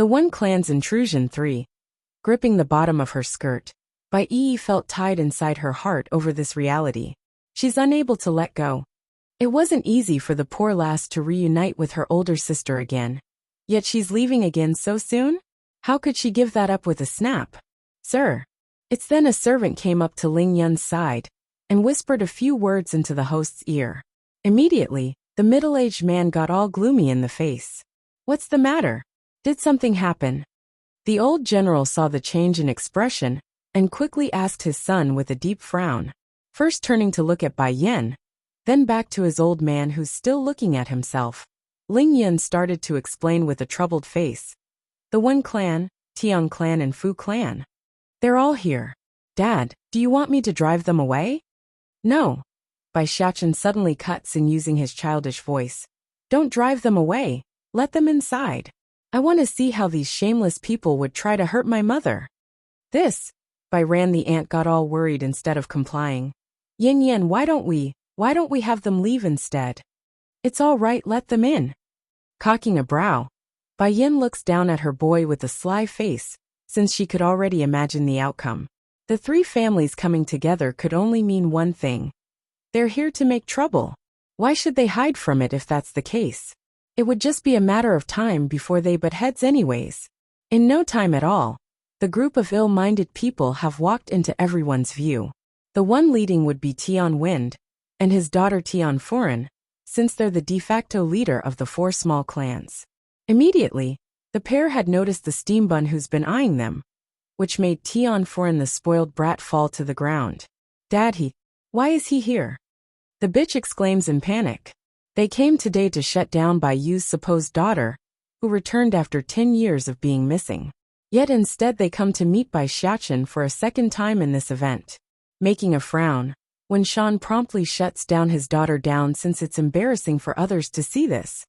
The One Clan's Intrusion 3. Gripping the bottom of her skirt, Bai Yi felt tied inside her heart over this reality. She's unable to let go. It wasn't easy for the poor lass to reunite with her older sister again. Yet she's leaving again so soon? How could she give that up with a snap? Sir. It's then a servant came up to Ling Yun's side and whispered a few words into the host's ear. Immediately, the middle-aged man got all gloomy in the face. What's the matter? Did something happen? The old general saw the change in expression and quickly asked his son with a deep frown, first turning to look at Bai Yen, then back to his old man who's still looking at himself. Ling Yun started to explain with a troubled face. The One Clan, Tian Clan and Fu Clan. They're all here. Dad, do you want me to drive them away? No. Bai Xiachen suddenly cuts in using his childish voice. Don't drive them away. Let them inside. I want to see how these shameless people would try to hurt my mother. This. Bai Ran the aunt got all worried instead of complying. Yin Yen, why don't we have them leave instead? It's all right, let them in. Cocking a brow, Bai Yin looks down at her boy with a sly face, since she could already imagine the outcome. The three families coming together could only mean one thing. They're here to make trouble. Why should they hide from it if that's the case? It would just be a matter of time before they butt heads anyways. In no time at all, the group of ill-minded people have walked into everyone's view. The one leading would be Tian Wind, and his daughter Tian Foreign, since they're the de facto leader of the four small clans. Immediately, the pair had noticed the steam bun who's been eyeing them, which made Tian Foreign the spoiled brat fall to the ground. Dad, why is he here? The bitch exclaims in panic. They came today to shut down Bai Yu's supposed daughter, who returned after 10 years of being missing. Yet instead they come to meet Bai Xiachen for a second time in this event. Making a frown, Wen Shan promptly shuts down his daughter down since it's embarrassing for others to see this.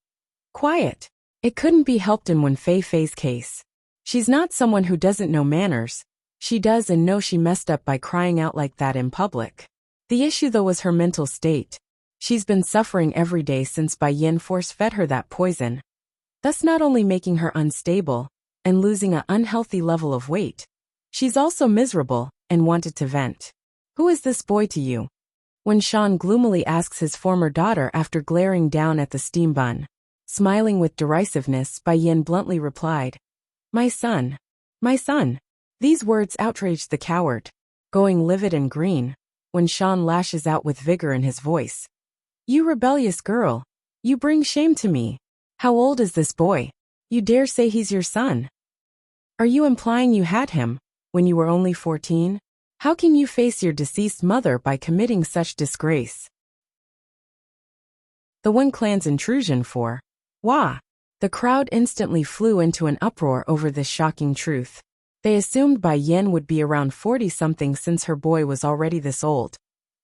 Quiet. It couldn't be helped in Wen Fei Fei's case. She's not someone who doesn't know manners. She does and know she messed up by crying out like that in public. The issue though was her mental state. She's been suffering every day since Bai Yin force-fed her that poison, thus not only making her unstable and losing an unhealthy level of weight, she's also miserable and wanted to vent. Who is this boy to you? When Shan gloomily asks his former daughter after glaring down at the steam bun. Smiling with derisiveness, Bai Yin bluntly replied, My son. My son. These words outraged the coward. Going livid and green, when Shan lashes out with vigor in his voice. You rebellious girl. You bring shame to me. How old is this boy? You dare say he's your son? Are you implying you had him when you were only 14? How can you face your deceased mother by committing such disgrace? The One Clan's Intrusion 4. Wah! The crowd instantly flew into an uproar over this shocking truth. They assumed Bai Yen would be around 40-something since her boy was already this old.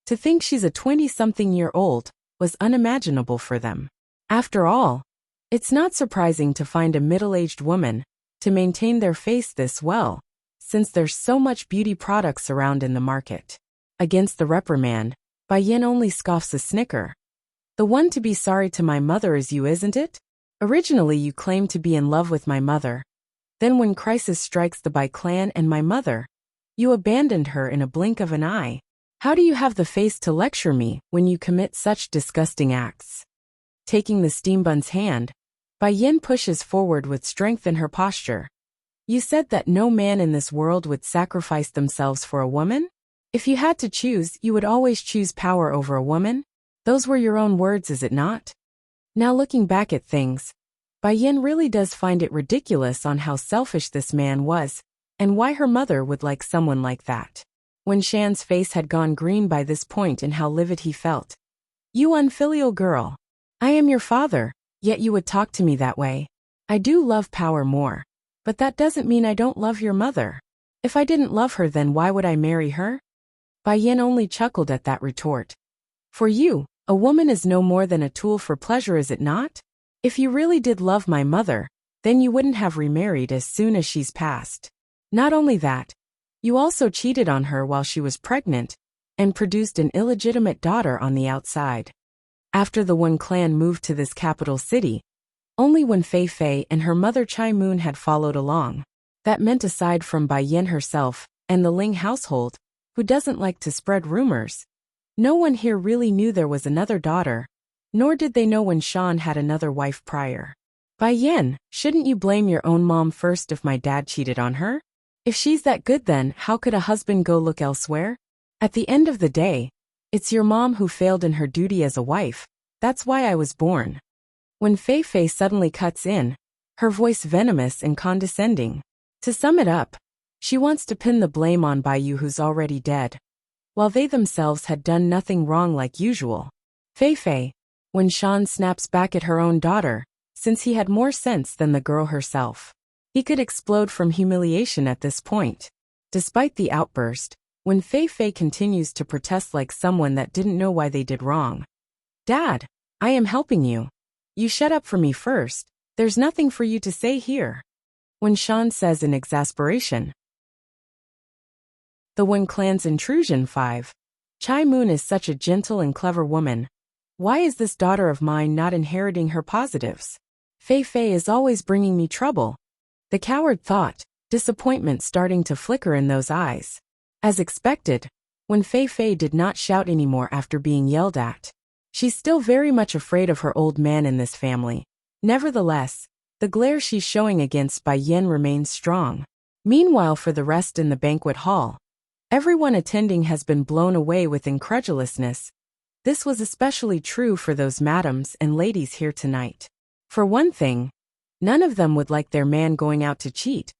To think she's a 20-something-year-old was unimaginable for them. After all, it's not surprising to find a middle-aged woman to maintain their face this well, since there's so much beauty products around in the market. Against the reprimand, Bai Yin only scoffs a snicker. The one to be sorry to my mother is you, isn't it? Originally you claimed to be in love with my mother. Then when crisis strikes the Bai clan and my mother, you abandoned her in a blink of an eye. How do you have the face to lecture me when you commit such disgusting acts? Taking the steam bun's hand, Bai Yin pushes forward with strength in her posture. You said that no man in this world would sacrifice themselves for a woman? If you had to choose, you would always choose power over a woman? Those were your own words, is it not? Now looking back at things, Bai Yin really does find it ridiculous on how selfish this man was, and why her mother would like someone like that. When Shan's face had gone green by this point and how livid he felt. You unfilial girl. I am your father, yet you would talk to me that way. I do love power more, but that doesn't mean I don't love your mother. If I didn't love her, then why would I marry her? Bai Yin only chuckled at that retort. For you, a woman is no more than a tool for pleasure, is it not? If you really did love my mother, then you wouldn't have remarried as soon as she's passed. Not only that, you also cheated on her while she was pregnant, and produced an illegitimate daughter on the outside. After the One Clan moved to this capital city, Only when Fei Fei and her mother Chai Moon had followed along. That meant aside from Bai Yin herself and the Ling household, who doesn't like to spread rumors, no one here really knew there was another daughter, nor did they know when Shan had another wife prior. Bai Yin, shouldn't you blame your own mom first if my dad cheated on her? If she's that good, then how could a husband go look elsewhere? At the end of the day, it's your mom who failed in her duty as a wife. That's why I was born. When Fei Fei suddenly cuts in, her voice venomous and condescending. To sum it up, she wants to pin the blame on Bai Yu, who's already dead, while they themselves had done nothing wrong like usual. Fei Fei, when Shan snaps back at her own daughter, since he had more sense than the girl herself, he could explode from humiliation at this point. Despite the outburst, when Fei Fei continues to protest like someone that didn't know why they did wrong. Dad, I am helping you. You shut up for me first. There's nothing for you to say here. When Shan says in exasperation. The Wen clan's intrusion. 5. Chai Moon is such a gentle and clever woman. Why is this daughter of mine not inheriting her positives? Fei Fei is always bringing me trouble. The coward thought, disappointment starting to flicker in those eyes. As expected, when Fei Fei did not shout anymore after being yelled at. She's still very much afraid of her old man in this family. Nevertheless, the glare she's showing against Bai Yin remains strong. Meanwhile, for the rest in the banquet hall, everyone attending has been blown away with incredulousness. This was especially true for those madams and ladies here tonight. For one thing, none of them would like their man going out to cheat.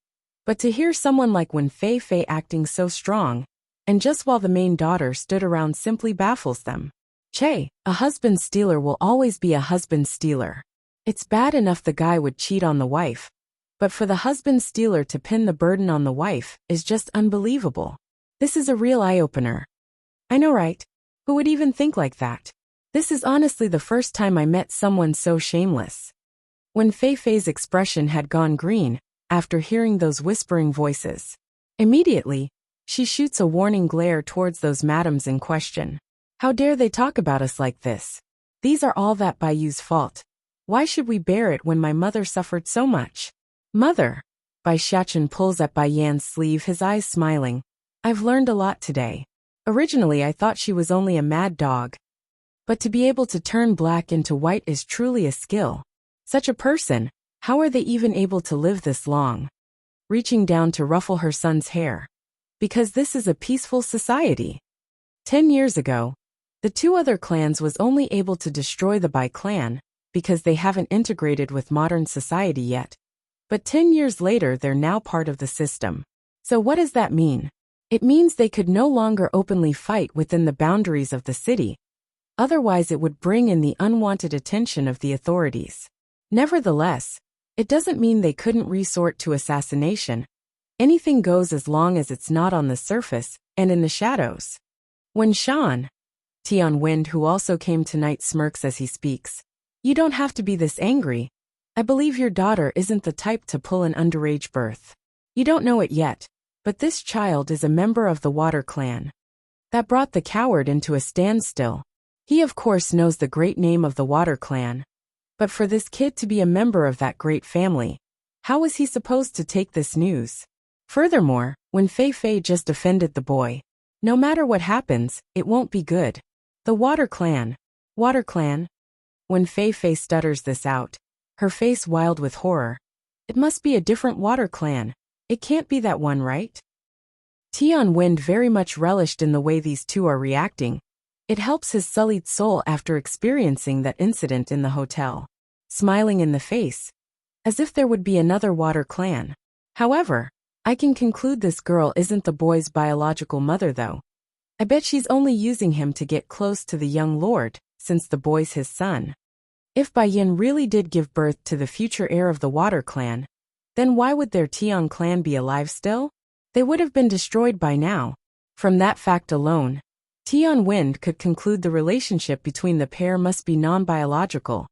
But to hear someone like Wen Fei Fei acting so strong, and just while the main daughter stood around, simply baffles them. Che, a husband stealer will always be a husband stealer. It's bad enough the guy would cheat on the wife, but for the husband stealer to pin the burden on the wife is just unbelievable. This is a real eye-opener. I know, right? Who would even think like that? This is honestly the first time I met someone so shameless. When Fei Fei's expression had gone green, after hearing those whispering voices, immediately, she shoots a warning glare towards those madams in question. How dare they talk about us like this? These are all that Bai Yu's fault. Why should we bear it when my mother suffered so much? Mother! Bai Xiachen pulls at Bai Yan's sleeve, his eyes smiling. I've learned a lot today. Originally I thought she was only a mad dog. But to be able to turn black into white is truly a skill. Such a person, how are they even able to live this long? Reaching down to ruffle her son's hair. Because this is a peaceful society. 10 years ago, the two other clans was only able to destroy the Bai clan, because they haven't integrated with modern society yet. But 10 years later they're now part of the system. So what does that mean? It means they could no longer openly fight within the boundaries of the city. Otherwise it would bring in the unwanted attention of the authorities. Nevertheless, it doesn't mean they couldn't resort to assassination. Anything goes as long as it's not on the surface and in the shadows. When Shan, Tian Wind, who also came tonight, smirks as he speaks. You don't have to be this angry. I believe your daughter isn't the type to pull an underage birth. You don't know it yet, but this child is a member of the Water Clan. That brought the coward into a standstill. He of course knows the great name of the Water Clan. But for this kid to be a member of that great family, how was he supposed to take this news? Furthermore, when Fei Fei just offended the boy, no matter what happens, it won't be good. The Water Clan. Water Clan? When Fei Fei stutters this out, her face wild with horror. It must be a different Water Clan. It can't be that one, right? Tian Wind very much relished in the way these two are reacting. It helps his sullied soul after experiencing that incident in the hotel. Smiling in the face, as if there would be another Water Clan. However, I can conclude this girl isn't the boy's biological mother though. I bet she's only using him to get close to the young lord, since the boy's his son. If Bai Yin really did give birth to the future heir of the Water Clan, then why would their Tian clan be alive still? They would have been destroyed by now. From that fact alone, Tian Wind could conclude the relationship between the pair must be non-biological.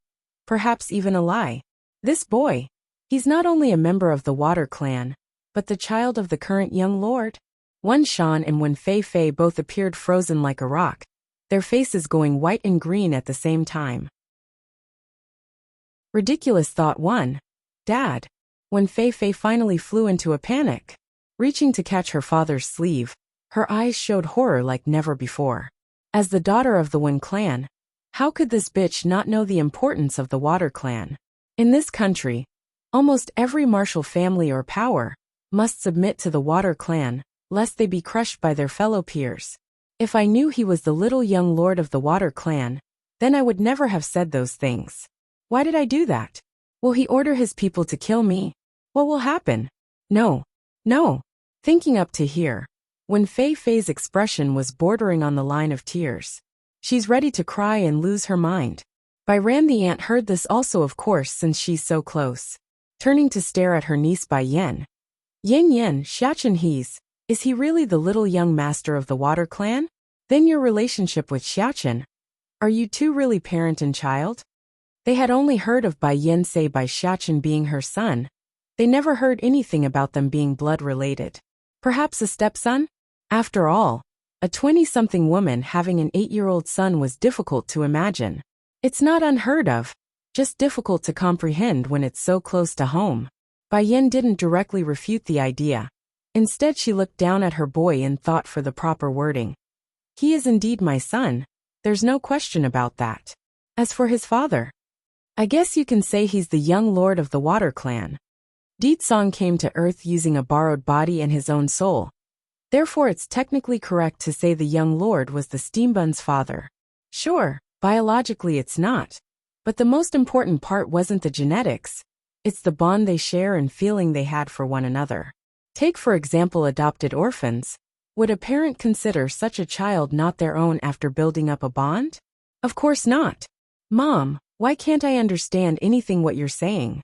Perhaps even a lie. This boy, he's not only a member of the Water Clan, but the child of the current young lord. When Shan and when Fei Fei both appeared frozen like a rock, their faces going white and green at the same time. Ridiculous thought 1. Dad. When Fei Fei finally flew into a panic, reaching to catch her father's sleeve, her eyes showed horror like never before. As the daughter of the Wen clan, how could this bitch not know the importance of the Water clan? In this country, almost every martial family or power must submit to the Water clan, lest they be crushed by their fellow peers. If I knew he was the little young lord of the Water clan, then I would never have said those things. Why did I do that? Will he order his people to kill me? What will happen? No. No. Thinking up to here, when Fei Fei's expression was bordering on the line of tears. She's ready to cry and lose her mind. Bai Ran the aunt heard this also, of course, since she's so close. Turning to stare at her niece Bai Yan. Yen, Xiachen is he really the little young master of the Water clan? Then your relationship with Xiachen? Are you two really parent and child? They had only heard of Bai Yan say by Xiachen being her son. They never heard anything about them being blood-related. Perhaps a stepson? After all, a 20-something woman having an 8-year-old son was difficult to imagine. It's not unheard of, just difficult to comprehend when it's so close to home. Bai Yan didn't directly refute the idea. Instead, she looked down at her boy and thought for the proper wording. He is indeed my son. There's no question about that. As for his father, I guess you can say he's the young lord of the Water clan. Deed Song came to Earth using a borrowed body and his own soul. Therefore, it's technically correct to say the young lord was the Steambun's father. Sure, biologically it's not. But the most important part wasn't the genetics. It's the bond they share and feeling they had for one another. Take for example adopted orphans. Would a parent consider such a child not their own after building up a bond? Of course not. Mom, why can't I understand anything what you're saying?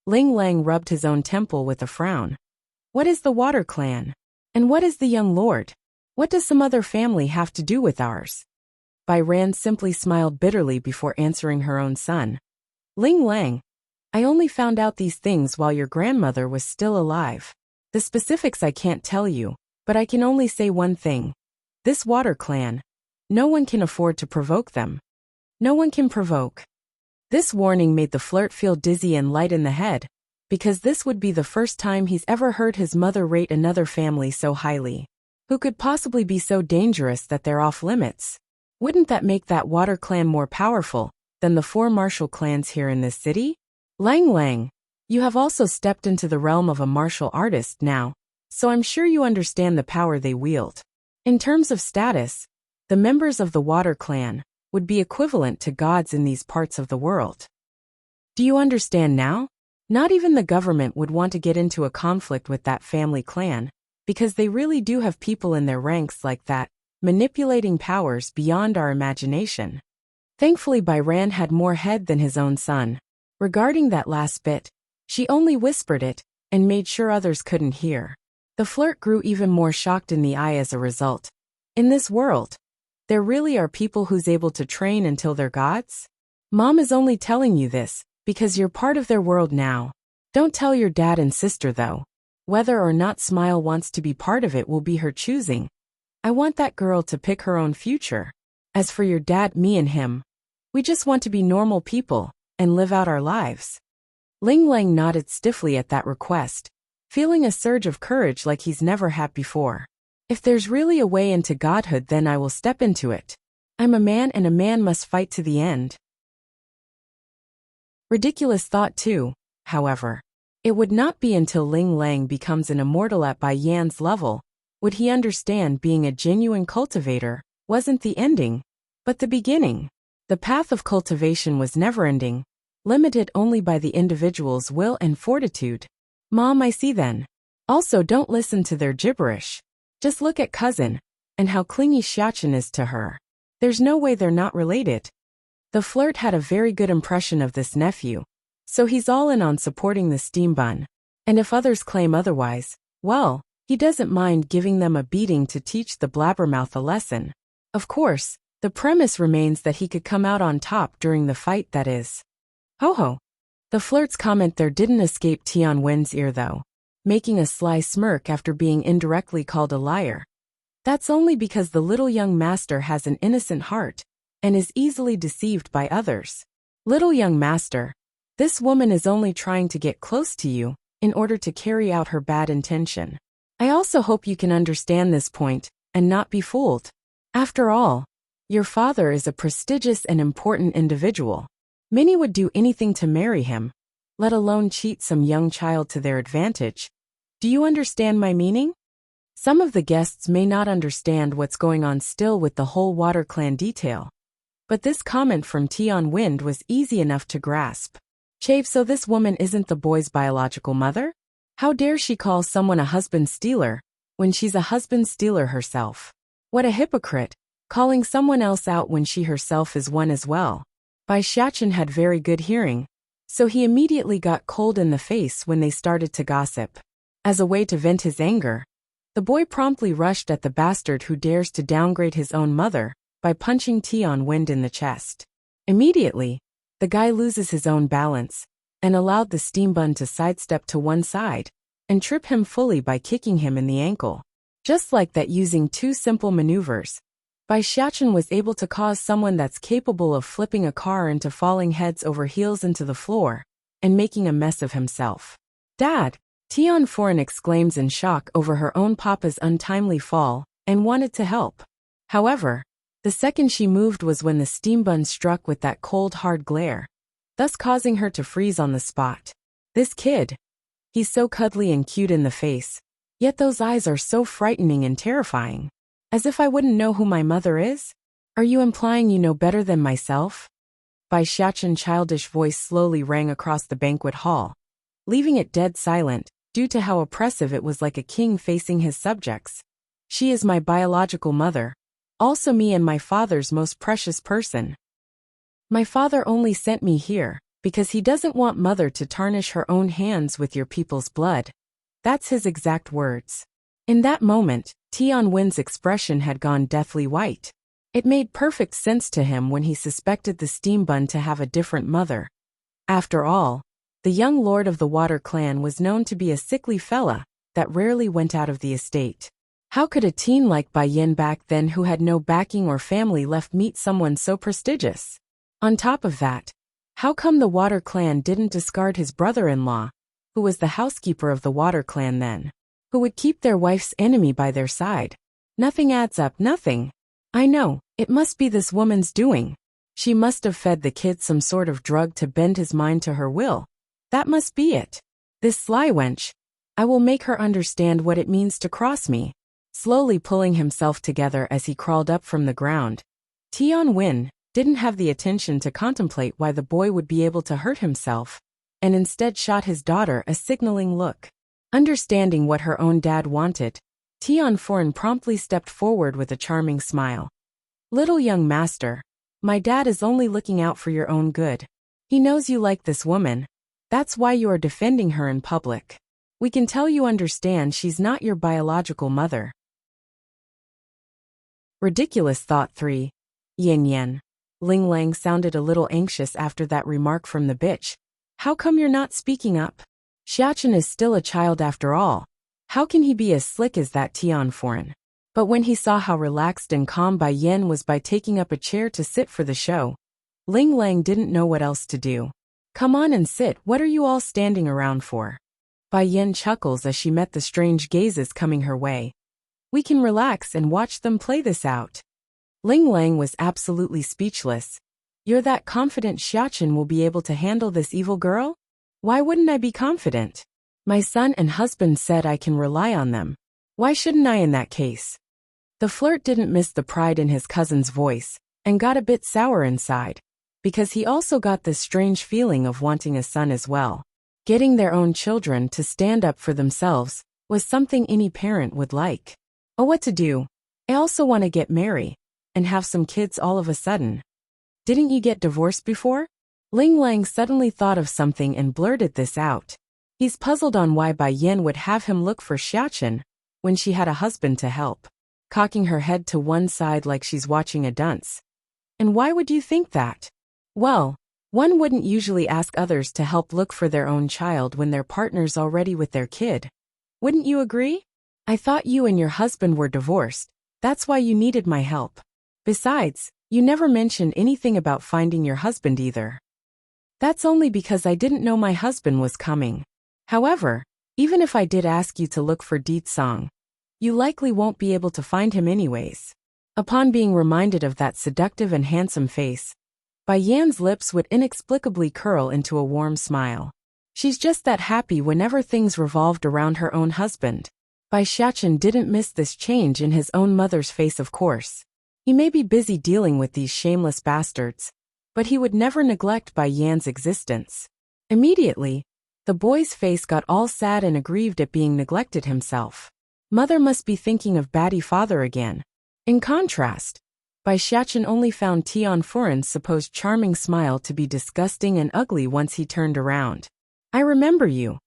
Ling Lang rubbed his own temple with a frown. What is the Water clan? And what is the young lord? What does some other family have to do with ours? Bai Ran simply smiled bitterly before answering her own son. Ling Lang, I only found out these things while your grandmother was still alive. The specifics I can't tell you, but I can only say one thing. This Water clan, no one can afford to provoke them. No one can provoke. This warning made the flirt feel dizzy and light in the head, because this would be the first time he's ever heard his mother rate another family so highly. Who could possibly be so dangerous that they're off limits? Wouldn't that make that Water clan more powerful than the 4 martial clans here in this city? Lang, you have also stepped into the realm of a martial artist now, so I'm sure you understand the power they wield. In terms of status, the members of the Water clan would be equivalent to gods in these parts of the world. Do you understand now? Not even the government would want to get into a conflict with that family clan, because they really do have people in their ranks like that, manipulating powers beyond our imagination. Thankfully Bai Ran had more head than his own son. Regarding that last bit, she only whispered it, and made sure others couldn't hear. The flirt grew even more shocked in the eye as a result. In this world, there really are people who's able to train until they're gods? Mom is only telling you this, because you're part of their world now. Don't tell your dad and sister though. Whether or not Smile wants to be part of it will be her choosing. I want that girl to pick her own future. As for your dad, me and him, we just want to be normal people, and live out our lives. Ling Lang nodded stiffly at that request, feeling a surge of courage like he's never had before. If there's really a way into godhood, then I will step into it. I'm a man and a man must fight to the end. Ridiculous thought too, however. It would not be until Ling Lang becomes an immortal at Bai Yan's level would he understand being a genuine cultivator wasn't the ending, but the beginning. The path of cultivation was never-ending, limited only by the individual's will and fortitude. Mom, I see then. Also, don't listen to their gibberish. Just look at cousin, and how clingy Xiachen is to her. There's no way they're not related. The flirt had a very good impression of this nephew, so he's all in on supporting the Steambun. And if others claim otherwise, well, he doesn't mind giving them a beating to teach the blabbermouth a lesson. Of course, the premise remains that he could come out on top during the fight, that is. Ho ho. The flirt's comment there didn't escape Tian Wen's ear though, making a sly smirk after being indirectly called a liar. That's only because the little young master has an innocent heart, and is easily deceived by others. Little young master, This woman is only trying to get close to you in order to carry out her bad intention. I also hope you can understand this point and not be fooled. After all, your father is a prestigious and important individual. Many would do anything to marry him, let alone cheat some young child to their advantage. Do you understand my meaning? Some of the guests may not understand what's going on still with the whole Water Clan detail, but this comment from Tion Wind was easy enough to grasp. Chave, so this woman isn't the boy's biological mother? How dare she call someone a husband stealer when she's a husband stealer herself? What a hypocrite, calling someone else out when she herself is one as well. Bai Xiachen had very good hearing, so he immediately got cold in the face when they started to gossip. As a way to vent his anger, the boy promptly rushed at the bastard who dares to downgrade his own mother by punching Tion Wind in the chest. Immediately, the guy loses his own balance and allowed the steam bun to sidestep to one side and trip him fully by kicking him in the ankle. Just like that, using two simple maneuvers, Bai Xiachen was able to cause someone that's capable of flipping a car into falling heads over heels into the floor and making a mess of himself. Dad! Tion Foreign exclaims in shock over her own papa's untimely fall and wanted to help. However, the second she moved was when the steam bun struck with that cold hard glare, thus causing her to freeze on the spot. This kid. He's so cuddly and cute in the face, yet those eyes are so frightening and terrifying. As if I wouldn't know who my mother is? Are you implying you know better than myself? Bai Xiachen's childish voice slowly rang across the banquet hall, leaving it dead silent, due to how oppressive it was, like a king facing his subjects. She is my biological mother, also me and my father's most precious person. My father only sent me here because he doesn't want mother to tarnish her own hands with your people's blood. That's his exact words. In that moment, Tion Wind's expression had gone deathly white. It made perfect sense to him when he suspected the steam bun to have a different mother. After all, the young lord of the Water Clan was known to be a sickly fella that rarely went out of the estate. How could a teen like Bai Yin back then, who had no backing or family left, meet someone so prestigious? On top of that, how come the Water Clan didn't discard his brother-in-law, who was the housekeeper of the Water Clan then? Who would keep their wife's enemy by their side? Nothing adds up, nothing. I know, it must be this woman's doing. She must have fed the kid some sort of drug to bend his mind to her will. That must be it. This sly wench. I will make her understand what it means to cross me. Slowly pulling himself together as he crawled up from the ground, Tion Win didn't have the attention to contemplate why the boy would be able to hurt himself, and instead shot his daughter a signaling look. Understanding what her own dad wanted, Tion Foreign promptly stepped forward with a charming smile. Little young master, my dad is only looking out for your own good. He knows you like this woman. That's why you are defending her in public. We can tell you understand she's not your biological mother. Ridiculous thought 3. Yin Yen. Ling Lang sounded a little anxious after that remark from the bitch. How come you're not speaking up? Xiachen is still a child after all. How can he be as slick as that? Tion Foreign. But when he saw how relaxed and calm Bai Yen was by taking up a chair to sit for the show, Ling Lang didn't know what else to do. Come on and sit, what are you all standing around for? Bai Yen chuckles as she met the strange gazes coming her way. We can relax and watch them play this out. Ling Lang was absolutely speechless. You're that confident Xiachen will be able to handle this evil girl? Why wouldn't I be confident? My son and husband said I can rely on them. Why shouldn't I in that case? The flirt didn't miss the pride in his cousin's voice, and got a bit sour inside, because he also got this strange feeling of wanting a son as well. Getting their own children to stand up for themselves was something any parent would like. Oh, what to do? I also want to get married and have some kids all of a sudden. Didn't you get divorced before? Ling Lang suddenly thought of something and blurted this out. He's puzzled on why Bai Yin would have him look for Xiachen when she had a husband to help, cocking her head to one side like she's watching a dunce. And why would you think that? Well, one wouldn't usually ask others to help look for their own child when their partner's already with their kid. Wouldn't you agree? I thought you and your husband were divorced. That's why you needed my help. Besides, you never mentioned anything about finding your husband either. That's only because I didn't know my husband was coming. However, even if I did ask you to look for Di Tsang, you likely won't be able to find him anyways. Upon being reminded of that seductive and handsome face, Bai Yan's lips would inexplicably curl into a warm smile. She's just that happy whenever things revolved around her own husband. Bai Xiachen didn't miss this change in his own mother's face, of course. He may be busy dealing with these shameless bastards, but he would never neglect Bai Yan's existence. Immediately, the boy's face got all sad and aggrieved at being neglected himself. Mother must be thinking of batty father again. In contrast, Bai Xiachen only found Tian Furen's supposed charming smile to be disgusting and ugly once he turned around. I remember you.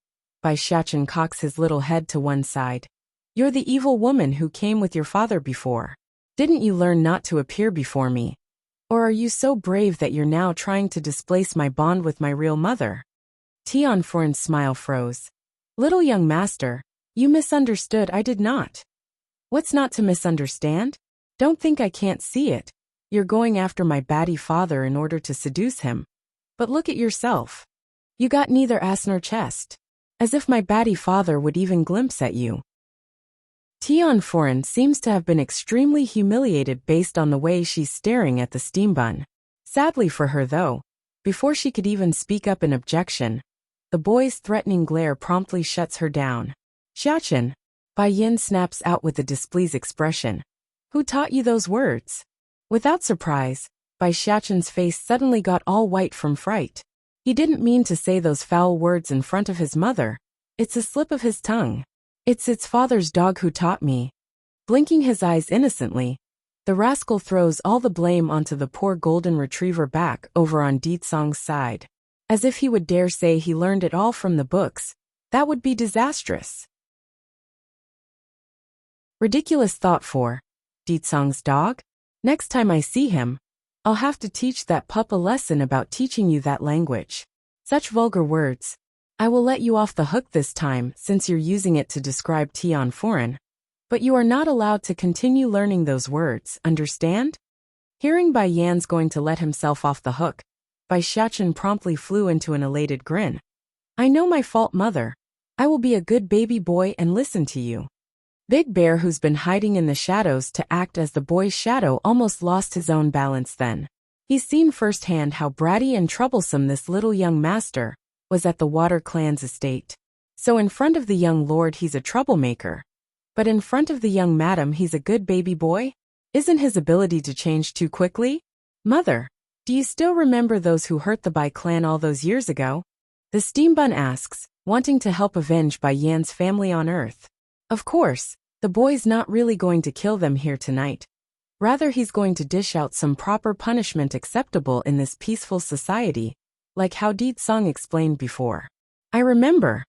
Bai Xiachen cocks his little head to one side. You're the evil woman who came with your father before. Didn't you learn not to appear before me? Or are you so brave that you're now trying to displace my bond with my real mother? Tian Furen's smile froze. Little young master, you misunderstood. I did not. What's not to misunderstand? Don't think I can't see it. You're going after my batty father in order to seduce him. But look at yourself. You got neither ass nor chest. As if my batty father would even glimpse at you. Tian Furen seems to have been extremely humiliated based on the way she's staring at the steam bun. Sadly for her though, before she could even speak up an objection, the boy's threatening glare promptly shuts her down. Xiachen, Bai Yin snaps out with a displeased expression. Who taught you those words? Without surprise, Bai Xiachen's face suddenly got all white from fright. He didn't mean to say those foul words in front of his mother. It's a slip of his tongue. It's its father's dog who taught me. Blinking his eyes innocently, the rascal throws all the blame onto the poor golden retriever back over on Di Tsang's side. As if he would dare say he learned it all from the books. That would be disastrous. Ridiculous thought for Di Tsang's dog? Next time I see him, I'll have to teach that pup a lesson about teaching you that language. Such vulgar words. I will let you off the hook this time since you're using it to describe Tian Furen. But you are not allowed to continue learning those words, understand? Hearing Bai Yan's going to let himself off the hook, Bai Xiachen promptly flew into an elated grin. I know my fault, mother. I will be a good baby boy and listen to you. Big Bear, who's been hiding in the shadows to act as the boy's shadow, almost lost his own balance then. He's seen firsthand how bratty and troublesome this little young master was at the Water Clan's estate. So in front of the young lord he's a troublemaker. But in front of the young madam he's a good baby boy? Isn't his ability to change too quickly? Mother, do you still remember those who hurt the Bai clan all those years ago? The steam bun asks, wanting to help avenge Bai Yan's family on Earth. Of course, the boy's not really going to kill them here tonight. Rather, he's going to dish out some proper punishment acceptable in this peaceful society, like how Di Tsang explained before. I remember.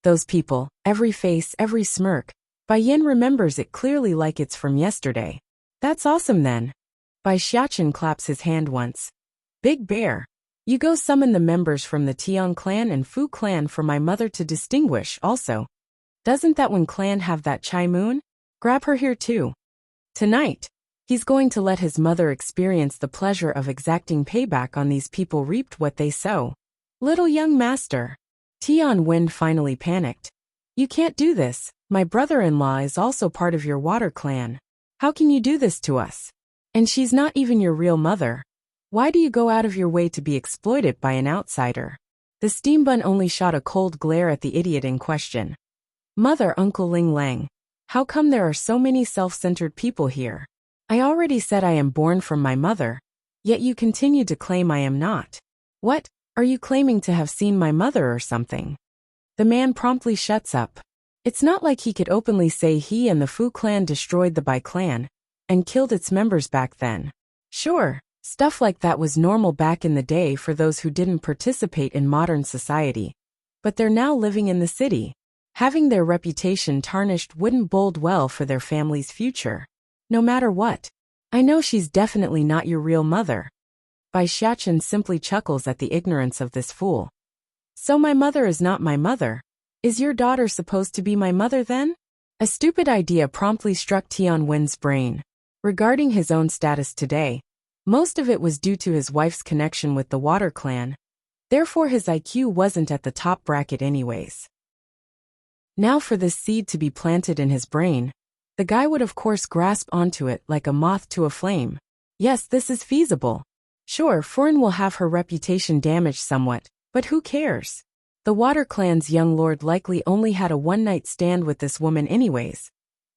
Those people, every face, every smirk. Bai Yin remembers it clearly like it's from yesterday. That's awesome then. Bai Xiachen claps his hand once. Big Bear, you go summon the members from the Tian clan and Fu clan for my mother to distinguish also. Doesn't that one clan have that Chai Moon? Grab her here too. Tonight, he's going to let his mother experience the pleasure of exacting payback on these people reaped what they sow. Little young master. Tian Wind finally panicked. You can't do this. My brother-in-law is also part of your water clan. How can you do this to us? And she's not even your real mother. Why do you go out of your way to be exploited by an outsider? The steam bun only shot a cold glare at the idiot in question. Mother, Uncle Ling Lang, how come there are so many self-centered people here? I already said I am born from my mother, yet you continue to claim I am not. What, are you claiming to have seen my mother or something? The man promptly shuts up. It's not like he could openly say he and the Fu clan destroyed the Bai clan and killed its members back then. Sure, stuff like that was normal back in the day for those who didn't participate in modern society. But they're now living in the city. Having their reputation tarnished wouldn't bode well for their family's future. No matter what. I know she's definitely not your real mother. Bai Xiachen simply chuckles at the ignorance of this fool. So my mother is not my mother. Is your daughter supposed to be my mother then? A stupid idea promptly struck Tian Wen's brain. Regarding his own status today, most of it was due to his wife's connection with the Water Clan, Therefore his IQ wasn't at the top bracket anyways. Now for this seed to be planted in his brain, the guy would of course grasp onto it like a moth to a flame. Yes, this is feasible. Sure, Foreign will have her reputation damaged somewhat, but who cares? The Water Clan's young lord likely only had a one-night stand with this woman anyways.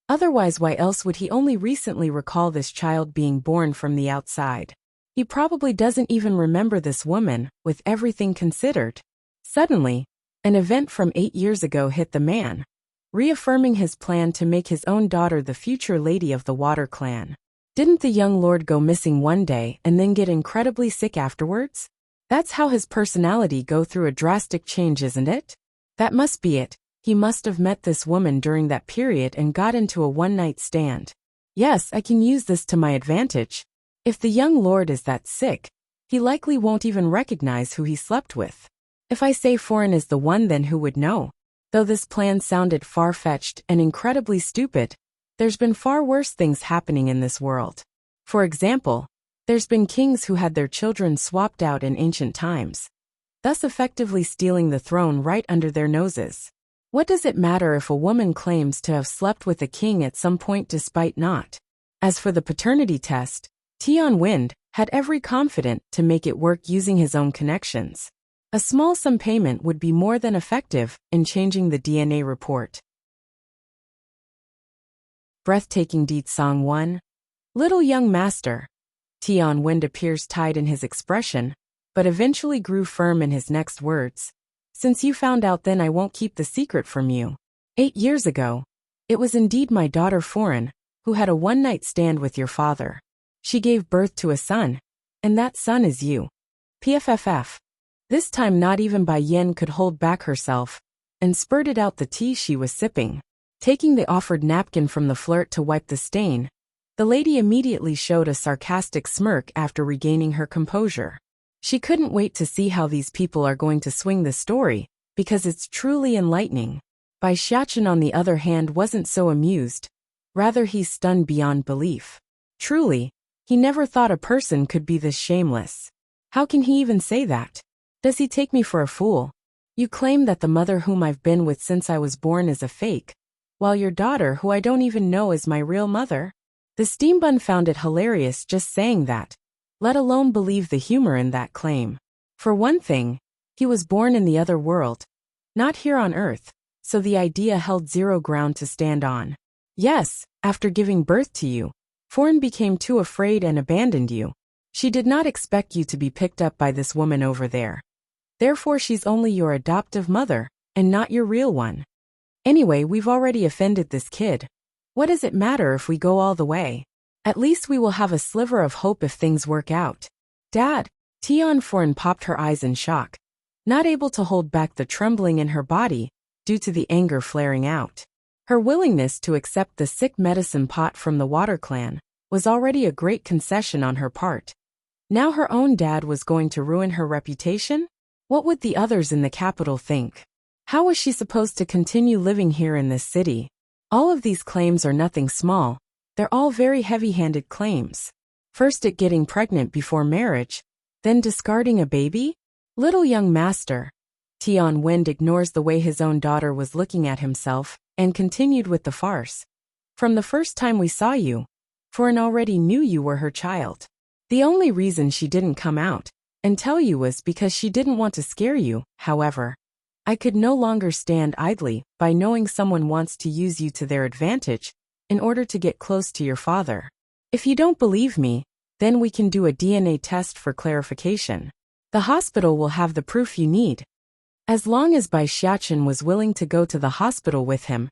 Otherwise, why else would he only recently recall this child being born from the outside? He probably doesn't even remember this woman, with everything considered. Suddenly, an event from 8 years ago hit the man, reaffirming his plan to make his own daughter the future lady of the Water Clan. Didn't the young lord go missing one day and then get incredibly sick afterwards? That's how his personality go through a drastic change, isn't it? That must be it. He must have met this woman during that period and got into a one-night stand. Yes, I can use this to my advantage. If the young lord is that sick, he likely won't even recognize who he slept with. If I say Foreign is the one, then who would know? Though this plan sounded far-fetched and incredibly stupid, there's been far worse things happening in this world. For example, there's been kings who had their children swapped out in ancient times, thus effectively stealing the throne right under their noses. What does it matter if a woman claims to have slept with a king at some point despite not? As for the paternity test, Tian Wind had every confidence to make it work using his own connections. A small sum payment would be more than effective in changing the DNA report. Breathtaking Deed Song 1. Little young master. Tian Wind appears tied in his expression, but eventually grew firm in his next words. Since you found out, then I won't keep the secret from you. 8 years ago, it was indeed my daughter Foreign, who had a one-night stand with your father. She gave birth to a son, and that son is you. PFFF. This time not even Bai Yen could hold back herself, and spurted out the tea she was sipping. Taking the offered napkin from the flirt to wipe the stain, the lady immediately showed a sarcastic smirk after regaining her composure. She couldn't wait to see how these people are going to swing the story, because it's truly enlightening. Bai Xiachen, on the other hand, wasn't so amused. Rather, he's stunned beyond belief. Truly, he never thought a person could be this shameless. How can he even say that? Does he take me for a fool? You claim that the mother whom I've been with since I was born is a fake, while your daughter, who I don't even know, is my real mother? The steambun found it hilarious just saying that, let alone believe the humor in that claim. For one thing, he was born in the other world, not here on Earth, so the idea held zero ground to stand on. Yes, after giving birth to you, Foreign became too afraid and abandoned you. She did not expect you to be picked up by this woman over there. Therefore she's only your adoptive mother, and not your real one. Anyway, we've already offended this kid. What does it matter if we go all the way? At least we will have a sliver of hope if things work out. Dad! Tian Foreign popped her eyes in shock, not able to hold back the trembling in her body due to the anger flaring out. Her willingness to accept the sick medicine pot from the Water Clan was already a great concession on her part. Now her own dad was going to ruin her reputation? What would the others in the capital think? How was she supposed to continue living here in this city? All of these claims are nothing small. They're all very heavy-handed claims. First it getting pregnant before marriage, then discarding a baby? Little young master. Tian Wind ignores the way his own daughter was looking at himself, and continued with the farce. From the first time we saw you, Foreign already knew you were her child. The only reason she didn't come out and tell you was because she didn't want to scare you. However, I could no longer stand idly by knowing someone wants to use you to their advantage in order to get close to your father. If you don't believe me, then we can do a DNA test for clarification. The hospital will have the proof you need. As long as Bai Xiachen was willing to go to the hospital with him,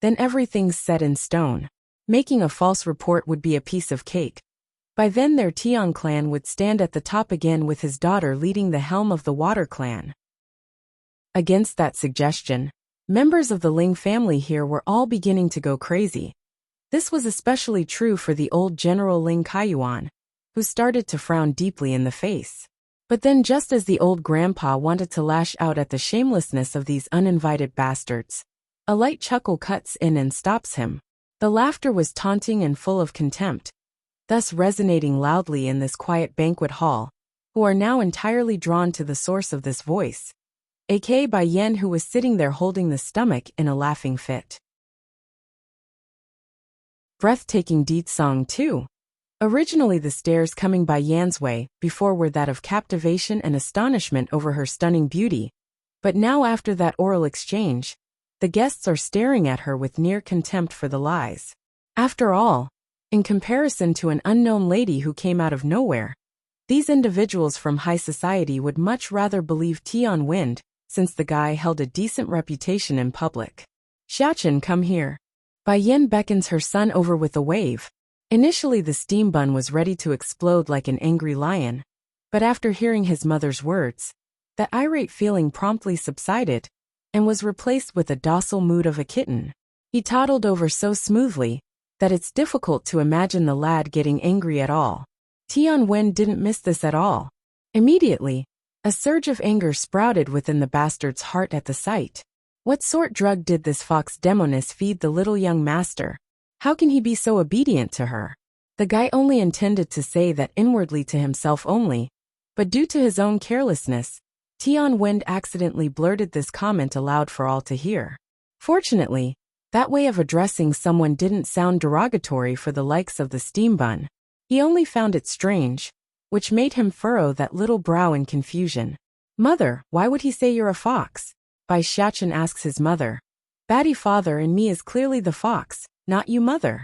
then everything's set in stone. Making a false report would be a piece of cake. By then their Tian clan would stand at the top again with his daughter leading the helm of the Water Clan. Against that suggestion, members of the Ling family here were all beginning to go crazy. This was especially true for the old General Ling Kaiyuan, who started to frown deeply in the face. But then just as the old grandpa wanted to lash out at the shamelessness of these uninvited bastards, a light chuckle cuts in and stops him. The laughter was taunting and full of contempt, thus resonating loudly in this quiet banquet hall, who are now entirely drawn to the source of this voice, aka Bai Yan, who was sitting there holding the stomach in a laughing fit. Breathtaking Deed Song 2. Originally the stares coming Bai Yan's way before were that of captivation and astonishment over her stunning beauty, but now after that oral exchange, the guests are staring at her with near contempt for the lies. After all, in comparison to an unknown lady who came out of nowhere, these individuals from high society would much rather believe Tian Wind, since the guy held a decent reputation in public. Xiachen, come here. Bai Yan beckons her son over with a wave. Initially the steam bun was ready to explode like an angry lion, but after hearing his mother's words, that irate feeling promptly subsided and was replaced with a docile mood of a kitten. He toddled over so smoothly that it's difficult to imagine the lad getting angry at all. Tian Wen didn't miss this at all. Immediately, a surge of anger sprouted within the bastard's heart at the sight. What sort drug did this fox demoness feed the little young master? How can he be so obedient to her? The guy only intended to say that inwardly to himself only, but due to his own carelessness, Tian Wen accidentally blurted this comment aloud for all to hear. Fortunately, that way of addressing someone didn't sound derogatory for the likes of the steam bun. He only found it strange, which made him furrow that little brow in confusion. Mother, why would he say you're a fox? Bai Xiachen asks his mother. Batty father and me is clearly the fox, not you mother.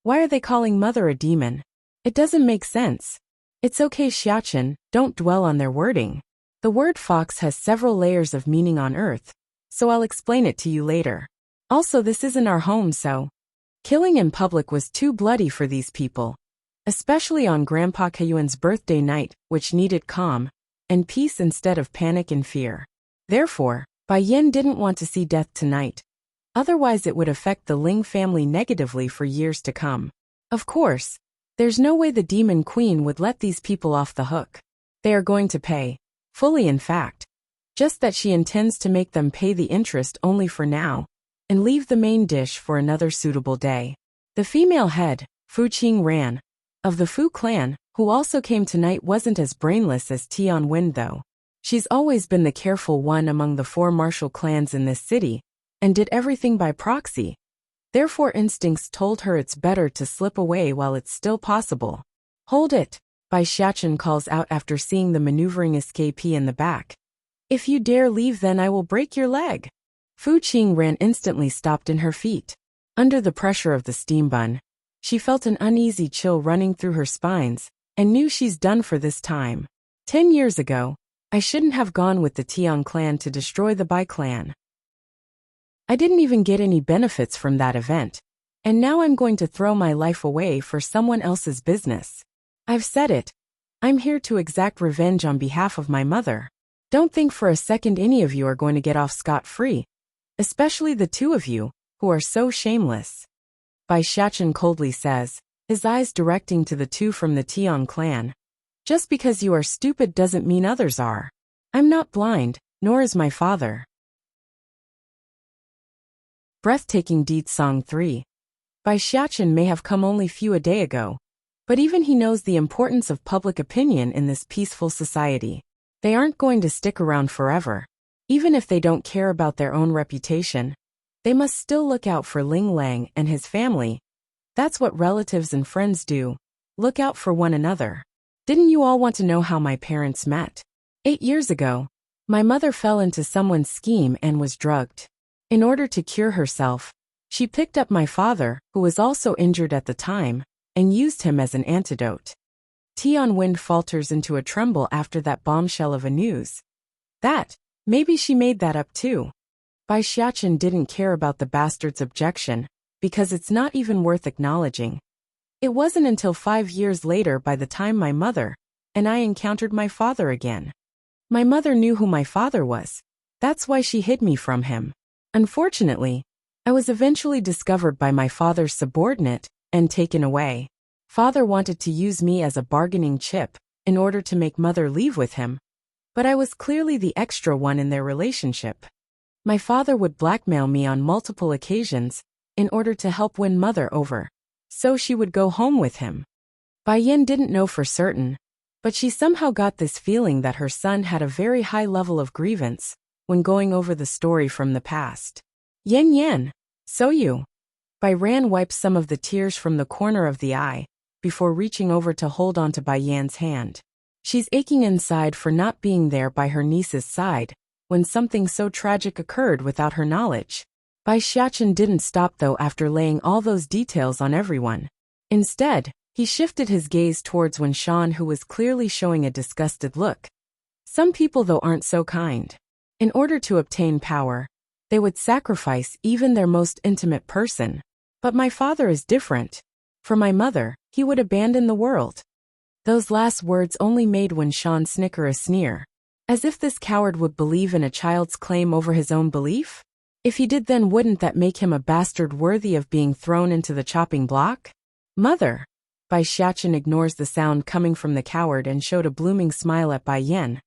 Why are they calling mother a demon? It doesn't make sense. It's okay Xiachen, don't dwell on their wording. The word fox has several layers of meaning on earth, so I'll explain it to you later. Also this isn't our home so. Killing in public was too bloody for these people. Especially on Grandpa Kayuan's birthday night, which needed calm and peace instead of panic and fear. Therefore, Bai Yan didn't want to see death tonight. Otherwise it would affect the Ling family negatively for years to come. Of course, there's no way the Demon Queen would let these people off the hook. They are going to pay. Fully in fact. Just that she intends to make them pay the interest only for now, and leave the main dish for another suitable day. The female head, Fu Qingran, of the Fu clan, who also came tonight wasn't as brainless as Tian Wind though. She's always been the careful one among the four martial clans in this city, and did everything by proxy. Therefore instincts told her it's better to slip away while it's still possible. Hold it, Bai Xiachen calls out after seeing the maneuvering escapee in the back. If you dare leave then I will break your leg. Fu Qingran instantly stopped in her feet. Under the pressure of the steam bun, she felt an uneasy chill running through her spines, and knew she's done for this time. 10 years ago, I shouldn't have gone with the Tian clan to destroy the Bai clan. I didn't even get any benefits from that event, and now I'm going to throw my life away for someone else's business. I've said it. I'm here to exact revenge on behalf of my mother. Don't think for a second any of you are going to get off scot-free, especially the two of you, who are so shameless. Bai Xiachen coldly says, his eyes directing to the two from the Tian clan. Just because you are stupid doesn't mean others are. I'm not blind, nor is my father. Breathtaking Deed Song 3. Bai Xiachen may have come only few a day ago, but even he knows the importance of public opinion in this peaceful society. They aren't going to stick around forever. Even if they don't care about their own reputation, they must still look out for Ling Lang and his family. That's what relatives and friends do, look out for one another. Didn't you all want to know how my parents met? 8 years ago, my mother fell into someone's scheme and was drugged. In order to cure herself, she picked up my father, who was also injured at the time, and used him as an antidote. Tian Wind falters into a tremble after that bombshell of a news. That, maybe she made that up too. Bai Xiachen didn't care about the bastard's objection, because it's not even worth acknowledging. It wasn't until 5 years later by the time my mother and I encountered my father again. My mother knew who my father was. That's why she hid me from him. Unfortunately, I was eventually discovered by my father's subordinate and taken away. Father wanted to use me as a bargaining chip in order to make mother leave with him, but I was clearly the extra one in their relationship. My father would blackmail me on multiple occasions in order to help win mother over, so she would go home with him. Bai Yan didn't know for certain, But she somehow got this feeling that her son had a very high level of grievance when going over the story from the past. Yen Yen, so you. Bai Ran wiped some of the tears from the corner of the eye before reaching over to hold onto Bai Yan's hand. She's aching inside for not being there by her niece's side when something so tragic occurred without her knowledge. Bai Xiachen didn't stop though after laying all those details on everyone. Instead, he shifted his gaze towards Wen Shan, who was clearly showing a disgusted look. Some people though aren't so kind. In order to obtain power, they would sacrifice even their most intimate person. But my father is different. For my mother, he would abandon the world. Those last words only made Wen Shan snicker a sneer. As if this coward would believe in a child's claim over his own belief? If he did, then wouldn't that make him a bastard worthy of being thrown into the chopping block? Mother. Bai Xiachen ignores the sound coming from the coward and showed a blooming smile at Bai Yan.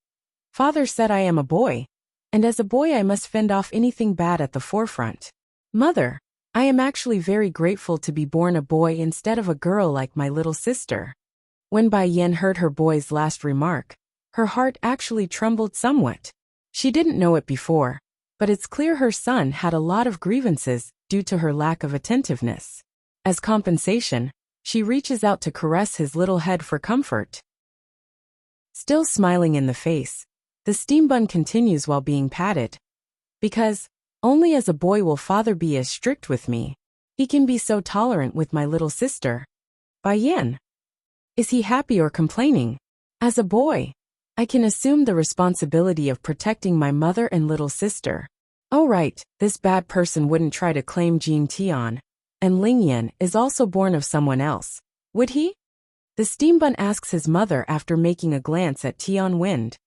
Father said I am a boy, and as a boy I must fend off anything bad at the forefront. Mother, I am actually very grateful to be born a boy instead of a girl like my little sister. When Bai Yan heard her boy's last remark, her heart actually trembled somewhat. She didn't know it before, but it's clear her son had a lot of grievances due to her lack of attentiveness. As compensation, she reaches out to caress his little head for comfort. Still smiling in the face, the steam bun continues while being patted. Because, only as a boy will father be as strict with me. He can be so tolerant with my little sister. Bai Yan. Is he happy or complaining? As a boy, I can assume the responsibility of protecting my mother and little sister. Oh right, this bad person wouldn't try to claim Jean Tian. And Ling Yan is also born of someone else, would he? The steam bun asks his mother after making a glance at Tian Wind.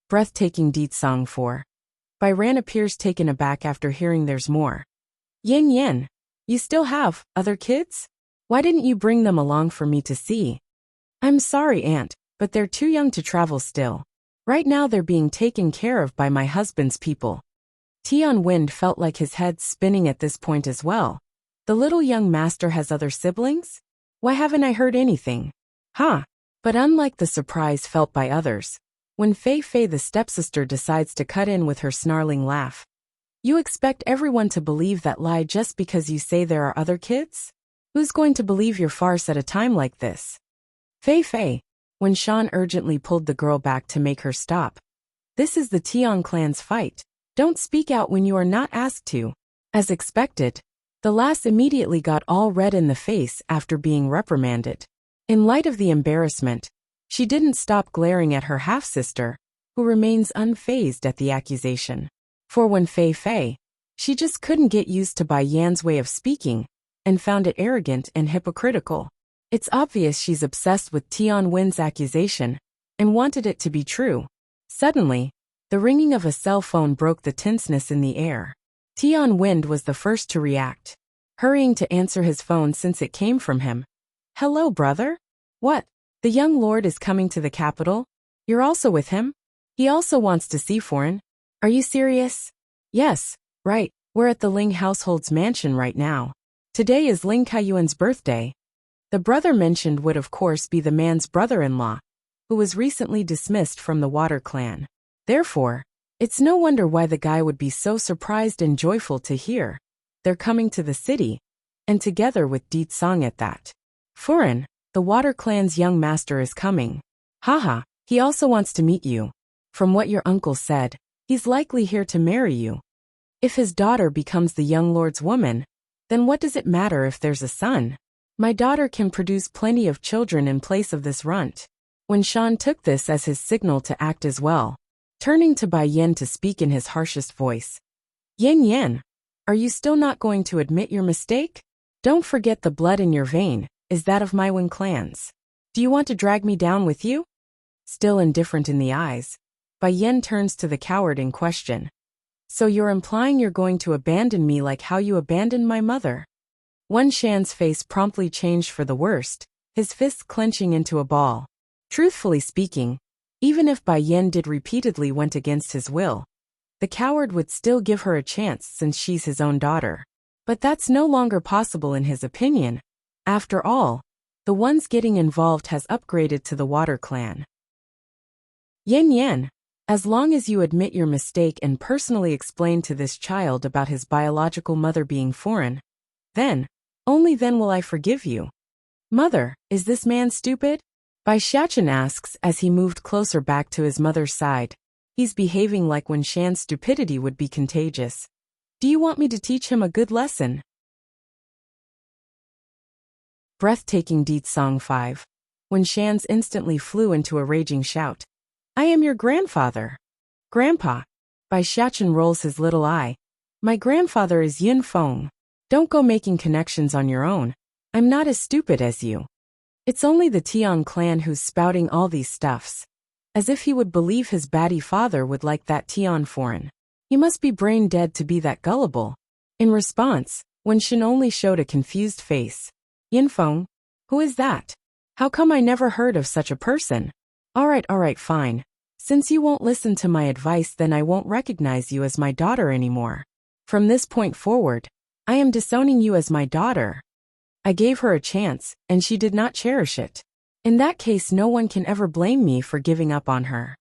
Breathtaking deed song 4. Bai Ran appears taken aback after hearing there's more. Yin Yin, you still have other kids? Why didn't you bring them along for me to see? I'm sorry, Aunt, but they're too young to travel still. Right now they're being taken care of by my husband's people. Tian Wind felt like his head spinning at this point as well. The little young master has other siblings? Why haven't I heard anything? Huh. But unlike the surprise felt by others, when Fei Fei the stepsister decides to cut in with her snarling laugh. You expect everyone to believe that lie just because you say there are other kids? Who's going to believe your farce at a time like this? Fei Fei, when Shan urgently pulled the girl back to make her stop. This is the Tian clan's fight. Don't speak out when you are not asked to. As expected, the lass immediately got all red in the face after being reprimanded. In light of the embarrassment, she didn't stop glaring at her half-sister, who remains unfazed at the accusation. For when Fei Fei, she just couldn't get used to Bai Yan's way of speaking, and found it arrogant and hypocritical. It's obvious she's obsessed with Tian Wen's accusation, and wanted it to be true. Suddenly, the ringing of a cell phone broke the tenseness in the air. Tian Wind was the first to react, hurrying to answer his phone since it came from him. Hello, brother? What? The young lord is coming to the capital? You're also with him? He also wants to see foreign. Are you serious? Yes, right, we're at the Ling household's mansion right now. Today is Ling Kaiyuan's birthday. The brother mentioned would of course be the man's brother-in-law, who was recently dismissed from the Water Clan. Therefore, it's no wonder why the guy would be so surprised and joyful to hear they're coming to the city, and together with Deet Song at that. Furin, the Water Clan's young master is coming. Haha, he also wants to meet you. From what your uncle said, he's likely here to marry you. If his daughter becomes the young lord's woman, then what does it matter if there's a son? My daughter can produce plenty of children in place of this runt. When Shan took this as his signal to act as well, turning to Bai Yan to speak in his harshest voice. Yen Yen, are you still not going to admit your mistake? Don't forget the blood in your vein is that of my Wen clans. Do you want to drag me down with you? Still indifferent in the eyes, Bai Yan turns to the coward in question. So you're implying you're going to abandon me like how you abandoned my mother? Wen Shan's face promptly changed for the worst, his fists clenching into a ball. Truthfully speaking, even if Bai Yan did repeatedly went against his will, the coward would still give her a chance since she's his own daughter. But that's no longer possible in his opinion. After all, The ones getting involved has upgraded to the water clan. Yen Yen, as long as you admit your mistake and personally explain to this child about his biological mother being foreign, then, only then will I forgive you. Mother, is this man stupid? Bai Xiachen asks as he moved closer back to his mother's side. He's behaving like when Shan's stupidity would be contagious. Do you want me to teach him a good lesson? Breathtaking Deed Song 5. When Shan's instantly flew into a raging shout. I am your grandfather. Grandpa. Bai Xiachen rolls his little eye. My grandfather is Yin Feng. Don't go making connections on your own. I'm not as stupid as you. It's only the Tian clan who's spouting all these stuffs. As if he would believe his batty father would like that Tian foreign. He must be brain dead to be that gullible. In response, Wen Shan only showed a confused face. Yin Feng? Who is that? How come I never heard of such a person? Alright, fine. Since you won't listen to my advice, then I won't recognize you as my daughter anymore. From this point forward, I am disowning you as my daughter. I gave her a chance, and she did not cherish it. In that case, no one can ever blame me for giving up on her.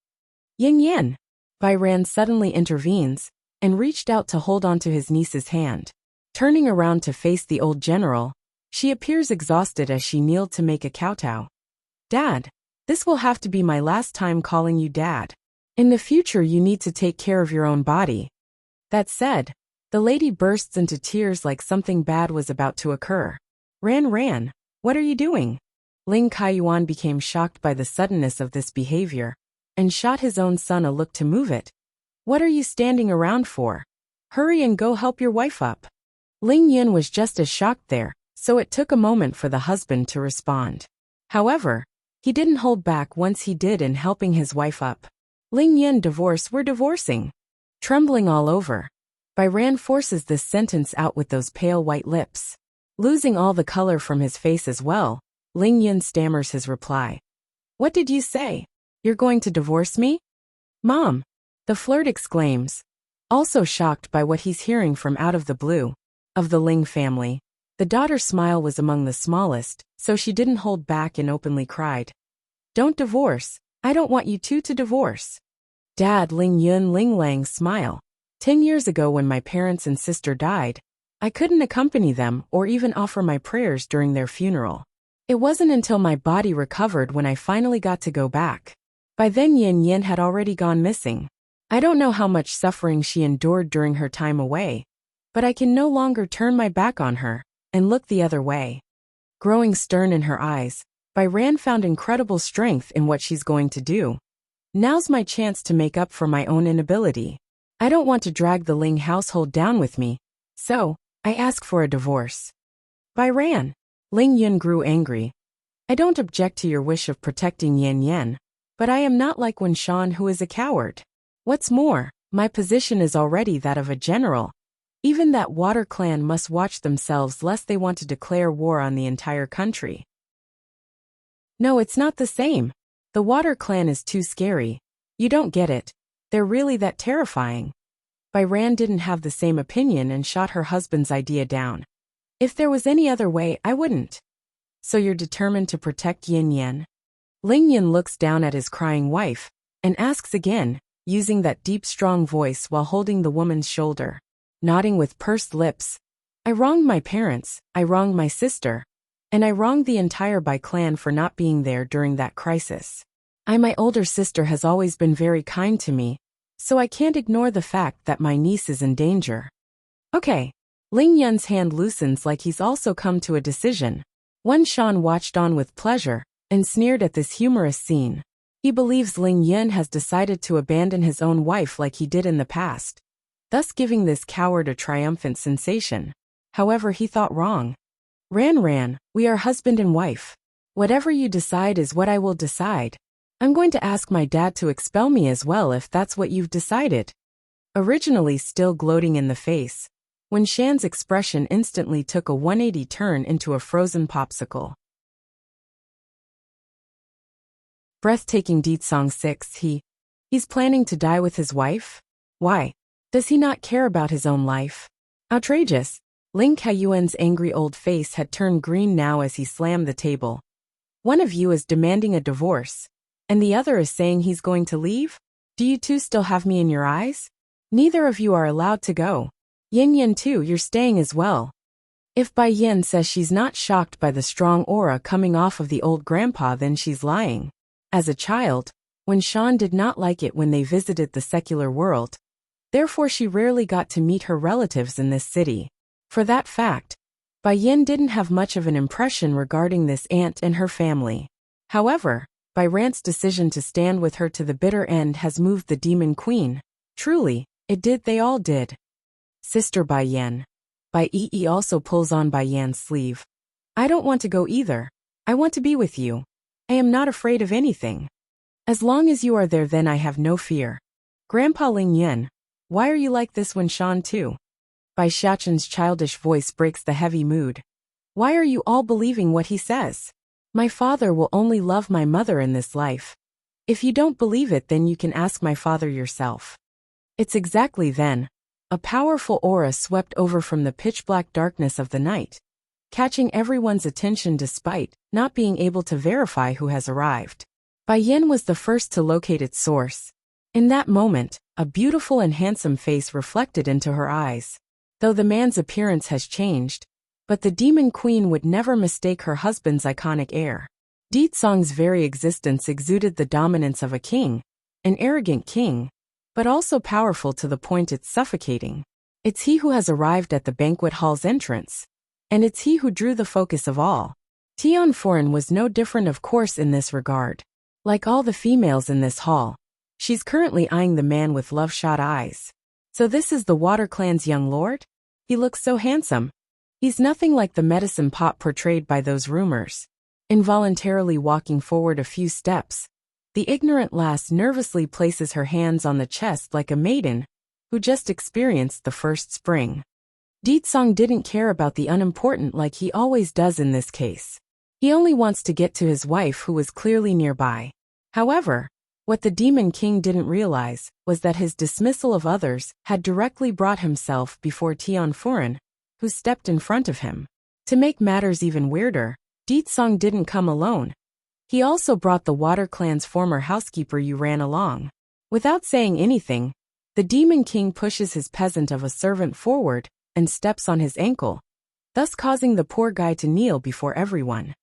Yin Yen. Bai Ran suddenly intervenes, and reached out to hold onto his niece's hand. Turning around to face the old general, she appears exhausted as she kneeled to make a kowtow. Dad, this will have to be my last time calling you Dad. In the future you need to take care of your own body. That said, the lady bursts into tears like something bad was about to occur. Ran, what are you doing? Ling Kaiyuan became shocked by the suddenness of this behavior, and shot his own son a look to move it. What are you standing around for? Hurry and go help your wife up. Ling Yin was just as shocked there, so it took a moment for the husband to respond. However, he didn't hold back once he did in helping his wife up. Ling Yin, we're divorcing. Trembling all over, Bai Ran forces this sentence out with those pale white lips. Losing all the color from his face as well, Ling Yin stammers his reply. What did you say? You're going to divorce me? Mom! The flirt exclaims. Also shocked by what he's hearing from out of the blue. Of the Ling family, the daughter's smile was among the smallest, so she didn't hold back and openly cried. Don't divorce. I don't want you two to divorce. Dad, Ling Yun Ling Lang's smile. 10 years ago when my parents and sister died, I couldn't accompany them or even offer my prayers during their funeral. It wasn't until my body recovered when I finally got to go back. By then Yin Yin had already gone missing. I don't know how much suffering she endured during her time away, but I can no longer turn my back on her and look the other way. Growing stern in her eyes, Bai Ran found incredible strength in what she's going to do. Now's my chance to make up for my own inability. I don't want to drag the Ling household down with me, so I ask for a divorce. Bai Ran. Ling Yun grew angry. I don't object to your wish of protecting Yan Yan, but I am not like Wen Shan who is a coward. What's more, my position is already that of a general. Even that water clan must watch themselves lest they want to declare war on the entire country. No, it's not the same. The water clan is too scary. You don't get it. They're really that terrifying. Bai Ran didn't have the same opinion and shot her husband's idea down. If there was any other way, I wouldn't. So you're determined to protect Yin Yan? Ling Yin looks down at his crying wife and asks again, using that deep strong voice while holding the woman's shoulder. Nodding with pursed lips. I wronged my parents, I wronged my sister, and I wronged the entire Bai clan for not being there during that crisis. My older sister has always been very kind to me, so I can't ignore the fact that my niece is in danger. Okay. Ling Yun's hand loosens like he's also come to a decision. Wen Shan watched on with pleasure and sneered at this humorous scene. He believes Ling Yun has decided to abandon his own wife like he did in the past, thus giving this coward a triumphant sensation. However, he thought wrong. Ran, we are husband and wife. Whatever you decide is what I will decide. I'm going to ask my dad to expel me as well if that's what you've decided. Originally still gloating in the face, Wen Shan's expression instantly took a 180 turn into a frozen popsicle. Breathtaking Deed Song 6. He's planning to die with his wife? Why? Does he not care about his own life? Outrageous. Ling Kaiyuan's angry old face had turned green now as he slammed the table, One of you is demanding a divorce, and the other is saying he's going to leave? Do you two still have me in your eyes? Neither of you are allowed to go. Yin Yin too, you're staying as well. If Bai Yin says she's not shocked by the strong aura coming off of the old grandpa, then she's lying. As a child, Wen Shan did not like it when they visited the secular world. Therefore she rarely got to meet her relatives in this city. For that fact, Bai Yin didn't have much of an impression regarding this aunt and her family. However, Bai Rant's decision to stand with her to the bitter end has moved the Demon Queen. Truly, it did, they all did. Sister Bai Yan. Bai Yi also pulls on Bai Yan's sleeve. I don't want to go either. I want to be with you. I am not afraid of anything. As long as you are there, then I have no fear. Grandpa Ling Yen, why are you like this when Shan too? Bai Xiaochen's childish voice breaks the heavy mood. Why are you all believing what he says? My father will only love my mother in this life. If you don't believe it, then you can ask my father yourself. It's exactly then. A powerful aura swept over from the pitch-black darkness of the night, catching everyone's attention despite not being able to verify who has arrived. Bai Yin was the first to locate its source. In that moment, a beautiful and handsome face reflected into her eyes. Though the man's appearance has changed, but the Demon Queen would never mistake her husband's iconic air. Di Tsong's very existence exuded the dominance of a king, an arrogant king, but also powerful to the point it's suffocating. It's he who has arrived at the banquet hall's entrance, and it's he who drew the focus of all. Tian Foran was no different, of course, in this regard. Like all the females in this hall, she's currently eyeing the man with love-shot eyes. So this is the Water Clan's young lord? He looks so handsome. He's nothing like the medicine pot portrayed by those rumors. Involuntarily walking forward a few steps, the ignorant lass nervously places her hands on the chest like a maiden who just experienced the first spring. Di Tsong didn't care about the unimportant like he always does in this case. He only wants to get to his wife, who was clearly nearby. However, what the Demon King didn't realize was that his dismissal of others had directly brought himself before Tian Foran, who stepped in front of him. To make matters even weirder, Di Tsong didn't come alone. He also brought the Water Clan's former housekeeper Yu Ran along. Without saying anything, the Demon King pushes his peasant of a servant forward and steps on his ankle, thus causing the poor guy to kneel before everyone.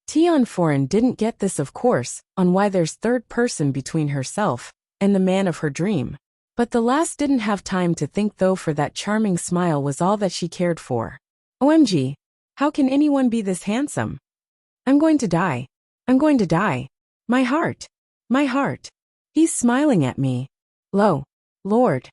Tian Foran didn't get this, of course, on why there's third person between herself and the man of her dream. But the lass didn't have time to think, though, for that charming smile was all that she cared for. OMG, how can anyone be this handsome? I'm going to die. I'm going to die. My heart. My heart. He's smiling at me. Lo, Lord.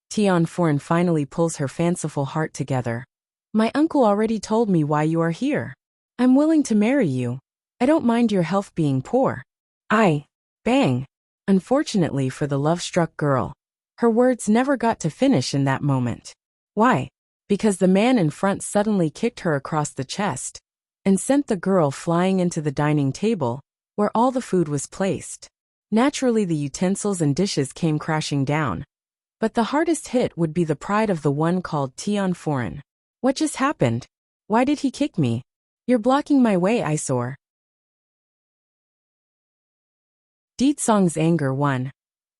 Tian Foran finally pulls her fanciful heart together. My uncle already told me why you are here. I'm willing to marry you. I don't mind your health being poor. Bang. Unfortunately for the love-struck girl, her words never got to finish in that moment. Why? Because the man in front suddenly kicked her across the chest and sent the girl flying into the dining table, where all the food was placed. Naturally, the utensils and dishes came crashing down. But the hardest hit would be the pride of the one called Tian Foran. What just happened? Why did he kick me? You're blocking my way, eyesore. Di Tsong's anger won.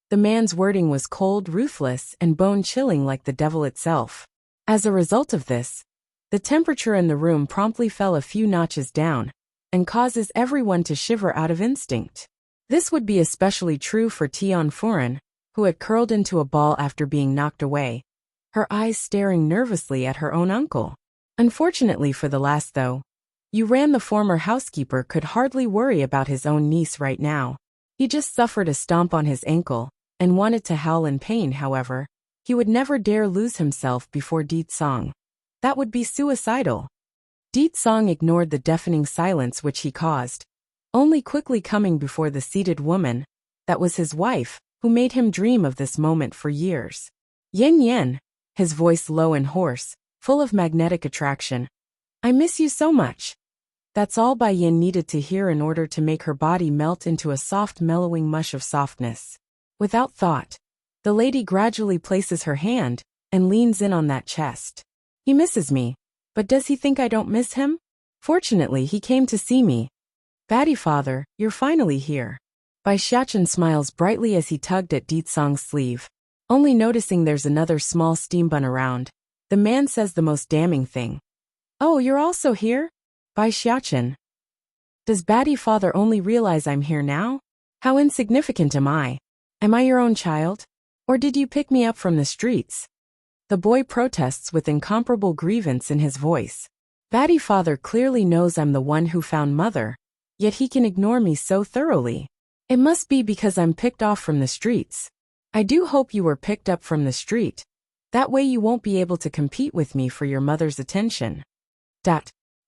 The man's wording was cold, ruthless, and bone-chilling like the devil itself. As a result of this, the temperature in the room promptly fell a few notches down, and causes everyone to shiver out of instinct. This would be especially true for Tian Foran, who had curled into a ball after being knocked away, her eyes staring nervously at her own uncle. Unfortunately for the lass, though, Yu Ran, the former housekeeper, could hardly worry about his own niece right now. He just suffered a stomp on his ankle and wanted to howl in pain. However, he would never dare lose himself before Di Tsong. That would be suicidal. Di Tsong ignored the deafening silence which he caused, only quickly coming before the seated woman, that was his wife, who made him dream of this moment for years. Yin Yen, his voice low and hoarse, full of magnetic attraction. I miss you so much. That's all Bai Yin needed to hear in order to make her body melt into a soft, mellowing mush of softness. Without thought, the lady gradually places her hand and leans in on that chest. He misses me, but does he think I don't miss him? Fortunately, he came to see me, Batty father, you're finally here. Bai Xiachen smiles brightly as he tugged at Di Tsong's sleeve. Only noticing there's another small steam bun around, the man says the most damning thing. Oh, you're also here? Bai Xiachen. Does Batty father only realize I'm here now? How insignificant am I? Am I your own child? Or did you pick me up from the streets? The boy protests with incomparable grievance in his voice. Batty father clearly knows I'm the one who found mother, yet he can ignore me so thoroughly. It must be because I'm picked off from the streets. I do hope you were picked up from the street. That way you won't be able to compete with me for your mother's attention. Bai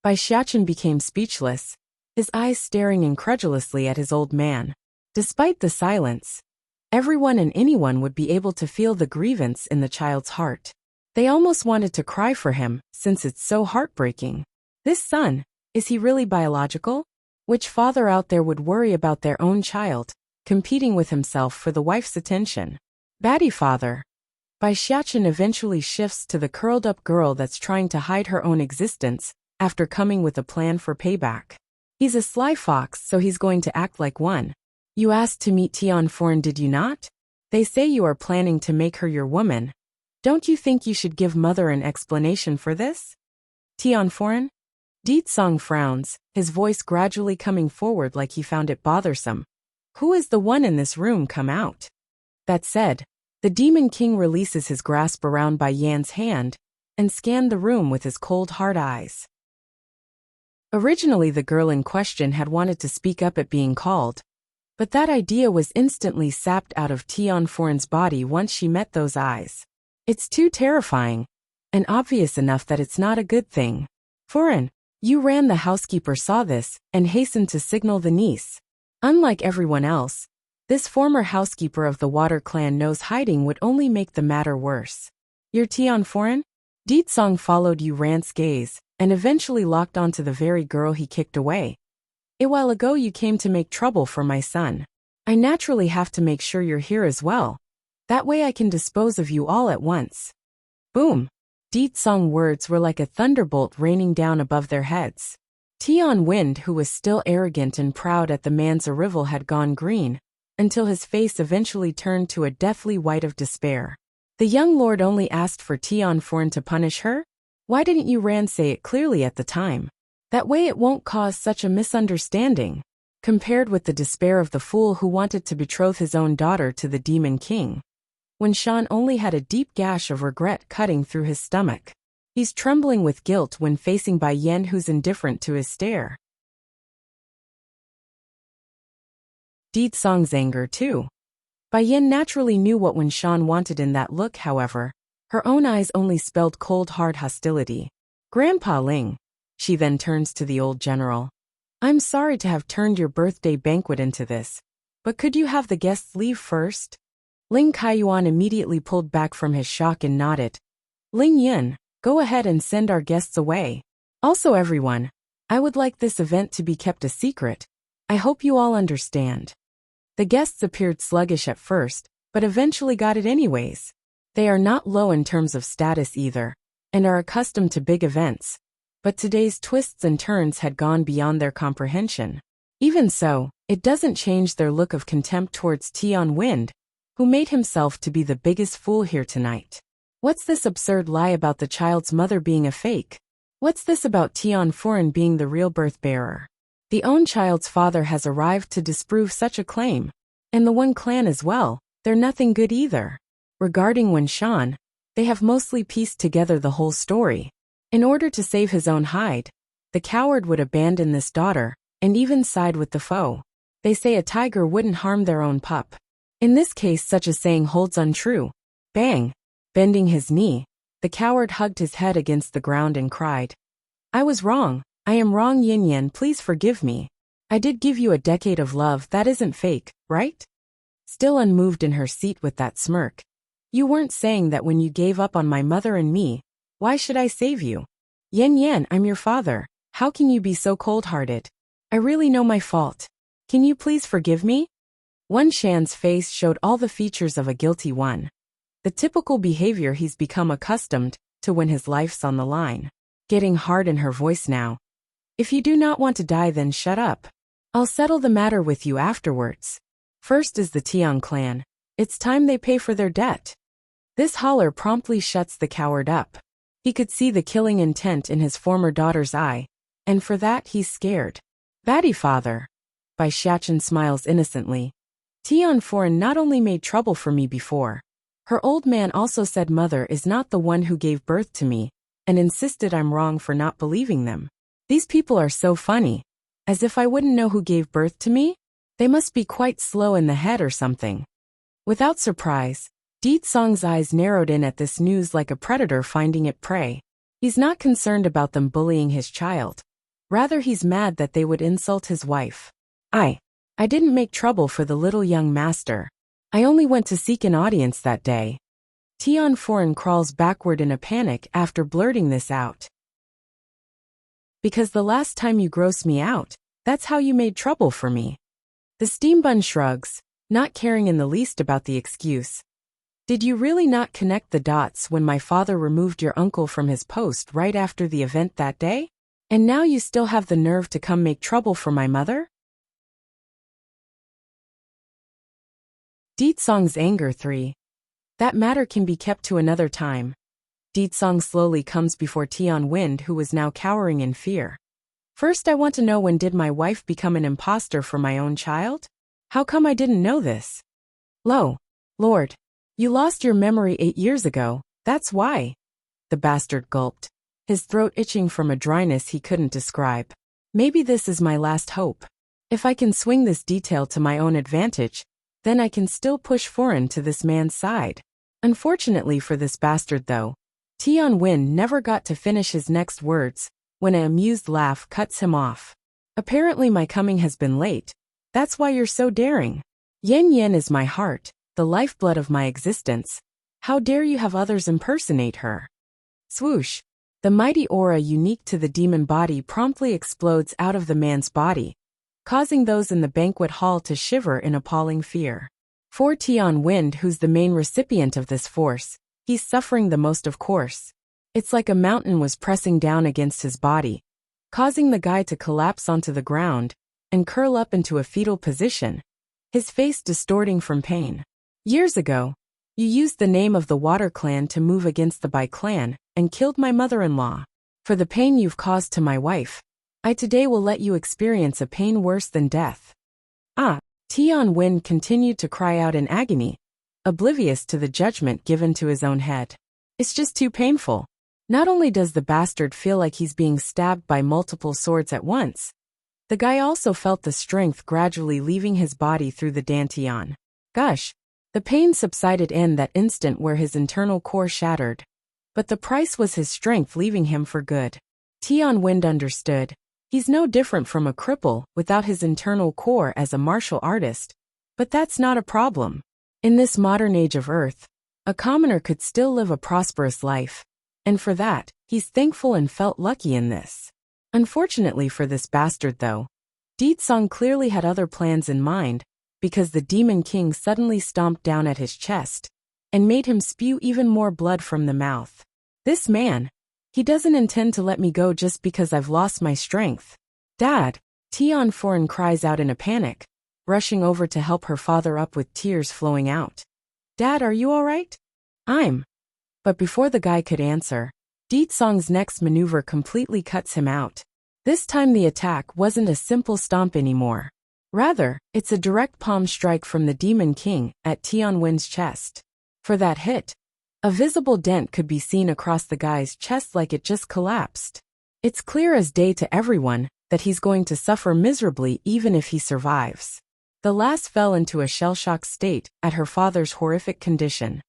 Xiachen became speechless, his eyes staring incredulously at his old man. Despite the silence, everyone and anyone would be able to feel the grievance in the child's heart. They almost wanted to cry for him, since it's so heartbreaking. This son, is he really biological? Which father out there would worry about their own child, competing with himself for the wife's attention? Batty father. Bai Xiachen eventually shifts to the curled-up girl that's trying to hide her own existence, after coming with a plan for payback. He's a sly fox, so he's going to act like one. You asked to meet Tian Foreign, did you not? They say you are planning to make her your woman. Don't you think you should give mother an explanation for this? Tian Foreign? Di Tsong frowns, his voice gradually coming forward like he found it bothersome. Who is the one in this room? Come out. That said, the Demon King releases his grasp around Bai Yan's hand, and scanned the room with his cold hard eyes. Originally the girl in question had wanted to speak up at being called, but that idea was instantly sapped out of Tian Foreign's body once she met those eyes. It's too terrifying, and obvious enough that it's not a good thing. Foreign, you ran. The housekeeper saw this, and hastened to signal the niece. Unlike everyone else, this former housekeeper of the Water Clan knows hiding would only make the matter worse. You're Tian Foreign? Di Tsong followed Yu Ran's gaze, and eventually locked onto the very girl he kicked away. A while ago you came to make trouble for my son. I naturally have to make sure you're here as well. That way I can dispose of you all at once. Boom! Di Tsong's words were like a thunderbolt raining down above their heads. Tian Wind, who was still arrogant and proud at the man's arrival, had gone green, until his face eventually turned to a deathly white of despair. The young lord only asked for Tian Foreign to punish her? Why didn't you Ran say it clearly at the time? That way it won't cause such a misunderstanding, compared with the despair of the fool who wanted to betroth his own daughter to the Demon King. When Shan only had a deep gash of regret cutting through his stomach. He's trembling with guilt when facing Bai Yan, who's indifferent to his stare. Di Tsong's anger too. Bai Yan naturally knew what Wen Shan wanted in that look. However, her own eyes only spelled cold hard hostility. Grandpa Ling. She then turns to the old general. I'm sorry to have turned your birthday banquet into this, but could you have the guests leave first? Ling Kaiyuan immediately pulled back from his shock and nodded. Ling Yin, go ahead and send our guests away. Also everyone, I would like this event to be kept a secret. I hope you all understand. The guests appeared sluggish at first, but eventually got it anyways. They are not low in terms of status either, and are accustomed to big events. But today's twists and turns had gone beyond their comprehension. Even so, it doesn't change their look of contempt towards Tian Wind, who made himself to be the biggest fool here tonight. What's this absurd lie about the child's mother being a fake? What's this about Tian Foreign being the real birth bearer? The own child's father has arrived to disprove such a claim. And the One Clan as well, they're nothing good either. Regarding Wen Shan, they have mostly pieced together the whole story. In order to save his own hide, the coward would abandon this daughter, and even side with the foe. They say a tiger wouldn't harm their own pup. In this case such a saying holds untrue. Bang! Bending his knee, the coward hugged his head against the ground and cried. I was wrong. I am wrong. Yin Yan, please forgive me. I did give you a decade of love. That isn't fake, right? Still unmoved in her seat with that smirk. You weren't saying that when you gave up on my mother and me. Why should I save you? Yin Yan, I'm your father. How can you be so cold-hearted? I really know my fault. Can you please forgive me? Wen Shan's face showed all the features of a guilty one. The typical behavior he's become accustomed to when his life's on the line. Getting hard in her voice now. If you do not want to die, then shut up. I'll settle the matter with you afterwards. First is the Tian clan. It's time they pay for their debt. This holler promptly shuts the coward up. He could see the killing intent in his former daughter's eye, and for that he's scared. Batty father. Bai Xiachen smiles innocently. Tian Foreign not only made trouble for me before. Her old man also said mother is not the one who gave birth to me, and insisted I'm wrong for not believing them. These people are so funny. As if I wouldn't know who gave birth to me? They must be quite slow in the head or something. Without surprise, Di Tsong's eyes narrowed in at this news like a predator finding its prey. He's not concerned about them bullying his child. Rather, he's mad that they would insult his wife. I didn't make trouble for the little young master. I only went to seek an audience that day. Tian Foreign crawls backward in a panic after blurting this out. Because the last time you grossed me out, that's how you made trouble for me. The steambun shrugs, not caring in the least about the excuse. Did you really not connect the dots when my father removed your uncle from his post right after the event that day? And now you still have the nerve to come make trouble for my mother? Di Tsong's anger 3. That matter can be kept to another time. Di Tsong slowly comes before Tian Wind, who was now cowering in fear. First, I want to know, when did my wife become an imposter for my own child? How come I didn't know this? Lord, you lost your memory 8 years ago, that's why. The bastard gulped, his throat itching from a dryness he couldn't describe. Maybe this is my last hope. If I can swing this detail to my own advantage, then I can still push Foreign to this man's side. Unfortunately for this bastard though, Tian Wen never got to finish his next words, when an amused laugh cuts him off. Apparently my coming has been late. That's why you're so daring. Yen Yen is my heart, the lifeblood of my existence. How dare you have others impersonate her? Swoosh. The mighty aura unique to the demon body promptly explodes out of the man's body, causing those in the banquet hall to shiver in appalling fear. For Tian Wind, who's the main recipient of this force, he's suffering the most, of course. It's like a mountain was pressing down against his body, causing the guy to collapse onto the ground and curl up into a fetal position, his face distorting from pain. Years ago, you used the name of the Water Clan to move against the Bai Clan and killed my mother-in-law. For the pain you've caused to my wife, I today will let you experience a pain worse than death. Tian Wind continued to cry out in agony, oblivious to the judgment given to his own head. It's just too painful. Not only does the bastard feel like he's being stabbed by multiple swords at once, the guy also felt the strength gradually leaving his body through the dantian. Gosh, the pain subsided in that instant where his internal core shattered. But the price was his strength leaving him for good. Tian Wind understood. He's no different from a cripple without his internal core as a martial artist. But that's not a problem. In this modern age of Earth, a commoner could still live a prosperous life. And for that, he's thankful and felt lucky in this. Unfortunately for this bastard though, Di Tsong clearly had other plans in mind, because the Demon King suddenly stomped down at his chest and made him spew even more blood from the mouth. This man, he doesn't intend to let me go just because I've lost my strength. Dad, Tian Foreign cries out in a panic, rushing over to help her father up with tears flowing out. Dad, are you all right? But before the guy could answer, Di Tsong's next maneuver completely cuts him out. This time the attack wasn't a simple stomp anymore. Rather, it's a direct palm strike from the Demon King at Tian Wen's chest. For that hit, a visible dent could be seen across the guy's chest like it just collapsed. It's clear as day to everyone that he's going to suffer miserably even if he survives. The lass fell into a shell-shocked state at her father's horrific condition.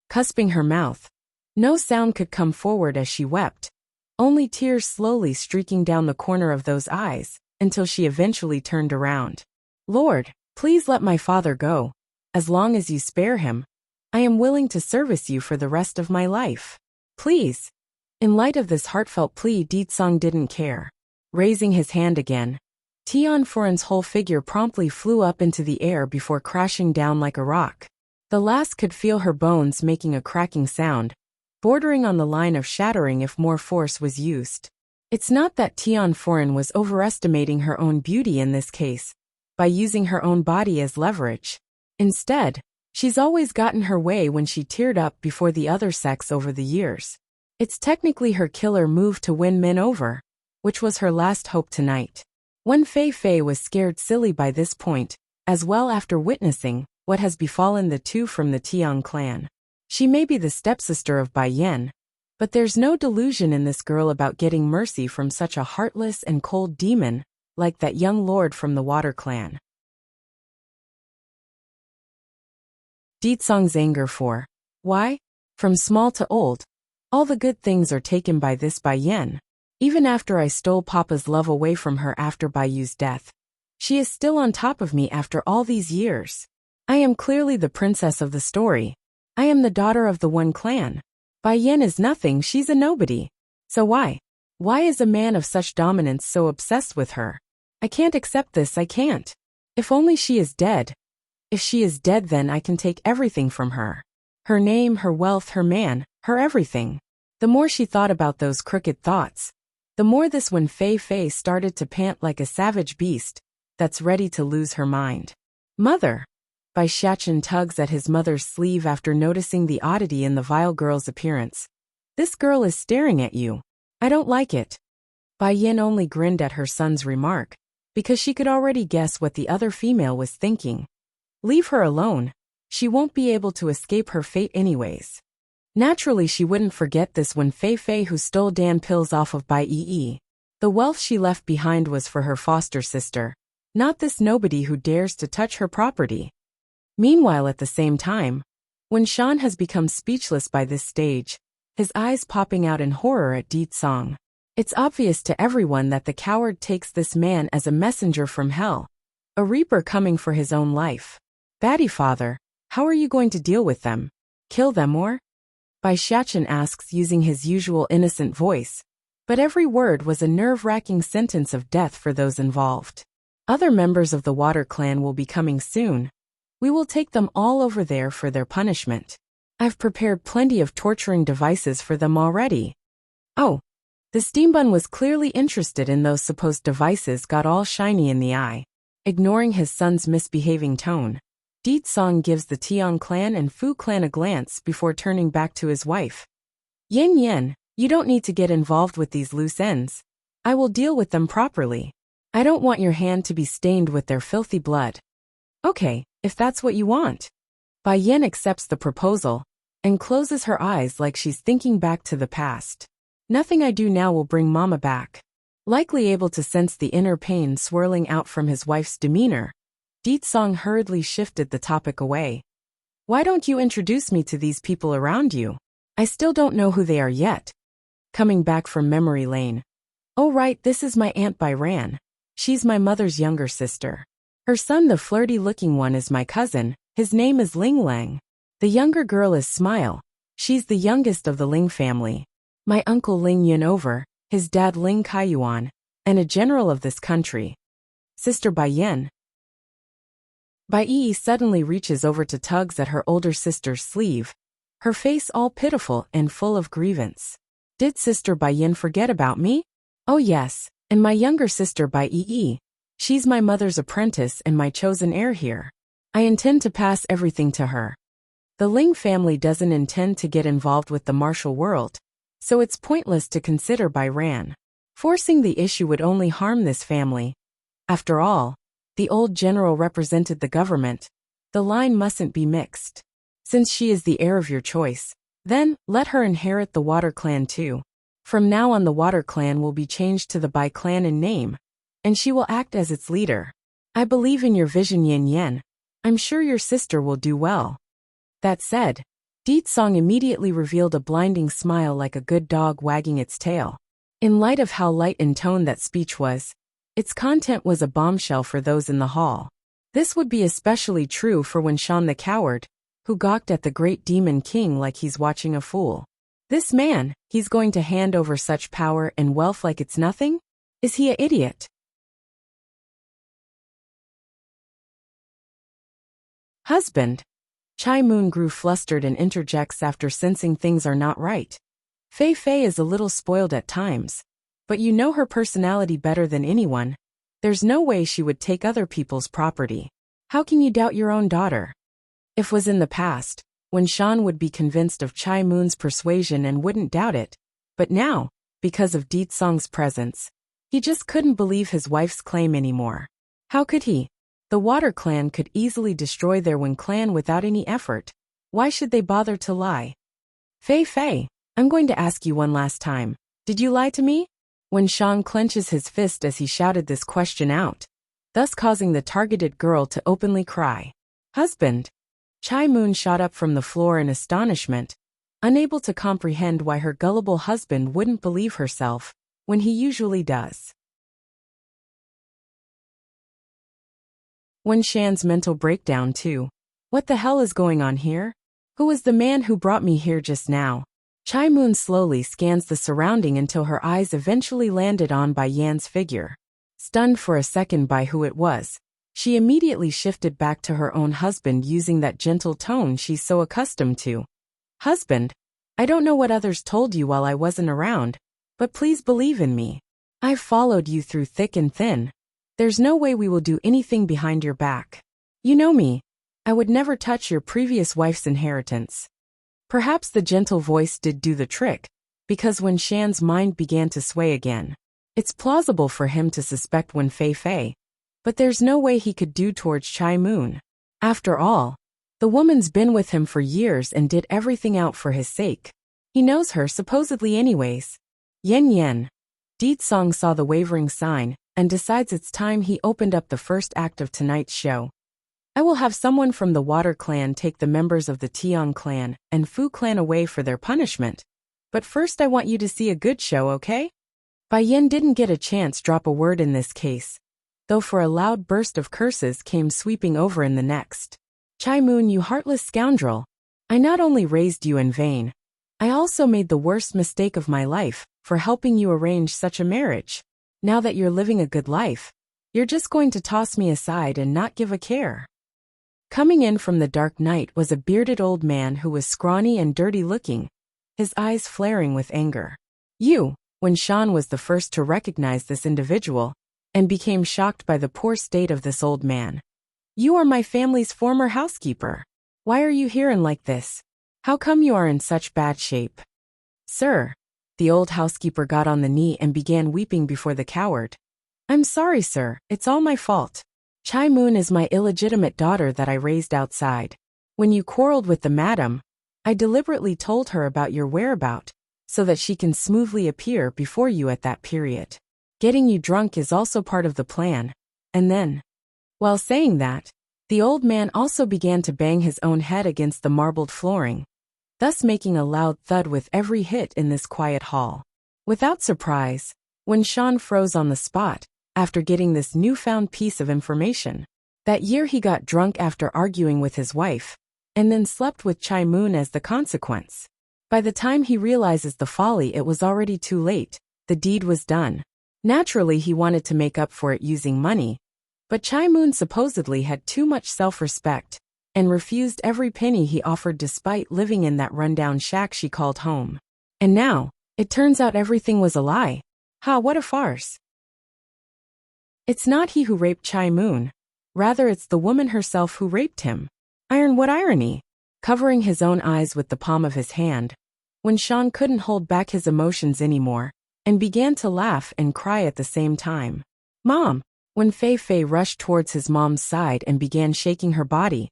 Cusping her mouth, no sound could come forward as she wept, only tears slowly streaking down the corner of those eyes, until she eventually turned around. Lord, please let my father go. As long as you spare him, I am willing to service you for the rest of my life. Please. In light of this heartfelt plea, Di Tsong didn't care. Raising his hand again, Tian Foreign's whole figure promptly flew up into the air before crashing down like a rock. The lass could feel her bones making a cracking sound, bordering on the line of shattering if more force was used. It's not that Tian Foreign was overestimating her own beauty in this case, by using her own body as leverage. Instead, she's always gotten her way when she teared up before the other sex over the years. It's technically her killer move to win men over, which was her last hope tonight. Wen Fei Fei was scared silly by this point, as well after witnessing what has befallen the two from the Tian clan. She may be the stepsister of Bai Yan, but there's no delusion in this girl about getting mercy from such a heartless and cold demon, like that young lord from the Water clan. Ditsong's anger for why? From small to old, all the good things are taken by this Bai Yan. Even after I stole Papa's love away from her after Bai Yu's death, she is still on top of me after all these years. I am clearly the princess of the story. I am the daughter of the one clan. Bai Yan is nothing, she's a nobody. So why? Why is a man of such dominance so obsessed with her? I can't accept this, I can't. If only she is dead. If she is dead, then I can take everything from her. Her name, her wealth, her man, her everything. The more she thought about those crooked thoughts, the more this Wen Fei Fei started to pant like a savage beast that's ready to lose her mind. Mother! Bai Xiachen tugs at his mother's sleeve after noticing the oddity in the vile girl's appearance. This girl is staring at you. I don't like it. Bai Yin only grinned at her son's remark, because she could already guess what the other female was thinking. Leave her alone. She won't be able to escape her fate anyways. Naturally, she wouldn't forget this Wen Fei Fei who stole Dan pills off of Bai Yi. The wealth she left behind was for her foster sister, not this nobody who dares to touch her property. Meanwhile, at the same time, when Shan has become speechless by this stage, his eyes popping out in horror at Ditsong. It's obvious to everyone that the coward takes this man as a messenger from hell, a reaper coming for his own life. Baddie father, how are you going to deal with them? Kill them or? Bai Xiachen asks using his usual innocent voice, but every word was a nerve-wracking sentence of death for those involved. Other members of the Water clan will be coming soon. We will take them all over there for their punishment. I've prepared plenty of torturing devices for them already. Oh, the steambun was clearly interested in those supposed devices, got all shiny in the eye. Ignoring his son's misbehaving tone, Ditsong gives the Tian clan and Fu clan a glance before turning back to his wife. Yin Yen, you don't need to get involved with these loose ends. I will deal with them properly. I don't want your hand to be stained with their filthy blood. Okay, if that's what you want. Bai Yen accepts the proposal and closes her eyes like she's thinking back to the past. Nothing I do now will bring Mama back. Likely able to sense the inner pain swirling out from his wife's demeanor, Ditsong hurriedly shifted the topic away. Why don't you introduce me to these people around you? I still don't know who they are yet. Coming back from memory lane. Oh right, this is my Aunt Bai Ran. She's my mother's younger sister. Her son, the flirty-looking one, is my cousin. His name is Ling Lang. The younger girl is Smile. She's the youngest of the Ling family. My uncle Ling Yunover, his dad Ling Kaiyuan, and a general of this country. Sister Bai Yen. Bai Yi suddenly reaches over to tugs at her older sister's sleeve, her face all pitiful and full of grievance. Did Sister Bai Yen forget about me? Oh yes, and my younger sister Bai Yi. She's my mother's apprentice and my chosen heir here. I intend to pass everything to her. The Ling family doesn't intend to get involved with the martial world, so it's pointless to consider Bai Ran. Forcing the issue would only harm this family. After all, the old general represented the government. The line mustn't be mixed. Since she is the heir of your choice, then let her inherit the Water clan too. From now on, the Water clan will be changed to the Bai clan in name, and she will act as its leader. I believe in your vision, Yin Yen. I'm sure your sister will do well. That said, Ditsong immediately revealed a blinding smile like a good dog wagging its tail. In light of how light in tone that speech was, its content was a bombshell for those in the hall. This would be especially true for Wen Shan the coward, who gawked at the great demon king like he's watching a fool. This man, he's going to hand over such power and wealth like it's nothing? Is he an idiot? Husband. Chai Moon grew flustered and interjects after sensing things are not right. Fei Fei is a little spoiled at times. But you know her personality better than anyone. There's no way she would take other people's property. How can you doubt your own daughter? If was in the past, when Shan would be convinced of Chai Moon's persuasion and wouldn't doubt it. But now, because of Di Tsong's presence, he just couldn't believe his wife's claim anymore. How could he? The Water Clan could easily destroy their Wen clan without any effort. Why should they bother to lie? Fei Fei, I'm going to ask you one last time. Did you lie to me? When Shan clenches his fist as he shouted this question out, thus causing the targeted girl to openly cry. Husband! Chai Moon shot up from the floor in astonishment, unable to comprehend why her gullible husband wouldn't believe herself, when he usually does. Wen Shan's mental breakdown too. What the hell is going on here? Who was the man who brought me here just now? Chai Moon slowly scans the surrounding until her eyes eventually landed on Bai Yan's figure. Stunned for a second by who it was, she immediately shifted back to her own husband using that gentle tone she's so accustomed to. Husband, I don't know what others told you while I wasn't around, but please believe in me. I've followed you through thick and thin. There's no way we will do anything behind your back. You know me. I would never touch your previous wife's inheritance. Perhaps the gentle voice did do the trick, because when Shan's mind began to sway again, it's plausible for him to suspect Wen Fei Fei, but there's no way he could do towards Chai Moon. After all, the woman's been with him for years and did everything out for his sake. He knows her supposedly anyways. Yen Yen. Di Tsong saw the wavering sign, and decides it's time he opened up the first act of tonight's show. I will have someone from the Water Clan take the members of the Tian Clan and Fu Clan away for their punishment. But first I want you to see a good show, okay? Bai Yan didn't get a chance drop a word in this case, though for a loud burst of curses came sweeping over in the next. Chai Moon, you heartless scoundrel. I not only raised you in vain, I also made the worst mistake of my life for helping you arrange such a marriage. Now that you're living a good life, you're just going to toss me aside and not give a care. Coming in from the dark night was a bearded old man who was scrawny and dirty-looking, his eyes flaring with anger. When Shan was the first to recognize this individual, and became shocked by the poor state of this old man. You are my family's former housekeeper. Why are you here and like this? How come you are in such bad shape? Sir, the old housekeeper got on the knee and began weeping before the coward. I'm sorry, sir, it's all my fault. Chai Moon is my illegitimate daughter that I raised outside. When you quarreled with the madam, I deliberately told her about your whereabout, so that she can smoothly appear before you at that period. Getting you drunk is also part of the plan. And then, while saying that, the old man also began to bang his own head against the marbled flooring, thus making a loud thud with every hit in this quiet hall. Without surprise, when Shan froze on the spot, after getting this newfound piece of information. That year he got drunk after arguing with his wife, and then slept with Chai Moon as the consequence. By the time he realizes the folly, it was already too late. The deed was done. Naturally he wanted to make up for it using money, but Chai Moon supposedly had too much self-respect, and refused every penny he offered despite living in that rundown shack she called home. And now, it turns out everything was a lie. Ha, what a farce. It's not he who raped Chai Moon. Rather it's the woman herself who raped him. What irony. Covering his own eyes with the palm of his hand, when Shan couldn't hold back his emotions anymore, and began to laugh and cry at the same time. Mom! When Fei Fei rushed towards his mom's side and began shaking her body.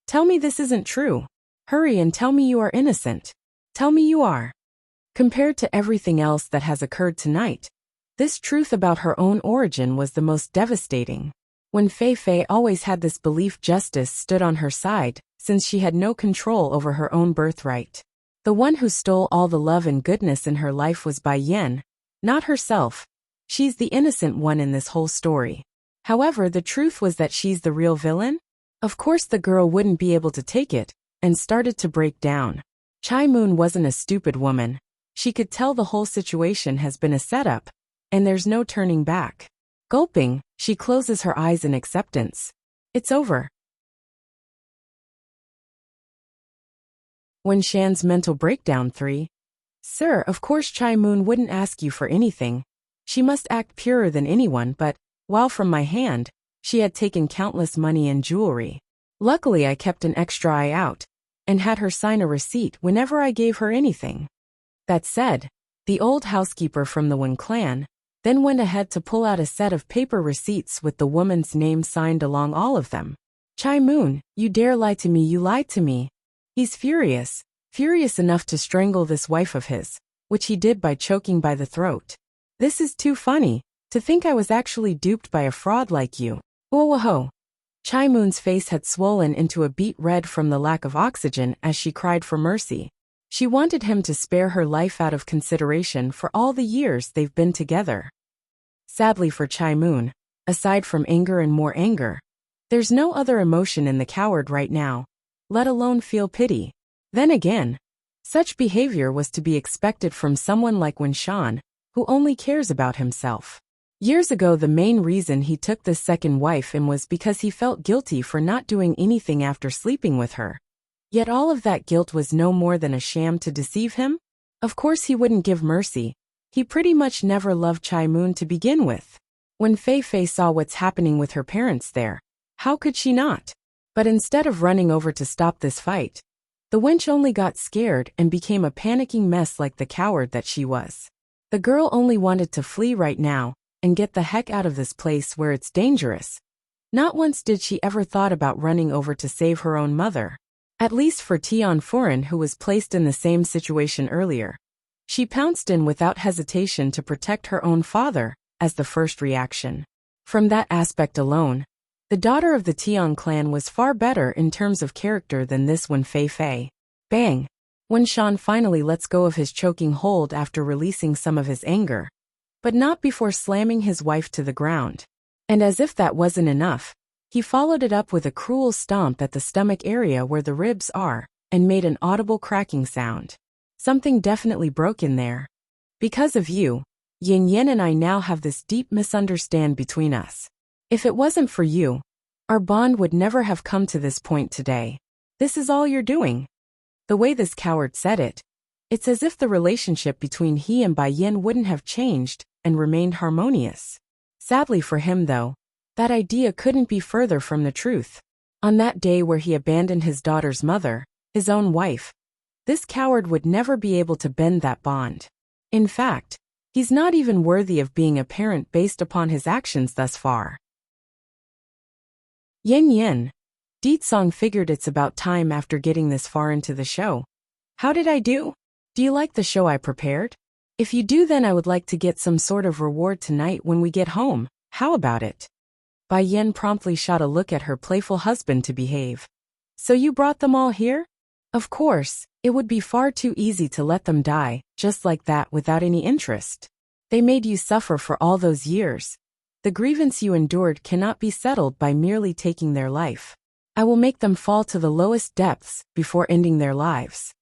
Tell me this isn't true. Hurry and tell me you are innocent. Tell me you are. Compared to everything else that has occurred tonight, this truth about her own origin was the most devastating. When Fei Fei always had this belief justice stood on her side, since she had no control over her own birthright. The one who stole all the love and goodness in her life was Bai Yan, not herself. She's the innocent one in this whole story. However, the truth was that she's the real villain? Of course the girl wouldn't be able to take it, and started to break down. Chai Moon wasn't a stupid woman. She could tell the whole situation has been a setup, and there's no turning back. Gulping, she closes her eyes in acceptance. It's over. Wen Shan's mental breakdown 3. Sir, of course Chai Moon wouldn't ask you for anything. She must act purer than anyone, but, while from my hand, she had taken countless money and jewelry. Luckily I kept an extra eye out, and had her sign a receipt whenever I gave her anything. That said, the old housekeeper from the Wen clan then went ahead to pull out a set of paper receipts with the woman's name signed along all of them. Chai Moon, you dare lie to me, you lied to me. He's furious enough to strangle this wife of his, which he did by choking by the throat. This is too funny, to think I was actually duped by a fraud like you. Whoa. Chai Moon's face had swollen into a beet red from the lack of oxygen as she cried for mercy. She wanted him to spare her life out of consideration for all the years they've been together. Sadly for Chai Moon, aside from anger and more anger, there's no other emotion in the coward right now, let alone feel pity. Then again, such behavior was to be expected from someone like Wen Shan, who only cares about himself. Years ago the main reason he took this second wife in was because he felt guilty for not doing anything after sleeping with her. Yet all of that guilt was no more than a sham to deceive him? Of course he wouldn't give mercy. He pretty much never loved Chai Moon to begin with. When Fei Fei saw what's happening with her parents there, how could she not? But instead of running over to stop this fight, the wench only got scared and became a panicking mess like the coward that she was. The girl only wanted to flee right now and get the heck out of this place where it's dangerous. Not once did she ever thought about running over to save her own mother. At least for Tian Foren, who was placed in the same situation earlier. She pounced in without hesitation to protect her own father, as the first reaction. From that aspect alone, the daughter of the Tian clan was far better in terms of character than this Wen Fei Fei. Bang! Wen Shan finally lets go of his choking hold after releasing some of his anger, but not before slamming his wife to the ground. And as if that wasn't enough, he followed it up with a cruel stomp at the stomach area where the ribs are, and made an audible cracking sound. Something definitely broke in there. Because of you, Yin Yin and I now have this deep misunderstanding between us. If it wasn't for you, our bond would never have come to this point today. This is all you're doing. The way this coward said it, it's as if the relationship between he and Bai Yin wouldn't have changed and remained harmonious. Sadly for him though, that idea couldn't be further from the truth. On that day where he abandoned his daughter's mother, his own wife, this coward would never be able to bend that bond. In fact, he's not even worthy of being a parent based upon his actions thus far. Yin Yin. Deetsong figured it's about time after getting this far into the show. How did I do? Do you like the show I prepared? If you do, then I would like to get some sort of reward tonight when we get home. How about it? Bai Yin promptly shot a look at her playful husband to behave. So you brought them all here? Of course, it would be far too easy to let them die, just like that without any interest. They made you suffer for all those years. The grievance you endured cannot be settled by merely taking their life. I will make them fall to the lowest depths before ending their lives.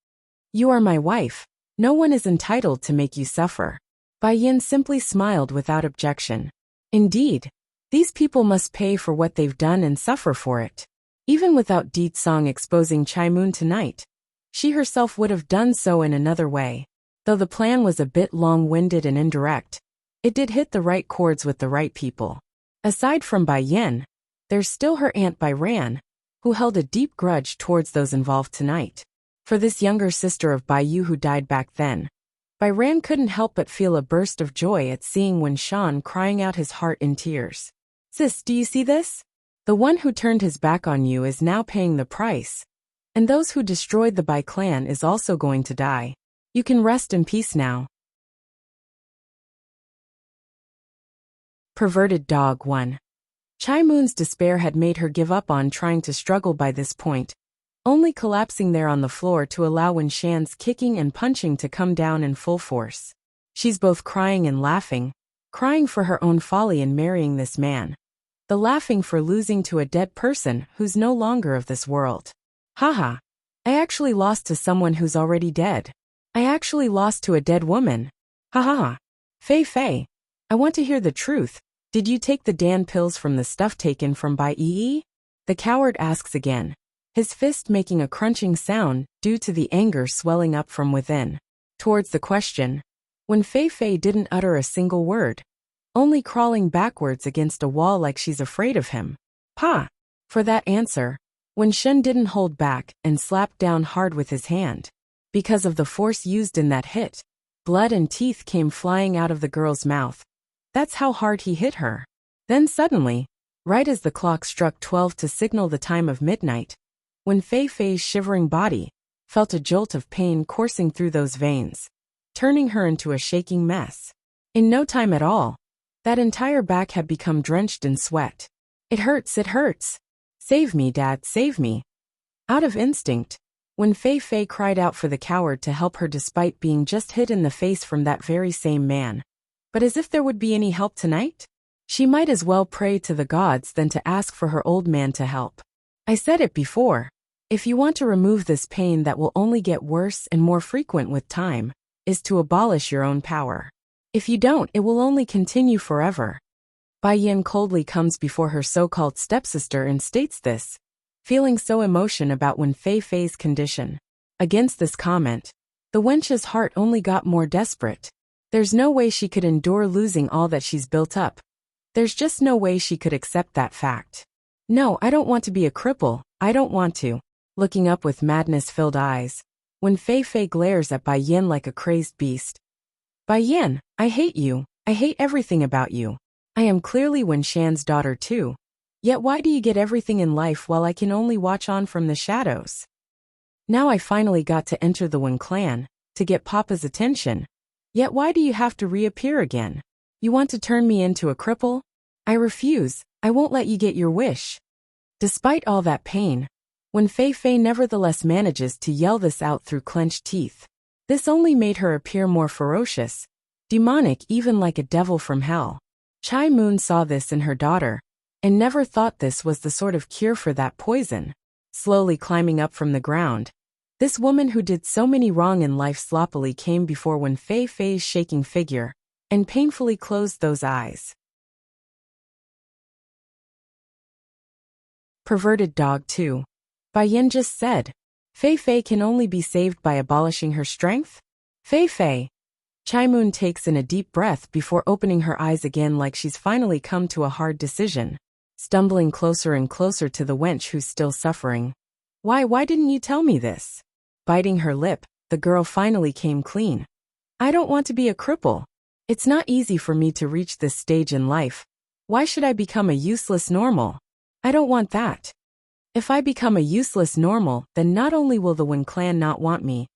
You are my wife. No one is entitled to make you suffer. Bai Yin simply smiled without objection. Indeed, these people must pay for what they've done and suffer for it. Even without Deetsong exposing Chai Moon tonight, she herself would have done so in another way. Though the plan was a bit long-winded and indirect, it did hit the right chords with the right people. Aside from Bai Yin, there's still her aunt Bai Ran, who held a deep grudge towards those involved tonight. For this younger sister of Bai Yu who died back then, Bai Ran couldn't help but feel a burst of joy at seeing Wen Shan crying out his heart in tears. Sis, do you see this? The one who turned his back on you is now paying the price. And those who destroyed the Bai clan is also going to die. You can rest in peace now. Perverted Dog 1. Chai Moon's despair had made her give up on trying to struggle by this point, only collapsing there on the floor to allow Wen Shan's kicking and punching to come down in full force. She's both crying and laughing, crying for her own folly in marrying this man. The laughing for losing to a dead person who's no longer of this world. Haha. I actually lost to someone who's already dead. I actually lost to a dead woman. Ha ha ha. Fei Fei. I want to hear the truth. Did you take the Dan pills from the stuff taken from Bai Yi? The coward asks again, his fist making a crunching sound due to the anger swelling up from within. Towards the question, when Fei Fei didn't utter a single word, only crawling backwards against a wall like she's afraid of him. Pa! For that answer, Wen Shen didn't hold back and slapped down hard with his hand. Because of the force used in that hit, blood and teeth came flying out of the girl's mouth. That's how hard he hit her. Then suddenly, right as the clock struck 12 to signal the time of midnight, Wen Fei's shivering body felt a jolt of pain coursing through those veins, turning her into a shaking mess. In no time at all, that entire back had become drenched in sweat. It hurts, it hurts. Save me, Dad, save me. Out of instinct, Wen Fei cried out for the coward to help her despite being just hit in the face from that very same man. But as if there would be any help tonight? She might as well pray to the gods than to ask for her old man to help. I said it before. If you want to remove this pain that will only get worse and more frequent with time, is to abolish your own power. If you don't, it will only continue forever. Bai Yin coldly comes before her so-called stepsister and states this, feeling so emotion about Wen Fei's condition. Against this comment, the wench's heart only got more desperate. There's no way she could endure losing all that she's built up. There's just no way she could accept that fact. No, I don't want to be a cripple, I don't want to. Looking up with madness-filled eyes, Wen Fei glares at Bai Yin like a crazed beast. Bai Yin, I hate you, I hate everything about you. I am clearly Wen Shan's daughter too. Yet why do you get everything in life while I can only watch on from the shadows? Now I finally got to enter the Wen clan, to get Papa's attention. Yet why do you have to reappear again? You want to turn me into a cripple? I refuse, I won't let you get your wish. Despite all that pain, Wen Fei nevertheless manages to yell this out through clenched teeth. This only made her appear more ferocious, demonic, even like a devil from hell. Chai Moon saw this in her daughter, and never thought this was the sort of cure for that poison. Slowly climbing up from the ground, this woman who did so many wrong in life sloppily came before Wen Fei's shaking figure, and painfully closed those eyes. Perverted dog too. Bai Yin just said. Fei can only be saved by abolishing her strength? Fei. Chai Moon takes in a deep breath before opening her eyes again like she's finally come to a hard decision, stumbling closer and closer to the wench who's still suffering. Why didn't you tell me this? Biting her lip, the girl finally came clean. I don't want to be a cripple. It's not easy for me to reach this stage in life. Why should I become a useless normal? I don't want that. If I become a useless normal, then not only will the Wen clan not want me,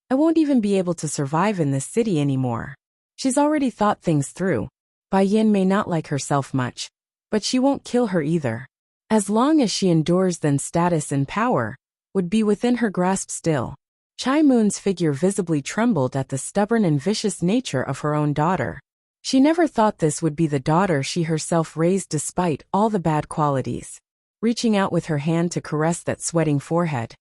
I won't even be able to survive in this city anymore. She's already thought things through. Bai Yin may not like herself much, but she won't kill her either. As long as she endures, then status and power would be within her grasp still. Chai Moon's figure visibly trembled at the stubborn and vicious nature of her own daughter. She never thought this would be the daughter she herself raised despite all the bad qualities. Reaching out with her hand to caress that sweating forehead.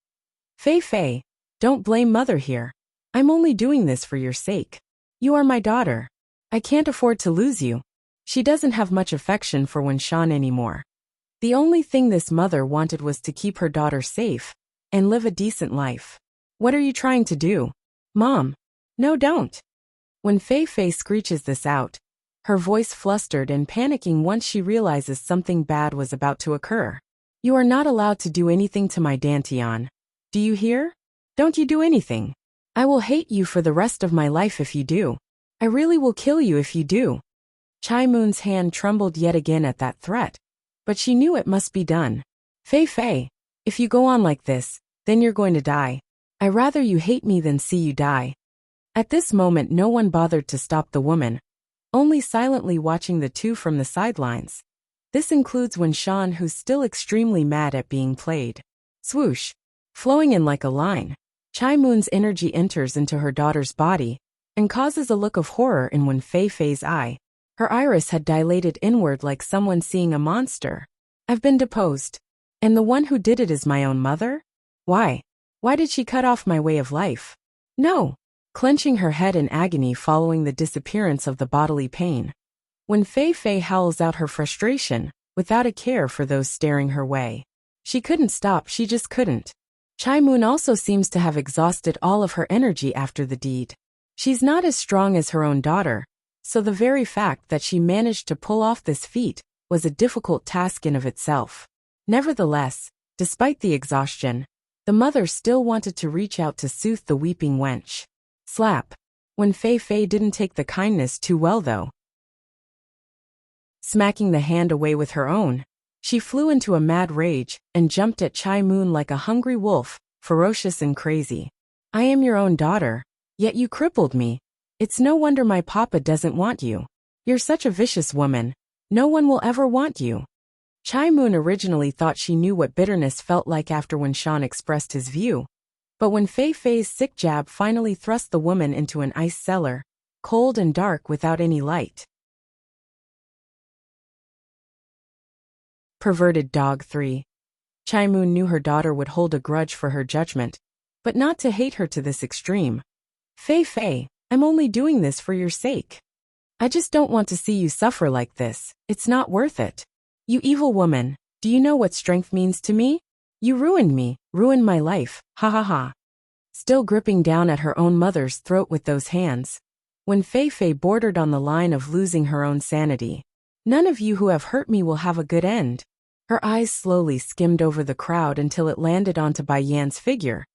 Fei, don't blame mother here. I'm only doing this for your sake. You are my daughter. I can't afford to lose you. She doesn't have much affection for Wen Shan anymore. The only thing this mother wanted was to keep her daughter safe and live a decent life. What are you trying to do? Mom. No, don't. When Fei screeches this out, her voice flustered and panicking once she realizes something bad was about to occur. You are not allowed to do anything to my Dantian. Do you hear? Don't you do anything. I will hate you for the rest of my life if you do. I really will kill you if you do. Chai Moon's hand trembled yet again at that threat, but she knew it must be done. Fei, if you go on like this, then you're going to die. I rather you hate me than see you die. At this moment no one bothered to stop the woman, only silently watching the two from the sidelines. This includes Wen Shan, who's still extremely mad at being played. Swoosh. Flowing in like a line, Chai Moon's energy enters into her daughter's body and causes a look of horror in Wen Fei's eye. Her iris had dilated inward like someone seeing a monster. I've been deposed. And the one who did it is my own mother? Why? Why did she cut off my way of life? No. Clenching her head in agony following the disappearance of the bodily pain, Wen Fei howls out her frustration, without a care for those staring her way. She couldn't stop, she just couldn't. Chai Moon also seems to have exhausted all of her energy after the deed. She's not as strong as her own daughter, so the very fact that she managed to pull off this feat was a difficult task in of itself. Nevertheless, despite the exhaustion, the mother still wanted to reach out to soothe the weeping wench. Slap. When Fei Fei didn't take the kindness too well though. Smacking the hand away with her own, she flew into a mad rage and jumped at Chai Moon like a hungry wolf, ferocious and crazy. I am your own daughter, yet you crippled me. It's no wonder my papa doesn't want you. You're such a vicious woman. No one will ever want you. Chai Moon originally thought she knew what bitterness felt like after when Shan expressed his view. But when Fei Fei's sick jab finally thrust the woman into an ice cellar, cold and dark without any light. Perverted dog 3. Chai Moon knew her daughter would hold a grudge for her judgment, but not to hate her to this extreme. Fei Fei, I'm only doing this for your sake. I just don't want to see you suffer like this. It's not worth it. You evil woman, do you know what strength means to me? You ruined me, ruined my life, ha ha ha. Still gripping down at her own mother's throat with those hands, when Fei Fei bordered on the line of losing her own sanity. None of you who have hurt me will have a good end. Her eyes slowly skimmed over the crowd until it landed onto Bai Yan's figure.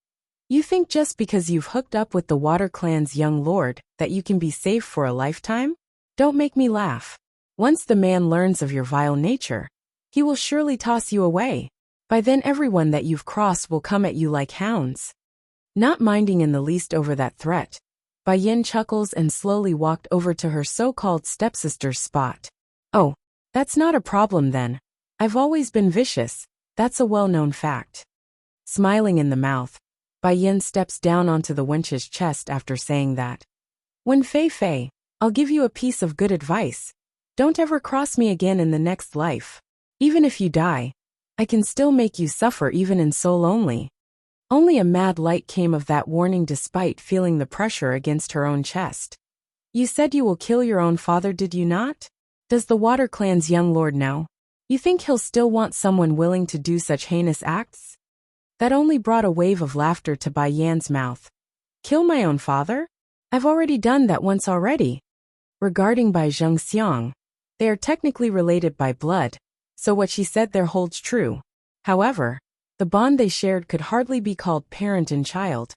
You think just because you've hooked up with the Water Clan's young lord that you can be safe for a lifetime? Don't make me laugh. Once the man learns of your vile nature, he will surely toss you away. By then everyone that you've crossed will come at you like hounds. Not minding in the least over that threat, Bai Yan chuckles and slowly walked over to her so-called stepsister's spot. Oh, that's not a problem then. I've always been vicious, that's a well-known fact. Smiling in the mouth, Bai Yan steps down onto the wench's chest after saying that. When Fei Fei, I'll give you a piece of good advice. Don't ever cross me again in the next life. Even if you die, I can still make you suffer even in soul only. Only a mad light came of that warning despite feeling the pressure against her own chest. You said you will kill your own father, did you not? Does the Water Clan's young lord know? You think he'll still want someone willing to do such heinous acts? That only brought a wave of laughter to Bai Yan's mouth. Kill my own father? I've already done that once already. Regarding Bai Zhengxiang, they are technically related by blood, so what she said there holds true. However, the bond they shared could hardly be called parent and child.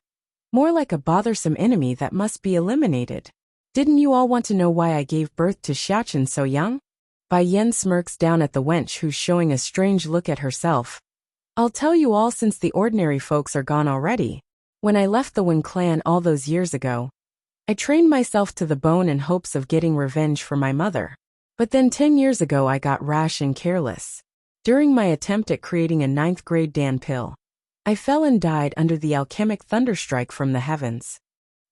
More like a bothersome enemy that must be eliminated. Didn't you all want to know why I gave birth to Xiachen so young? Bai Yan smirks down at the wench who's showing a strange look at herself. I'll tell you all since the ordinary folks are gone already. When I left the Wen clan all those years ago, I trained myself to the bone in hopes of getting revenge for my mother. But then 10 years ago I got rash and careless. During my attempt at creating a 9th grade Dan pill, I fell and died under the alchemic thunderstrike from the heavens.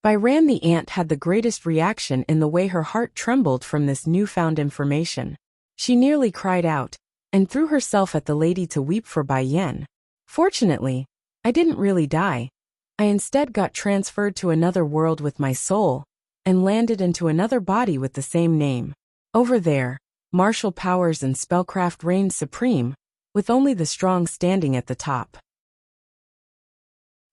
Bai Ran the ant had the greatest reaction in the way her heart trembled from this newfound information. She nearly cried out, and threw herself at the lady to weep for Bai Yan. Fortunately, I didn't really die. I instead got transferred to another world with my soul, and landed into another body with the same name. Over there, martial powers and spellcraft reigned supreme, with only the strong standing at the top.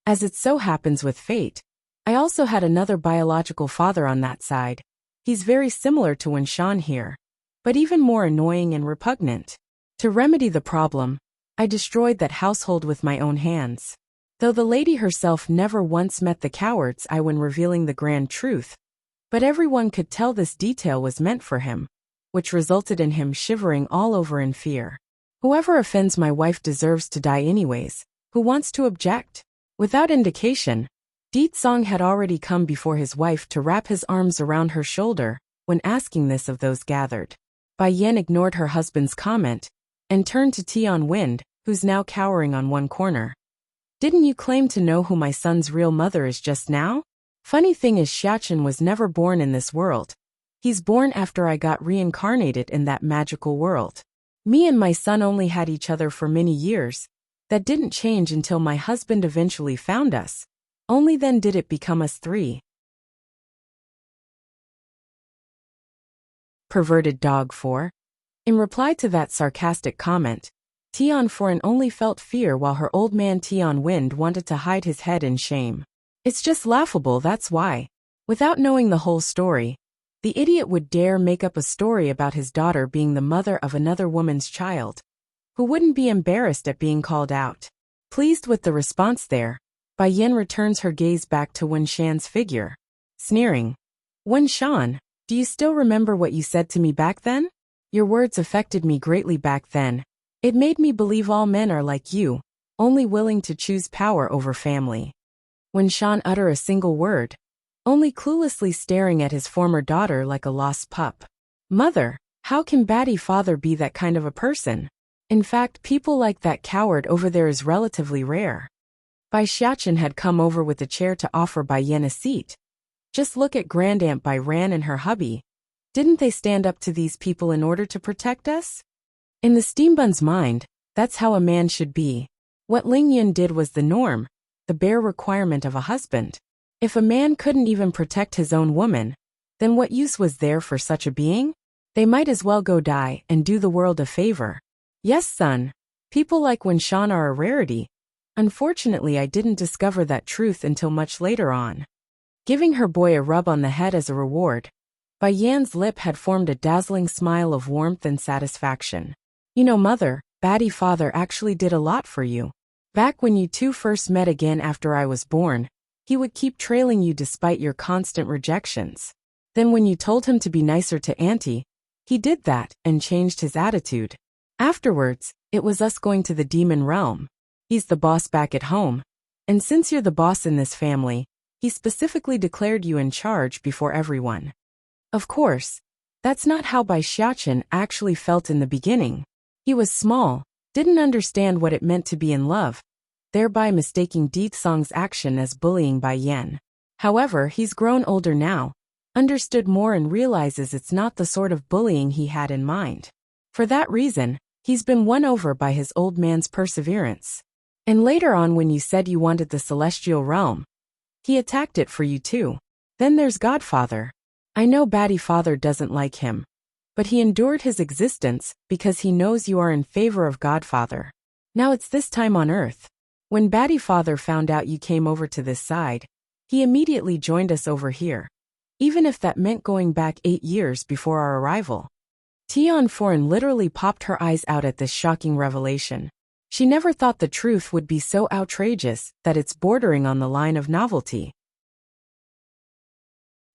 As it so happens with fate, I also had another biological father on that side. He's very similar to Wen Shan here, but even more annoying and repugnant. To remedy the problem, I destroyed that household with my own hands. Though the lady herself never once met the cowards when revealing the grand truth, but everyone could tell this detail was meant for him, which resulted in him shivering all over in fear. Whoever offends my wife deserves to die anyways. Who wants to object? Without indication, Deet Song had already come before his wife to wrap his arms around her shoulder when asking this of those gathered. Bai Yan ignored her husband's comment and turned to Tian Wind, who's now cowering on one corner. Didn't you claim to know who my son's real mother is just now? Funny thing is Xiachen was never born in this world. He's born after I got reincarnated in that magical world. Me and my son only had each other for many years. That didn't change until my husband eventually found us. Only then did it become us three. Perverted dog 4. In reply to that sarcastic comment, Tian Foran only felt fear while her old man Tian Wind wanted to hide his head in shame. It's just laughable, that's why. Without knowing the whole story, The idiot would dare make up a story about his daughter being the mother of another woman's child. Who wouldn't be embarrassed at being called out? Pleased with the response there, Bai Yin returns her gaze back to Wen Shan's figure. Sneering. Wen Shan, do you still remember what you said to me back then? Your words affected me greatly back then. It made me believe all men are like you, only willing to choose power over family. Wen Shan utter a single word, only cluelessly staring at his former daughter like a lost pup. Mother, how can Batty father be that kind of a person? In fact, people like that coward over there is relatively rare. Bai Xiachen had come over with a chair to offer Bai Yin a seat. Just look at Grandaunt Bai Ran and her hubby. Didn't they stand up to these people in order to protect us? In the steambun's mind, that's how a man should be. What Ling Yun did was the norm, the bare requirement of a husband. If a man couldn't even protect his own woman, then what use was there for such a being? They might as well go die and do the world a favor. Yes, son. People like Wen Shan are a rarity. Unfortunately, I didn't discover that truth until much later on. Giving her boy a rub on the head as a reward, Bai Yan's lip had formed a dazzling smile of warmth and satisfaction. You know, mother, Batty father actually did a lot for you. Back when you two first met again after I was born, he would keep trailing you despite your constant rejections. Then when you told him to be nicer to Auntie, he did that and changed his attitude. Afterwards, it was us going to the demon realm. He's the boss back at home. And since you're the boss in this family, he specifically declared you in charge before everyone. Of course, that's not how Bai Xiachen actually felt in the beginning. He was small, didn't understand what it meant to be in love, thereby mistaking Di Song's action as bullying Bai Yan. However, he's grown older now, understood more and realizes it's not the sort of bullying he had in mind. For that reason, he's been won over by his old man's perseverance. And later on when you said you wanted the celestial realm, he attacked it for you too. Then there's Godfather. I know Batty father doesn't like him, but he endured his existence because he knows you are in favor of Godfather. Now it's this time on Earth. When Batty father found out you came over to this side, he immediately joined us over here, even if that meant going back 8 years before our arrival. Tian Foreign literally popped her eyes out at this shocking revelation. She never thought the truth would be so outrageous that it's bordering on the line of novelty.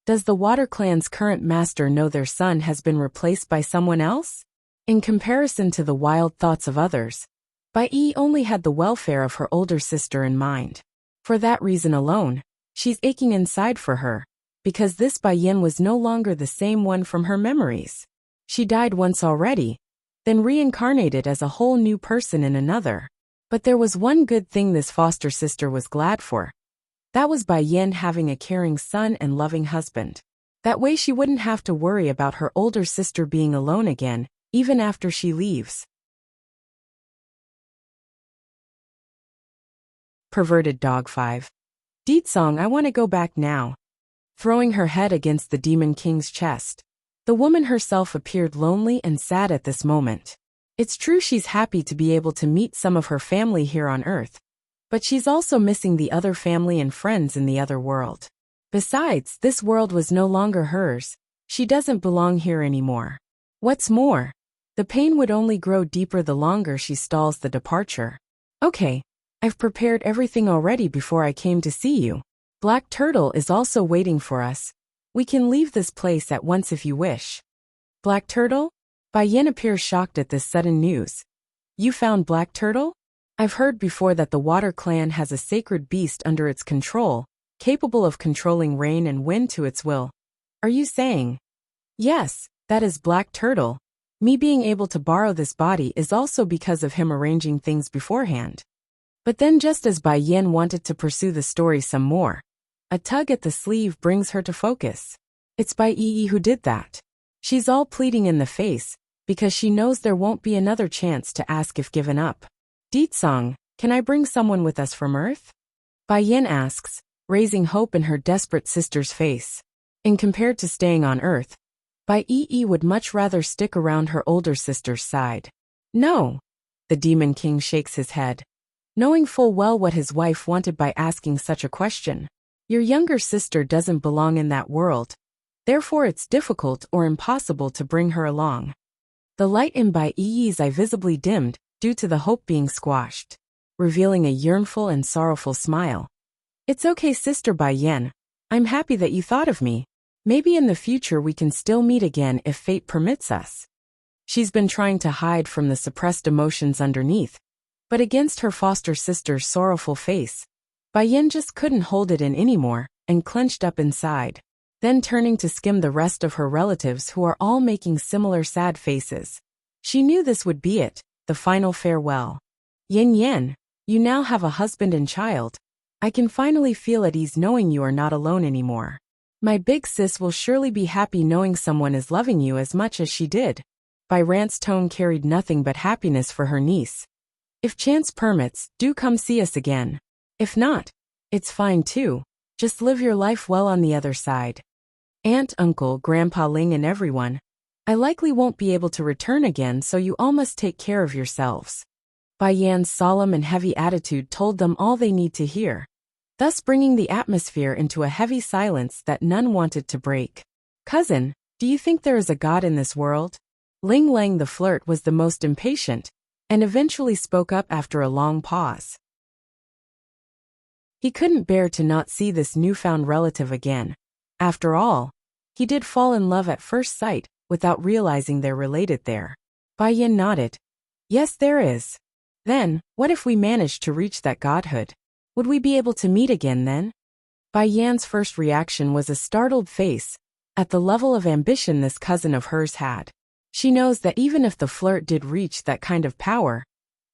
Does the Water Clan's current master know their son has been replaced by someone else? In comparison to the wild thoughts of others, Bai Yi only had the welfare of her older sister in mind. For that reason alone, she's aching inside for her, because this Bai Yin was no longer the same one from her memories. She died once already, then reincarnated as a whole new person in another. But there was one good thing this foster sister was glad for. That was Bai Yin having a caring son and loving husband. That way she wouldn't have to worry about her older sister being alone again, even after she leaves. Perverted Dog 5. Deetsong, I want to go back now. Throwing her head against the Demon King's chest, the woman herself appeared lonely and sad at this moment. It's true she's happy to be able to meet some of her family here on Earth, but she's also missing the other family and friends in the other world. Besides, this world was no longer hers. She doesn't belong here anymore. What's more, the pain would only grow deeper the longer she stalls the departure. Okay, I've prepared everything already before I came to see you. Black Turtle is also waiting for us. We can leave this place at once if you wish. Black Turtle? Bai Yin appears shocked at this sudden news. You found Black Turtle? I've heard before that the Water Clan has a sacred beast under its control, capable of controlling rain and wind to its will. Are you saying? Yes, that is Black Turtle. Me being able to borrow this body is also because of him arranging things beforehand. But then just as Bai Yin wanted to pursue the story some more, a tug at the sleeve brings her to focus. It's Bai Yi who did that. She's all pleading in the face, because she knows there won't be another chance to ask if given up. Deetsong, can I bring someone with us from Earth? Bai Yin asks, raising hope in her desperate sister's face. And compared to staying on Earth, Bai Yi would much rather stick around her older sister's side. No. The Demon King shakes his head, knowing full well what his wife wanted by asking such a question. Your younger sister doesn't belong in that world. Therefore it's difficult or impossible to bring her along. The light in Bai Yi's eye visibly dimmed, due to the hope being squashed, revealing a yearnful and sorrowful smile. It's okay, Sister Bai Yan. I'm happy that you thought of me. Maybe in the future we can still meet again if fate permits us. She's been trying to hide from the suppressed emotions underneath, but against her foster sister's sorrowful face, Bai Yan just couldn't hold it in anymore and clenched up inside. Then turning to skim the rest of her relatives who are all making similar sad faces. She knew this would be it, the final farewell. Yin Yan, you now have a husband and child. I can finally feel at ease knowing you are not alone anymore. My big sis will surely be happy knowing someone is loving you as much as she did. Bai Rant's tone carried nothing but happiness for her niece. If chance permits, do come see us again. If not, it's fine too. Just live your life well on the other side. Aunt, uncle, grandpa Ling and everyone. I likely won't be able to return again, so you all must take care of yourselves. Bai Yan's solemn and heavy attitude told them all they need to hear, thus bringing the atmosphere into a heavy silence that none wanted to break. Cousin, do you think there is a God in this world? Ling Lang the flirt was the most impatient, and eventually spoke up after a long pause. He couldn't bear to not see this newfound relative again. After all, he did fall in love at first sight, without realizing they're related there. Bai Yan nodded. Yes, there is. Then, what if we managed to reach that godhood? Would we be able to meet again then? Bai Yan's first reaction was a startled face, at the level of ambition this cousin of hers had. She knows that even if the flirt did reach that kind of power,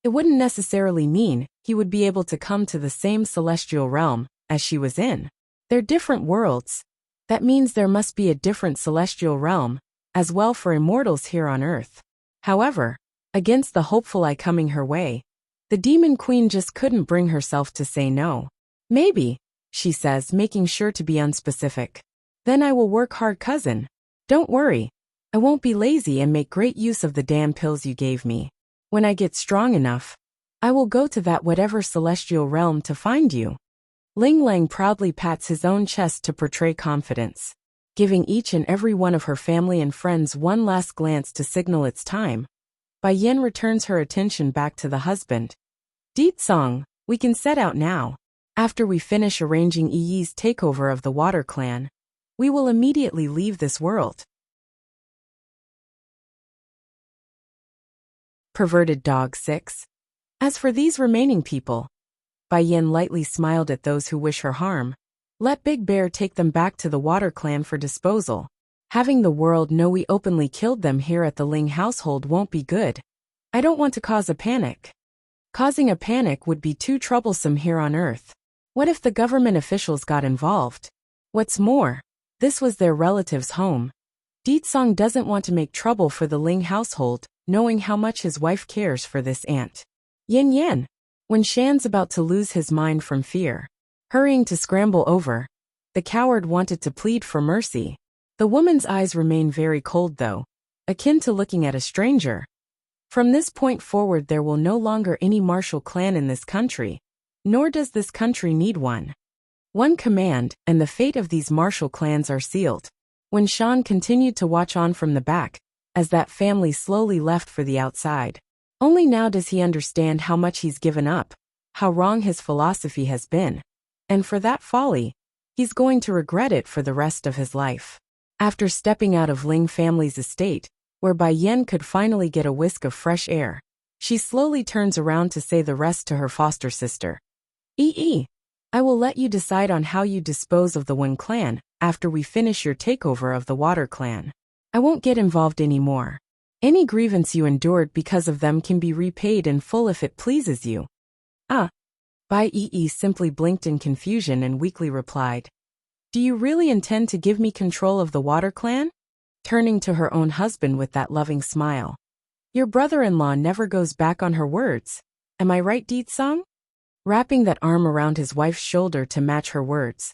it wouldn't necessarily mean he would be able to come to the same celestial realm as she was in. They're different worlds. That means there must be a different celestial realm, as well for immortals here on Earth. However, against the hopeful eye coming her way, the Demon Queen just couldn't bring herself to say no. Maybe, she says, making sure to be unspecific. Then I will work hard, cousin. Don't worry. I won't be lazy and make great use of the damn pills you gave me. When I get strong enough, I will go to that whatever celestial realm to find you. Ling Lang proudly pats his own chest to portray confidence. Giving each and every one of her family and friends one last glance to signal it's time, Bai Yan returns her attention back to the husband. Deet Song, we can set out now. After we finish arranging Yi's takeover of the Water Clan, we will immediately leave this world. Perverted Dog 6. As for these remaining people, Bai Yan lightly smiled at those who wish her harm. Let Big Bear take them back to the Water Clan for disposal. Having the world know we openly killed them here at the Ling household won't be good. I don't want to cause a panic. Causing a panic would be too troublesome here on Earth. What if the government officials got involved? What's more, this was their relative's home. Deet Song doesn't want to make trouble for the Ling household, knowing how much his wife cares for this aunt. Yin Yan. When Shan's about to lose his mind from fear, hurrying to scramble over, the coward wanted to plead for mercy. The woman's eyes remain very cold though, akin to looking at a stranger. From this point forward there will no longer any martial clan in this country, nor does this country need one. One command, and the fate of these martial clans are sealed. When Shan continued to watch on from the back, as that family slowly left for the outside. Only now does he understand how much he's given up, how wrong his philosophy has been. And for that folly, he's going to regret it for the rest of his life. After stepping out of Ling family's estate, where Bai Yan could finally get a whisk of fresh air, she slowly turns around to say the rest to her foster sister. I will let you decide on how you dispose of the Wen clan after we finish your takeover of the Water Clan. I won't get involved anymore. Any grievance you endured because of them can be repaid in full if it pleases you. Bai Yi simply blinked in confusion and weakly replied. Do you really intend to give me control of the Water Clan? Turning to her own husband with that loving smile. Your brother-in-law never goes back on her words. Am I right, Deet Song? Wrapping that arm around his wife's shoulder to match her words.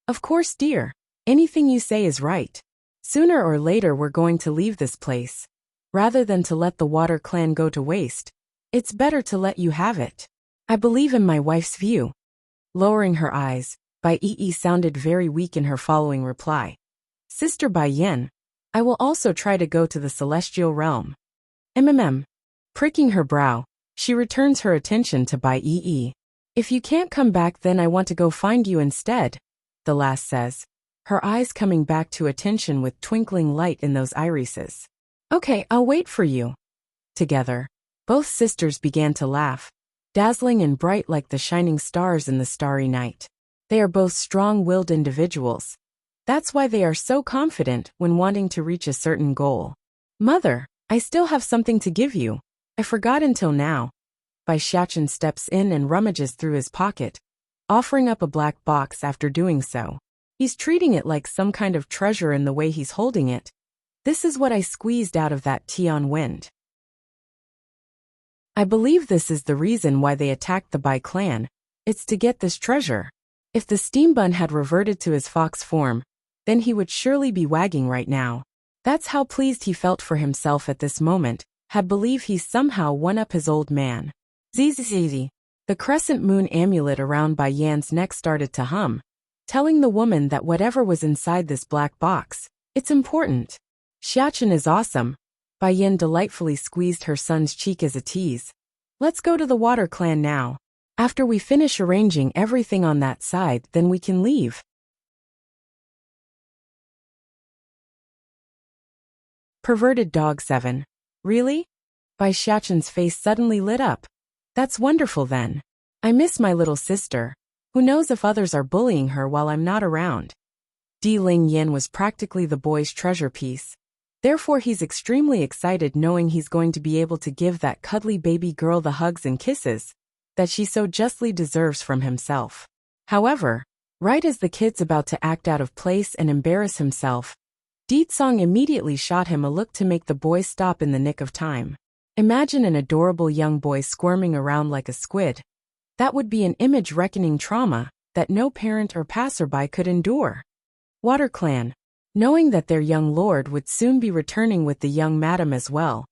Of course, dear. Anything you say is right. Sooner or later we're going to leave this place. Rather than to let the Water Clan go to waste, it's better to let you have it. I believe in my wife's view. Lowering her eyes, Bai Yi sounded very weak in her following reply. Sister Bai Yin, I will also try to go to the celestial realm. Pricking her brow, she returns her attention to Bai Yi. If you can't come back, then I want to go find you instead, the lass says, her eyes coming back to attention with twinkling light in those irises. Okay, I'll wait for you. Together, both sisters began to laugh, dazzling and bright like the shining stars in the starry night. They are both strong-willed individuals. That's why they are so confident when wanting to reach a certain goal. Mother, I still have something to give you. I forgot until now. Bai Xiachen steps in and rummages through his pocket, offering up a black box after doing so. He's treating it like some kind of treasure in the way he's holding it. This is what I squeezed out of that Tian wind. I believe this is the reason why they attacked the Bai clan. It's to get this treasure. If the steam bun had reverted to his fox form, then he would surely be wagging right now. That's how pleased he felt for himself at this moment, had believed he somehow won up his old man. Zizi. The crescent moon amulet around Bai Yan's neck started to hum, telling the woman that whatever was inside this black box, it's important. Xiachen is awesome. Bai Yan delightfully squeezed her son's cheek as a tease. Let's go to the water clan now. After we finish arranging everything on that side, then we can leave. Perverted dog 7. Really? Bai Xiachen's face suddenly lit up. That's wonderful then. I miss my little sister. Who knows if others are bullying her while I'm not around. Di Ling Yin was practically the boy's treasure piece. Therefore he's extremely excited knowing he's going to be able to give that cuddly baby girl the hugs and kisses that she so justly deserves from himself. However, right as the kid's about to act out of place and embarrass himself, Di Tsong immediately shot him a look to make the boy stop in the nick of time. Imagine an adorable young boy squirming around like a squid. That would be an image-reckoning trauma that no parent or passerby could endure. Water Clan, knowing that their young lord would soon be returning with the young madam as well,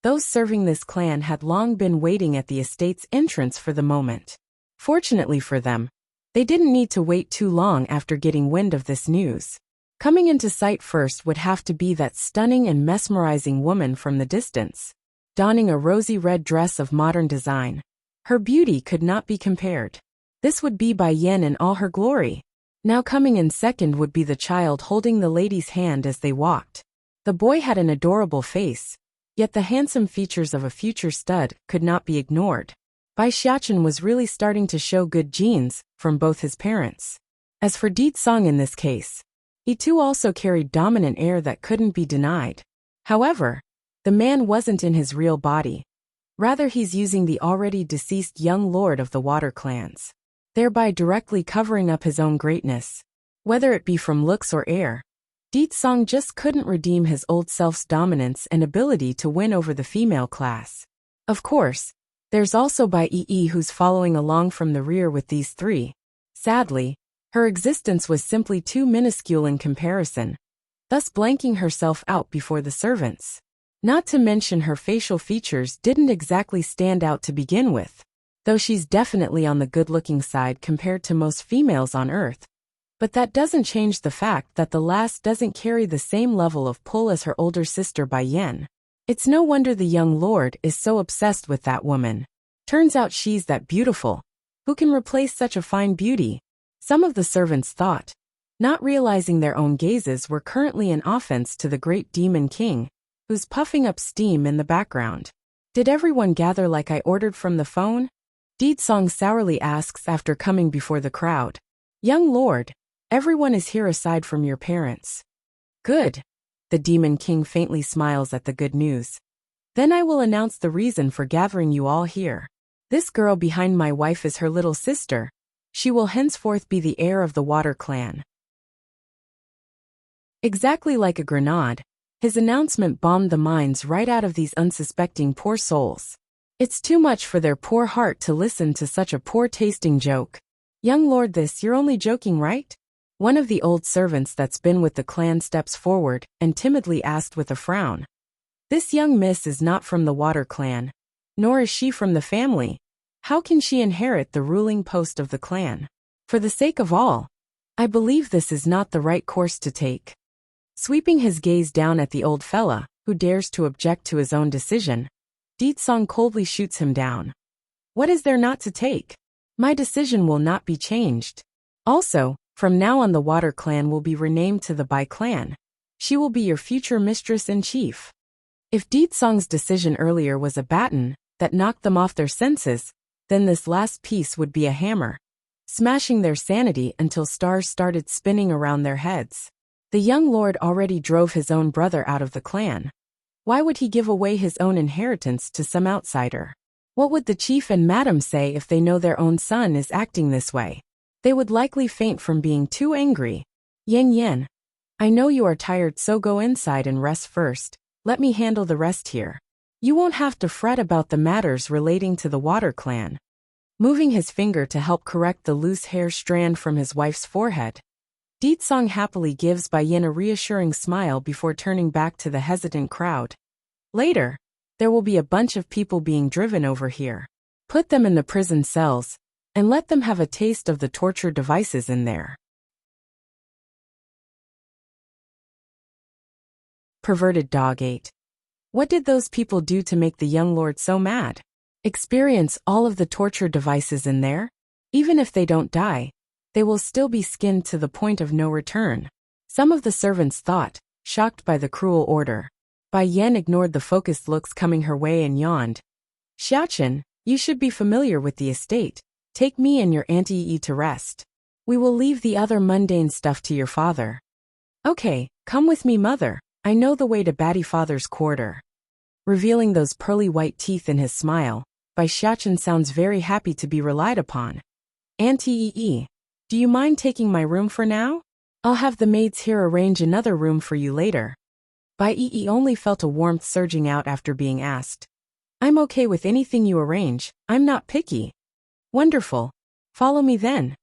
those serving this clan had long been waiting at the estate's entrance for the moment. Fortunately for them, they didn't need to wait too long after getting wind of this news. Coming into sight first would have to be that stunning and mesmerizing woman from the distance, donning a rosy red dress of modern design. Her beauty could not be compared. This would be Bai Yan in all her glory. Now coming in second would be the child holding the lady's hand as they walked. The boy had an adorable face, yet the handsome features of a future stud could not be ignored. Bai Xiachen was really starting to show good genes from both his parents. As for Di Tsong in this case, he too also carried dominant air that couldn't be denied. However, the man wasn't in his real body. Rather he's using the already deceased young lord of the water clans, thereby directly covering up his own greatness. Whether it be from looks or air, Di Tsong just couldn't redeem his old self's dominance and ability to win over the female class. Of course, there's also Bai Yi who's following along from the rear with these three. Sadly, her existence was simply too minuscule in comparison, thus blanking herself out before the servants. Not to mention her facial features didn't exactly stand out to begin with, though she's definitely on the good-looking side compared to most females on Earth. But that doesn't change the fact that the lass doesn't carry the same level of pull as her older sister Bai Yan. It's no wonder the young lord is so obsessed with that woman. Turns out she's that beautiful. Who can replace such a fine beauty? Some of the servants thought, not realizing their own gazes were currently an offense to the great demon king, who's puffing up steam in the background. Did everyone gather like I ordered from the phone? Di Tsong sourly asks after coming before the crowd. Young lord, everyone is here aside from your parents. Good. The demon king faintly smiles at the good news. Then I will announce the reason for gathering you all here. This girl behind my wife is her little sister. She will henceforth be the heir of the water clan. Exactly like a grenade, his announcement bombed the minds right out of these unsuspecting poor souls. It's too much for their poor heart to listen to such a poor-tasting joke. Young lord, you're only joking, right? One of the old servants that's been with the clan steps forward and timidly asked with a frown. This young miss is not from the water clan, nor is she from the family. How can she inherit the ruling post of the clan? For the sake of all, I believe this is not the right course to take. Sweeping his gaze down at the old fella, who dares to object to his own decision, Song coldly shoots him down. What is there not to take? My decision will not be changed. Also, from now on the Water Clan will be renamed to the Bai Clan. She will be your future mistress-in-chief. If Song's decision earlier was a baton that knocked them off their senses, then this last piece would be a hammer, smashing their sanity until stars started spinning around their heads. The young lord already drove his own brother out of the clan. Why would he give away his own inheritance to some outsider? What would the chief and madam say if they know their own son is acting this way? They would likely faint from being too angry. Yen, I know you are tired, so go inside and rest first. Let me handle the rest here. You won't have to fret about the matters relating to the Water Clan. Moving his finger to help correct the loose hair strand from his wife's forehead, Song happily gives Bai Yin a reassuring smile before turning back to the hesitant crowd. Later, there will be a bunch of people being driven over here. Put them in the prison cells, and let them have a taste of the torture devices in there. Perverted dog 8. What did those people do to make the young lord so mad? Experience all of the torture devices in there? Even if they don't die, they will still be skinned to the point of no return. Some of the servants thought, shocked by the cruel order. Bai Yan ignored the focused looks coming her way and yawned. Xiaochen, you should be familiar with the estate. Take me and your Auntie Yi to rest. We will leave the other mundane stuff to your father. Okay, come with me, mother. I know the way to Batty Father's quarter. Revealing those pearly white teeth in his smile, Bai Xiaochen sounds very happy to be relied upon. Auntie Yi, do you mind taking my room for now? I'll have the maids here arrange another room for you later. Bai Yi only felt a warmth surging out after being asked. I'm okay with anything you arrange, I'm not picky. Wonderful. Follow me then.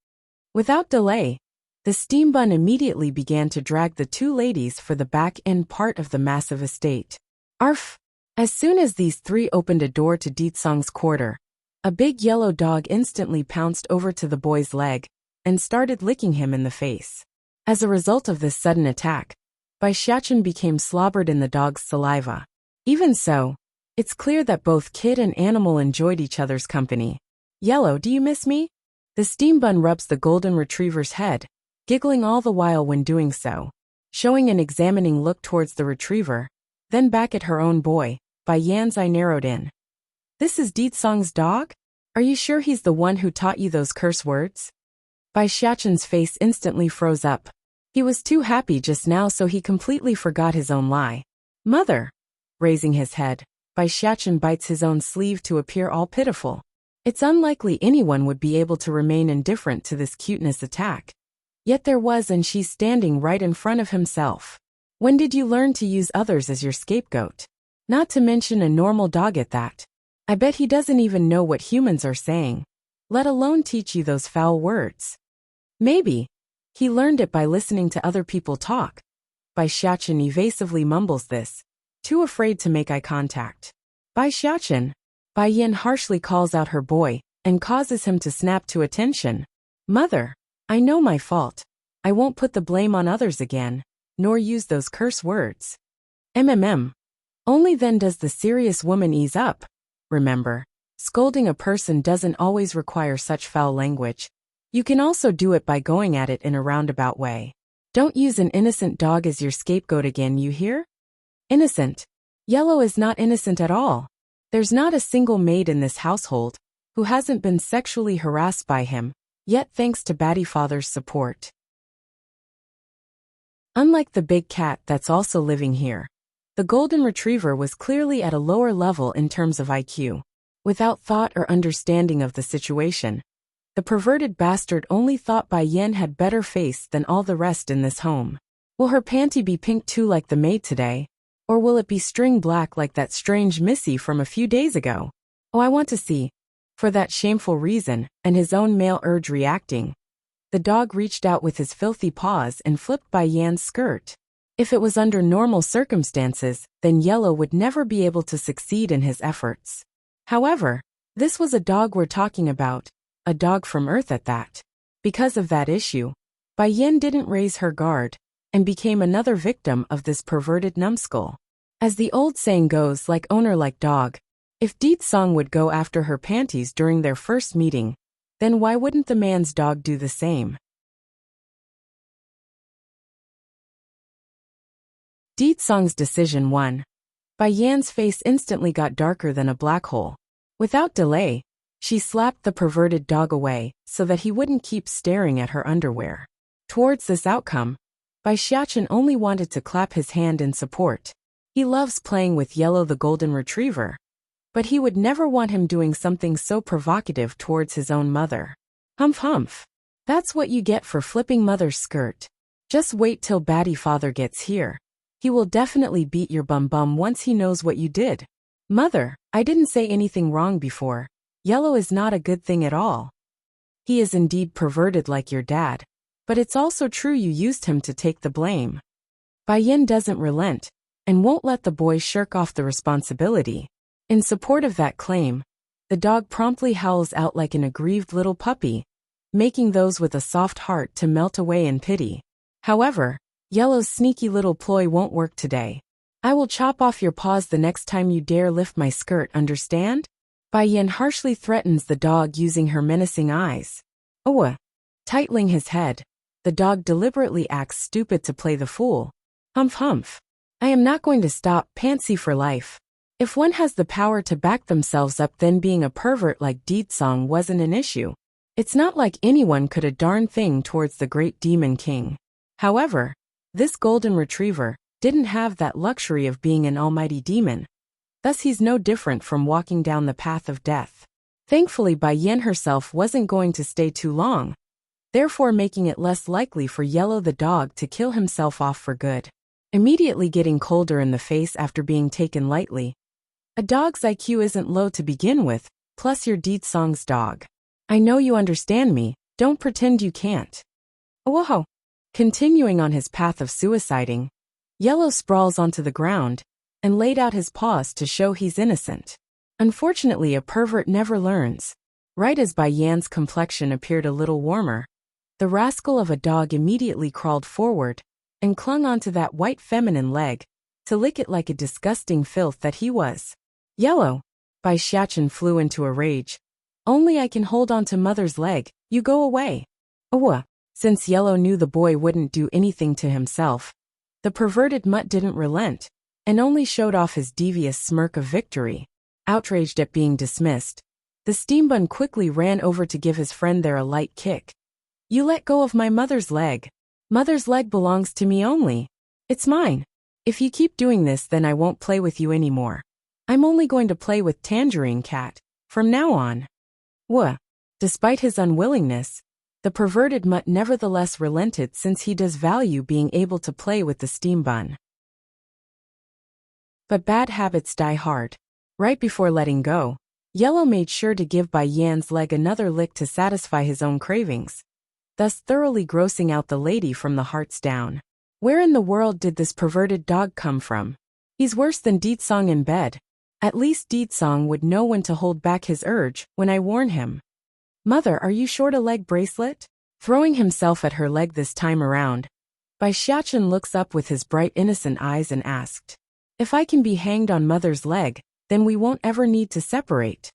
Without delay, the steam bun immediately began to drag the two ladies for the back end part of the massive estate. Arf! As soon as these three opened a door to Song's quarter, a big yellow dog instantly pounced over to the boy's leg and started licking him in the face. As a result of this sudden attack, Bai Xiaochen became slobbered in the dog's saliva. Even so, it's clear that both kid and animal enjoyed each other's company. Yellow, do you miss me? The steam bun rubs the golden retriever's head, giggling all the while when doing so, showing an examining look towards the retriever, then back at her own boy. Bai Yan's eye narrowed in. This is Song's dog? Are you sure he's the one who taught you those curse words? Bai Xiaochen's face instantly froze up. He was too happy just now, so he completely forgot his own lie. Mother! Raising his head, Bai Xiaochen bites his own sleeve to appear all pitiful. It's unlikely anyone would be able to remain indifferent to this cuteness attack. Yet there was, and she's standing right in front of himself. When did you learn to use others as your scapegoat? Not to mention a normal dog at that. I bet he doesn't even know what humans are saying, let alone teach you those foul words. Maybe he learned it by listening to other people talk. Bai Xiaochen evasively mumbles this, too afraid to make eye contact. Bai Xiaochen, Bai Yin harshly calls out her boy and causes him to snap to attention. Mother, I know my fault. I won't put the blame on others again, nor use those curse words. Only then does the serious woman ease up. Remember, scolding a person doesn't always require such foul language. You can also do it by going at it in a roundabout way. Don't use an innocent dog as your scapegoat again, you hear? Innocent. Yellow is not innocent at all. There's not a single maid in this household who hasn't been sexually harassed by him, yet thanks to Batty Father's support. Unlike the big cat that's also living here, the golden retriever was clearly at a lower level in terms of IQ. Without thought or understanding of the situation, the perverted bastard only thought Bai Yin had better face than all the rest in this home. Will her panty be pink too like the maid today? Or will it be string black like that strange Missy from a few days ago? Oh, I want to see. For that shameful reason, and his own male urge reacting, the dog reached out with his filthy paws and flipped Bai Yan's skirt. If it was under normal circumstances, then Yellow would never be able to succeed in his efforts. However, this was a dog we're talking about, a dog from Earth at that. Because of that issue, Bai Yin didn't raise her guard, and became another victim of this perverted numbskull. As the old saying goes, like owner like dog. If Deet Song would go after her panties during their first meeting, then why wouldn't the man's dog do the same? Deet Song's decision 1. Bai Yan's face instantly got darker than a black hole. Without delay, she slapped the perverted dog away so that he wouldn't keep staring at her underwear. Towards this outcome, Bai Xiachen only wanted to clap his hand in support. He loves playing with Yellow the golden retriever, but he would never want him doing something so provocative towards his own mother. Humph humph. That's what you get for flipping mother's skirt. Just wait till baddie father gets here. He will definitely beat your bum once he knows what you did. Mother, I didn't say anything wrong before. Yellow is not a good thing at all. He is indeed perverted like your dad, but it's also true you used him to take the blame. Bai Yan doesn't relent, and won't let the boy shirk off the responsibility. In support of that claim, the dog promptly howls out like an aggrieved little puppy, making those with a soft heart to melt away in pity. However, Yellow's sneaky little ploy won't work today. I will chop off your paws the next time you dare lift my skirt, understand? Bai Yan harshly threatens the dog using her menacing eyes. Tightening his head, the dog deliberately acts stupid to play the fool. Humph humph. I am not going to stop, pantsy for life. If one has the power to back themselves up, then being a pervert like Deet Song wasn't an issue. It's not like anyone could a darn thing towards the great demon king. However, this golden retriever didn't have that luxury of being an almighty demon. Thus he's no different from walking down the path of death. Thankfully Bai Yan herself wasn't going to stay too long, therefore making it less likely for Yellow the dog to kill himself off for good. Immediately getting colder in the face after being taken lightly. A dog's IQ isn't low to begin with, plus you're Deet Song's dog. I know you understand me, don't pretend you can't. Whoa! Continuing on his path of suiciding, Yellow sprawls onto the ground and laid out his paws to show he's innocent. Unfortunately, a pervert never learns. Right as Bai Yan's complexion appeared a little warmer, the rascal of a dog immediately crawled forward and clung onto that white feminine leg to lick it like a disgusting filth that he was. Yellow! Bai Xiachen flew into a rage. Only I can hold on to mother's leg, you go away. Since Yellow knew the boy wouldn't do anything to himself, the perverted mutt didn't relent, and only showed off his devious smirk of victory. Outraged at being dismissed, the steam bun quickly ran over to give his friend there a light kick. You let go of my mother's leg. Mother's leg belongs to me only. It's mine. If you keep doing this, then I won't play with you anymore. I'm only going to play with Tangerine Cat from now on. Despite his unwillingness, the perverted mutt nevertheless relented, since he does value being able to play with the steam bun. But bad habits die hard. Right before letting go, Yellow made sure to give Bai Yan's leg another lick to satisfy his own cravings, thus thoroughly grossing out the lady from the hearts down. Where in the world did this perverted dog come from? He's worse than Deet Song in bed. At least Deet Song would know when to hold back his urge when I warn him. Mother, are you short a leg bracelet? Throwing himself at her leg this time around, Bai Xiachen looks up with his bright innocent eyes and asked, if I can be hanged on mother's leg, then we won't ever need to separate.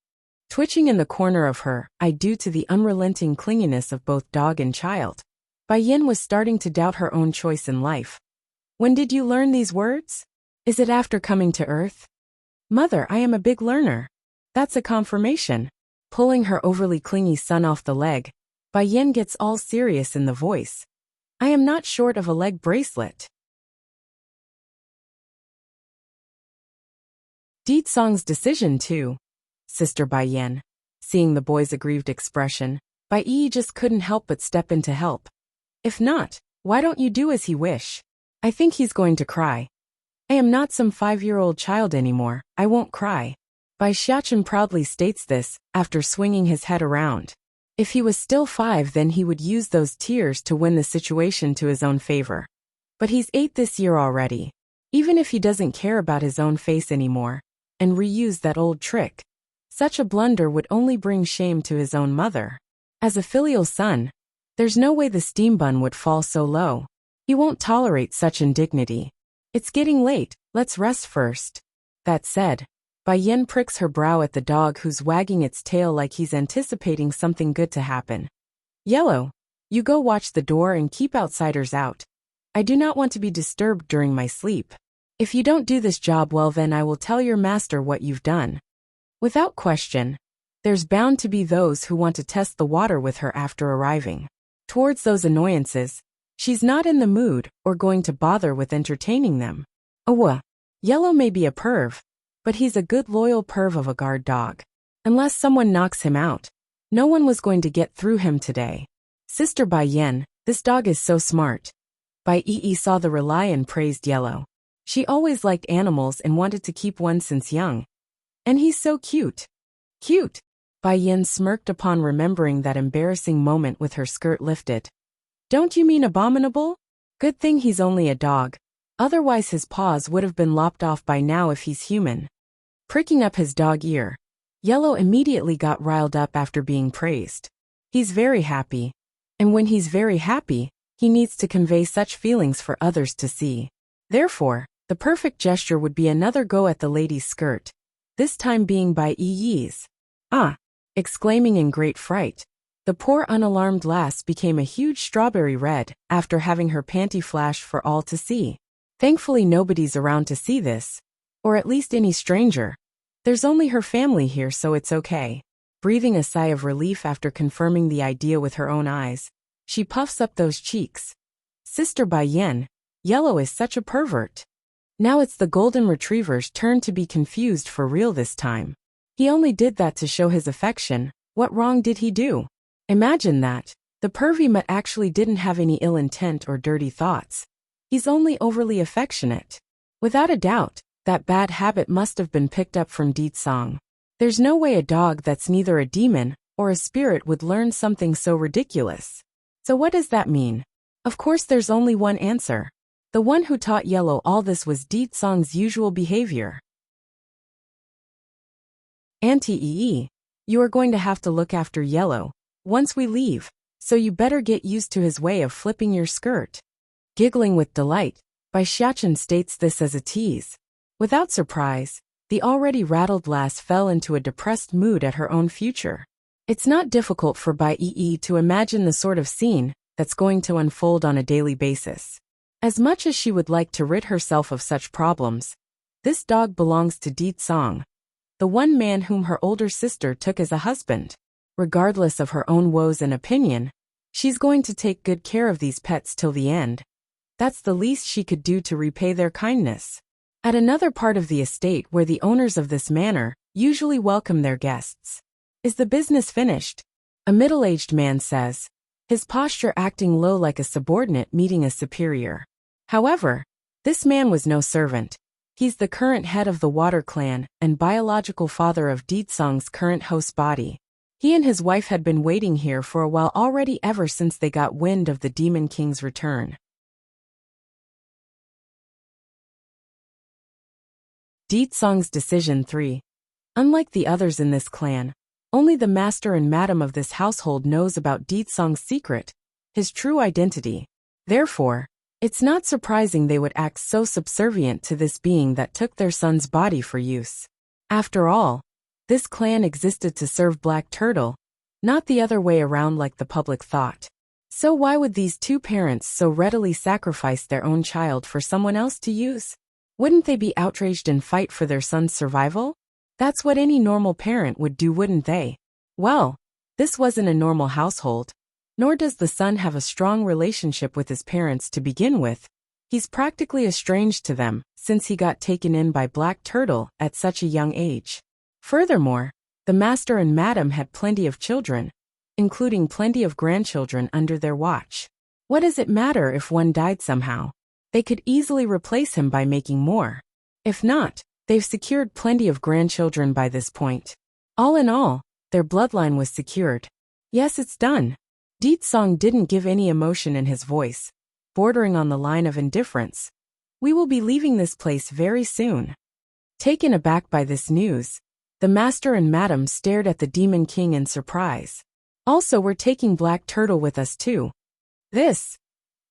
Twitching in the corner of her eye due to the unrelenting clinginess of both dog and child, Bai Yan was starting to doubt her own choice in life. When did you learn these words? Is it after coming to Earth? Mother, I am a big learner. That's a confirmation. Pulling her overly clingy son off the leg, Bai Yan gets all serious in the voice. I am not short of a leg bracelet. Deet Song's decision too. Sister Bai Yan. Seeing the boy's aggrieved expression, Bai Yi just couldn't help but step in to help. If not, why don't you do as he wish? I think he's going to cry. I am not some 5-year-old child anymore, I won't cry. Bai Xiachen proudly states this, after swinging his head around. If he was still 5, then he would use those tears to win the situation to his own favor. But he's 8 this year already. Even if he doesn't care about his own face anymore, and reuse that old trick, such a blunder would only bring shame to his own mother. As a filial son, there's no way the steam bun would fall so low. He won't tolerate such indignity. It's getting late, let's rest first. That said, Bai Yin pricks her brow at the dog who's wagging its tail like he's anticipating something good to happen. Yellow, you go watch the door and keep outsiders out. I do not want to be disturbed during my sleep. If you don't do this job well, then I will tell your master what you've done. Without question, there's bound to be those who want to test the water with her after arriving. Towards those annoyances, she's not in the mood or going to bother with entertaining them. Yellow may be a perv, but he's a good loyal perv of a guard dog. Unless someone knocks him out, no one was going to get through him today. Sister Bai Yin, this dog is so smart. Bai Yi saw the rely and praised Yellow. She always liked animals and wanted to keep one since young. And he's so cute. Cute. Bai Yin smirked upon remembering that embarrassing moment with her skirt lifted. Don't you mean abominable? Good thing he's only a dog. Otherwise his paws would have been lopped off by now if he's human. Pricking up his dog ear, Yellow immediately got riled up after being praised. He's very happy. And when he's very happy, he needs to convey such feelings for others to see. Therefore, the perfect gesture would be another go at the lady's skirt, this time being by Yi's. Exclaiming in great fright, the poor unalarmed lass became a huge strawberry red after having her panty flash for all to see. Thankfully nobody's around to see this, or at least any stranger. There's only her family here, so it's okay. Breathing a sigh of relief after confirming the idea with her own eyes, she puffs up those cheeks. Sister Bai Yin, Yellow is such a pervert. Now it's the golden retriever's turn to be confused for real this time. He only did that to show his affection. What wrong did he do? Imagine that. The pervy mutt actually didn't have any ill intent or dirty thoughts. He's only overly affectionate. Without a doubt, that bad habit must have been picked up from Di Song. There's no way a dog that's neither a demon or a spirit would learn something so ridiculous. So what does that mean? Of course there's only one answer. The one who taught Yellow all this was Di Song's usual behavior. Auntie Yi, you are going to have to look after Yellow once we leave, so you better get used to his way of flipping your skirt. Giggling with delight, Bai Xiachen states this as a tease. Without surprise, the already rattled lass fell into a depressed mood at her own future. It's not difficult for Bai Yi to imagine the sort of scene that's going to unfold on a daily basis. As much as she would like to rid herself of such problems, this dog belongs to Di Song, the one man whom her older sister took as a husband. Regardless of her own woes and opinion, she's going to take good care of these pets till the end. That's the least she could do to repay their kindness. At another part of the estate where the owners of this manor usually welcome their guests. Is the business finished? A middle-aged man says, his posture acting low like a subordinate meeting a superior. However, this man was no servant. He's the current head of the Water Clan and biological father of Di Song's current host body. He and his wife had been waiting here for a while already, ever since they got wind of the Demon King's return. Di Song's Decision 3. Unlike the others in this clan, only the master and madam of this household knows about Di Song's secret, his true identity. Therefore, it's not surprising they would act so subservient to this being that took their son's body for use. After all, this clan existed to serve Black Turtle, not the other way around like the public thought. So why would these two parents so readily sacrifice their own child for someone else to use? Wouldn't they be outraged and fight for their son's survival? That's what any normal parent would do, wouldn't they? Well, this wasn't a normal household. Nor does the son have a strong relationship with his parents to begin with. He's practically estranged to them, since he got taken in by Black Turtle at such a young age. Furthermore, the master and madam had plenty of children, including plenty of grandchildren under their watch. What does it matter if one died somehow? They could easily replace him by making more. If not, they've secured plenty of grandchildren by this point. All in all, their bloodline was secured. Yes, it's done. Di Song didn't give any emotion in his voice, bordering on the line of indifference. We will be leaving this place very soon. Taken aback by this news, the master and madam stared at the Demon King in surprise. Also, we're taking Black Turtle with us too. This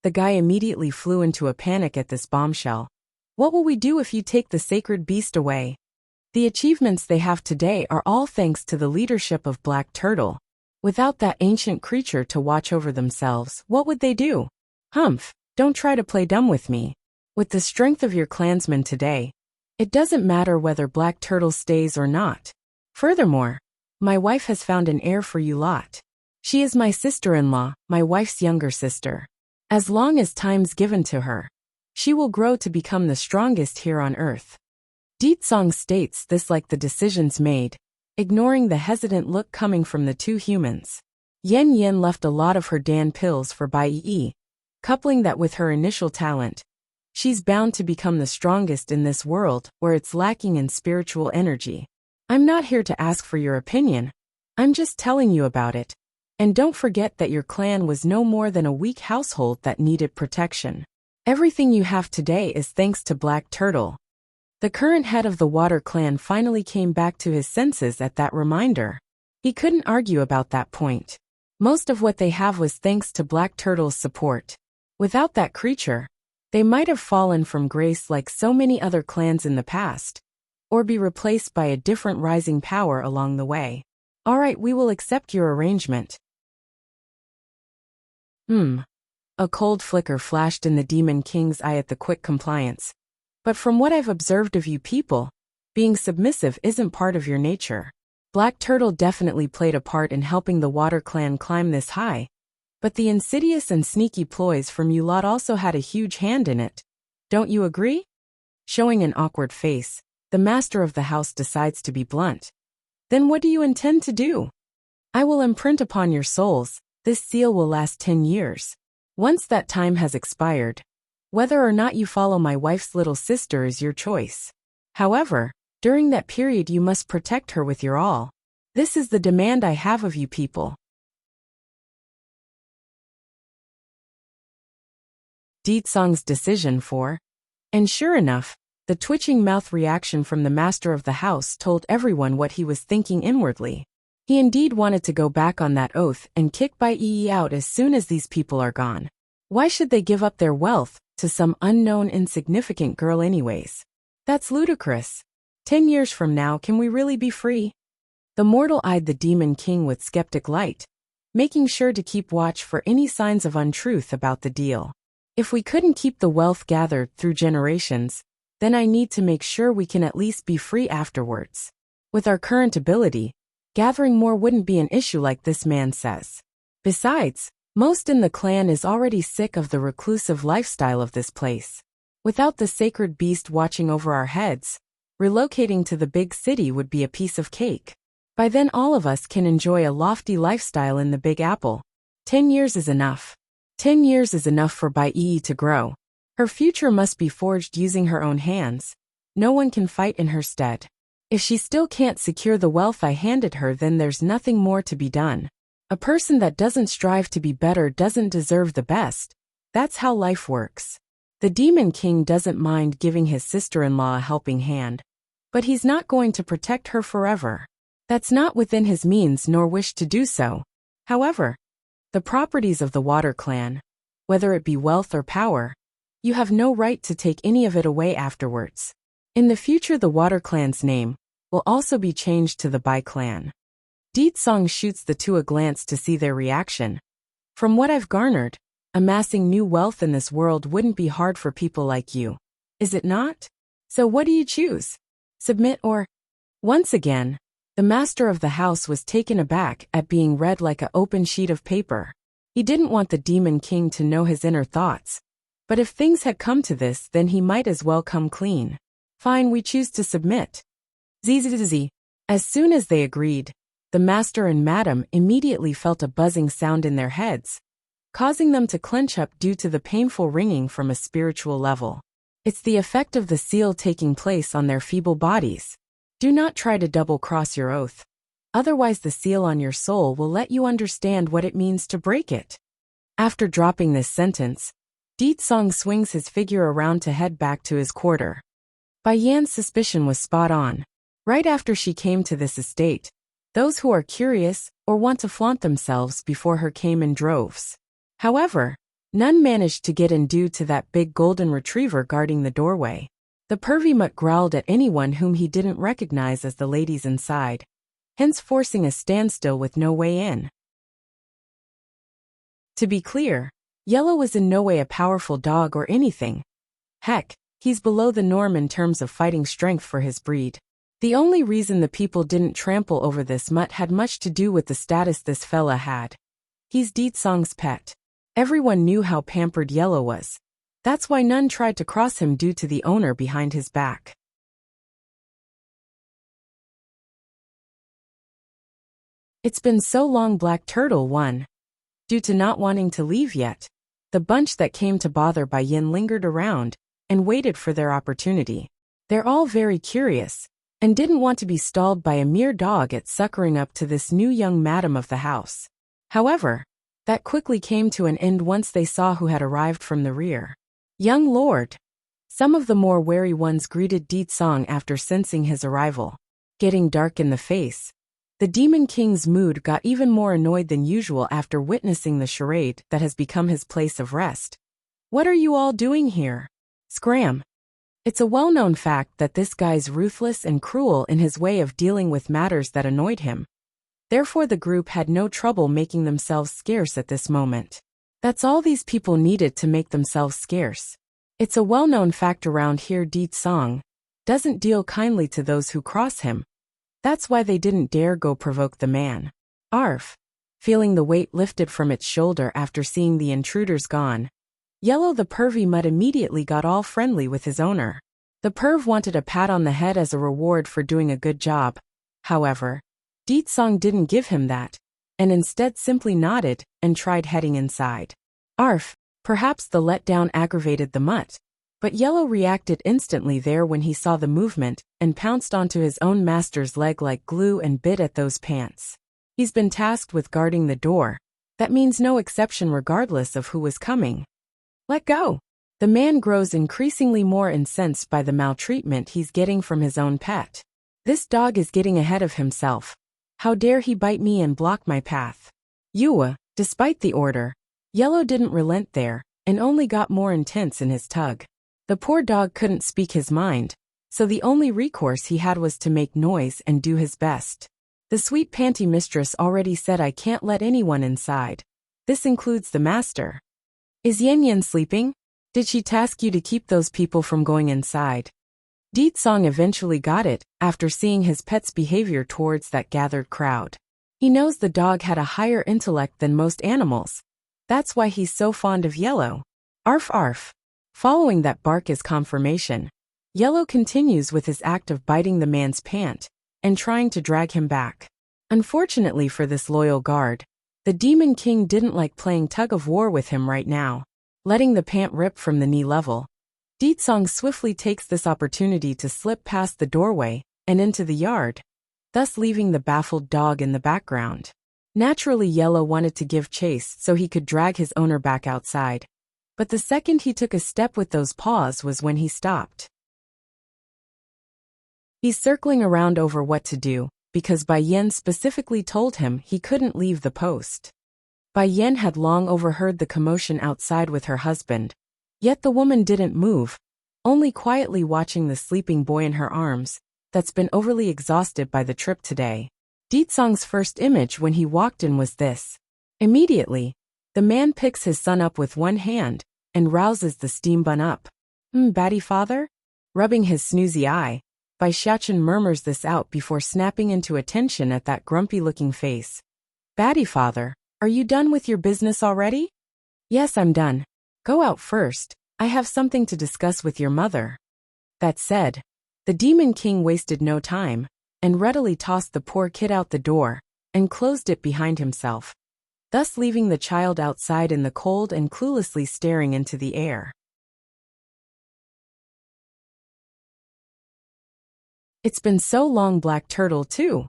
The guy immediately flew into a panic at this bombshell. What will we do if you take the sacred beast away? The achievements they have today are all thanks to the leadership of Black Turtle. Without that ancient creature to watch over themselves, what would they do? Humph, don't try to play dumb with me. With the strength of your clansmen today, it doesn't matter whether Black Turtle stays or not. Furthermore, my wife has found an heir for you lot. She is my sister-in-law, my wife's younger sister. As long as time's given to her, she will grow to become the strongest here on earth. Deetsong states this like the decisions made, ignoring the hesitant look coming from the two humans. Yen Yen left a lot of her Dan pills for Bai Yi, coupling that with her initial talent. She's bound to become the strongest in this world where it's lacking in spiritual energy. I'm not here to ask for your opinion. I'm just telling you about it. And don't forget that your clan was no more than a weak household that needed protection. Everything you have today is thanks to Black Turtle. The current head of the Water Clan finally came back to his senses at that reminder. He couldn't argue about that point. Most of what they have was thanks to Black Turtle's support. Without that creature, they might have fallen from grace like so many other clans in the past, or be replaced by a different rising power along the way. Alright, we will accept your arrangement. A cold flicker flashed in the Demon King's eye at the quick compliance. But from what I've observed of you people, being submissive isn't part of your nature. Black Turtle definitely played a part in helping the Water Clan climb this high, but the insidious and sneaky ploys from you lot also had a huge hand in it. Don't you agree? Showing an awkward face, the master of the house decides to be blunt. Then what do you intend to do? I will imprint upon your souls, this seal will last 10 years. Once that time has expired, whether or not you follow my wife's little sister is your choice. However, during that period you must protect her with your all. This is the demand I have of you people. Deetsong's decision for. And sure enough, the twitching mouth reaction from the master of the house told everyone what he was thinking inwardly. He indeed wanted to go back on that oath and kick Bai Yi out as soon as these people are gone. Why should they give up their wealth to some unknown insignificant girl anyways? That's ludicrous. 10 years from now, can we really be free? The mortal eyed the Demon King with skeptic light, making sure to keep watch for any signs of untruth about the deal. If we couldn't keep the wealth gathered through generations, then I need to make sure we can at least be free afterwards. With our current ability, gathering more wouldn't be an issue like this man says. Besides, most in the clan is already sick of the reclusive lifestyle of this place. Without the sacred beast watching over our heads, relocating to the big city would be a piece of cake. By then all of us can enjoy a lofty lifestyle in the Big Apple. 10 years is enough. 10 years is enough for Bai Yi to grow. Her future must be forged using her own hands. No one can fight in her stead. If she still can't secure the wealth I handed her, then there's nothing more to be done. A person that doesn't strive to be better doesn't deserve the best. That's how life works. The Demon King doesn't mind giving his sister-in-law a helping hand, but he's not going to protect her forever. That's not within his means nor wish to do so. However, the properties of the Water Clan, whether it be wealth or power, you have no right to take any of it away afterwards. In the future the Water Clan's name will also be changed to the Bai Clan. Deetsong shoots the two a glance to see their reaction. From what I've garnered, amassing new wealth in this world wouldn't be hard for people like you. Is it not? So what do you choose? Submit or? Once again, the master of the house was taken aback at being read like an open sheet of paper. He didn't want the Demon King to know his inner thoughts. But if things had come to this, then he might as well come clean. Fine, we choose to submit. Zzz. As soon as they agreed, the master and madam immediately felt a buzzing sound in their heads, causing them to clench up due to the painful ringing from a spiritual level. It's the effect of the seal taking place on their feeble bodies. Do not try to double-cross your oath. Otherwise the seal on your soul will let you understand what it means to break it. After dropping this sentence, Deetsong swings his figure around to head back to his quarter. Bai Yan's suspicion was spot on. Right after she came to this estate, those who are curious or want to flaunt themselves before her came in droves. However, None managed to get in due to that big golden retriever guarding the doorway. The pervy mutt growled at anyone whom he didn't recognize as the ladies inside, hence forcing a standstill with no way in. To be clear, Yellow was in no way a powerful dog or anything. Heck, he's below the norm in terms of fighting strength for his breed. The only reason the people didn't trample over this mutt had much to do with the status this fella had. He's Deetsong's pet. Everyone knew how pampered Yellow was. That's why none tried to cross him due to the owner behind his back. It's been so long, Black Turtle 1. Due to not wanting to leave yet, the bunch that came to bother Bai Yin lingered around and waited for their opportunity. They're all very curious and didn't want to be stalled by a mere dog at suckering up to this new young madam of the house. However, that quickly came to an end once they saw who had arrived from the rear. Young lord. Some of the more wary ones greeted Deetsong after sensing his arrival. Getting dark in the face, the Demon King's mood got even more annoyed than usual after witnessing the charade that has become his place of rest. What are you all doing here? Scram. It's a well-known fact that this guy's ruthless and cruel in his way of dealing with matters that annoyed him. Therefore the group had no trouble making themselves scarce at this moment. That's all these people needed to make themselves scarce. It's a well-known fact around here. Deetsong doesn't deal kindly to those who cross him. That's why they didn't dare go provoke the man. Arf. Feeling the weight lifted from its shoulder after seeing the intruders gone, Yellow the pervy mutt immediately got all friendly with his owner. The perv wanted a pat on the head as a reward for doing a good job. However, Deetsong didn't give him that, and instead simply nodded and tried heading inside. Arf. Perhaps the letdown aggravated the mutt, but Yellow reacted instantly there when he saw the movement and pounced onto his own master's leg like glue and bit at those pants. He's been tasked with guarding the door. That means no exception regardless of who was coming. Let go. The man grows increasingly more incensed by the maltreatment he's getting from his own pet. This dog is getting ahead of himself. How dare he bite me and block my path? Yua, despite the order, Yellow didn't relent there and only got more intense in his tug. The poor dog couldn't speak his mind, so the only recourse he had was to make noise and do his best. The sweet panty mistress already said I can't let anyone inside. This includes the master. Is Yen Yen sleeping? Did she task you to keep those people from going inside? Deetsong eventually got it after seeing his pet's behavior towards that gathered crowd. He knows the dog had a higher intellect than most animals. That's why he's so fond of Yellow. Arf arf. Following that bark as confirmation, Yellow continues with his act of biting the man's pant and trying to drag him back. Unfortunately for this loyal guard, the Demon King didn't like playing tug-of-war with him right now. Letting the pant rip from the knee level, Deetsong swiftly takes this opportunity to slip past the doorway and into the yard, thus leaving the baffled dog in the background. Naturally, Yellow wanted to give chase so he could drag his owner back outside. But the second he took a step with those paws was when he stopped. He's circling around over what to do, because Bai Yen specifically told him he couldn't leave the post. Bai Yen had long overheard the commotion outside with her husband, yet the woman didn't move, only quietly watching the sleeping boy in her arms, that's been overly exhausted by the trip today. Deetsong's first image when he walked in was this. Immediately, the man picks his son up with one hand and rouses the steam bun up. Batty father? Rubbing his snoozy eye, Bai Xiachen murmurs this out before snapping into attention at that grumpy-looking face. Batty father, are you done with your business already? Yes, I'm done. Go out first. I have something to discuss with your mother. That said, the Demon King wasted no time and readily tossed the poor kid out the door and closed it behind himself, thus leaving the child outside in the cold and cluelessly staring into the air. It's been so long, Black Turtle, too.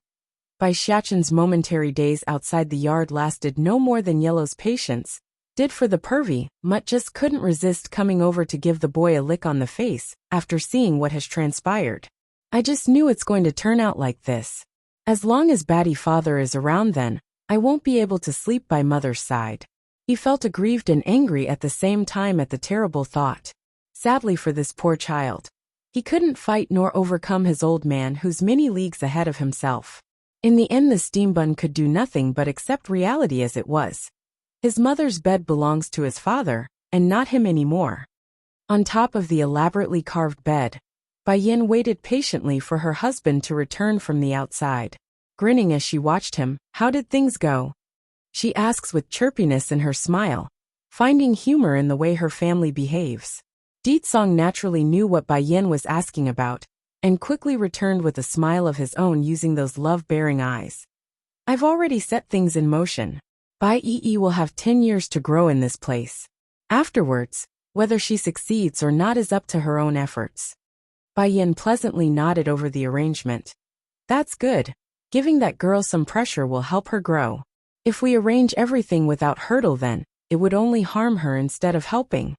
Bai Xiachen's momentary daze outside the yard lasted no more than Yellow's patience did for the pervy mutt. Just couldn't resist coming over to give the boy a lick on the face after seeing what has transpired. I just knew it's going to turn out like this. As long as Batty father is around, then I won't be able to sleep by mother's side. He felt aggrieved and angry at the same time at the terrible thought. Sadly for this poor child, he couldn't fight nor overcome his old man who's many leagues ahead of himself. In the end the steam bun could do nothing but accept reality as it was. His mother's bed belongs to his father, and not him anymore. On top of the elaborately carved bed, Bai Yin waited patiently for her husband to return from the outside. Grinning as she watched him, "How did things go?" she asks with chirpiness in her smile, finding humor in the way her family behaves. Song naturally knew what Bai Yin was asking about, and quickly returned with a smile of his own using those love-bearing eyes. "I've already set things in motion. Bai Yi will have 10 years to grow in this place. Afterwards, whether she succeeds or not is up to her own efforts." Bai Yin pleasantly nodded over the arrangement. "That's good. Giving that girl some pressure will help her grow. If we arrange everything without hurdle then, it would only harm her instead of helping.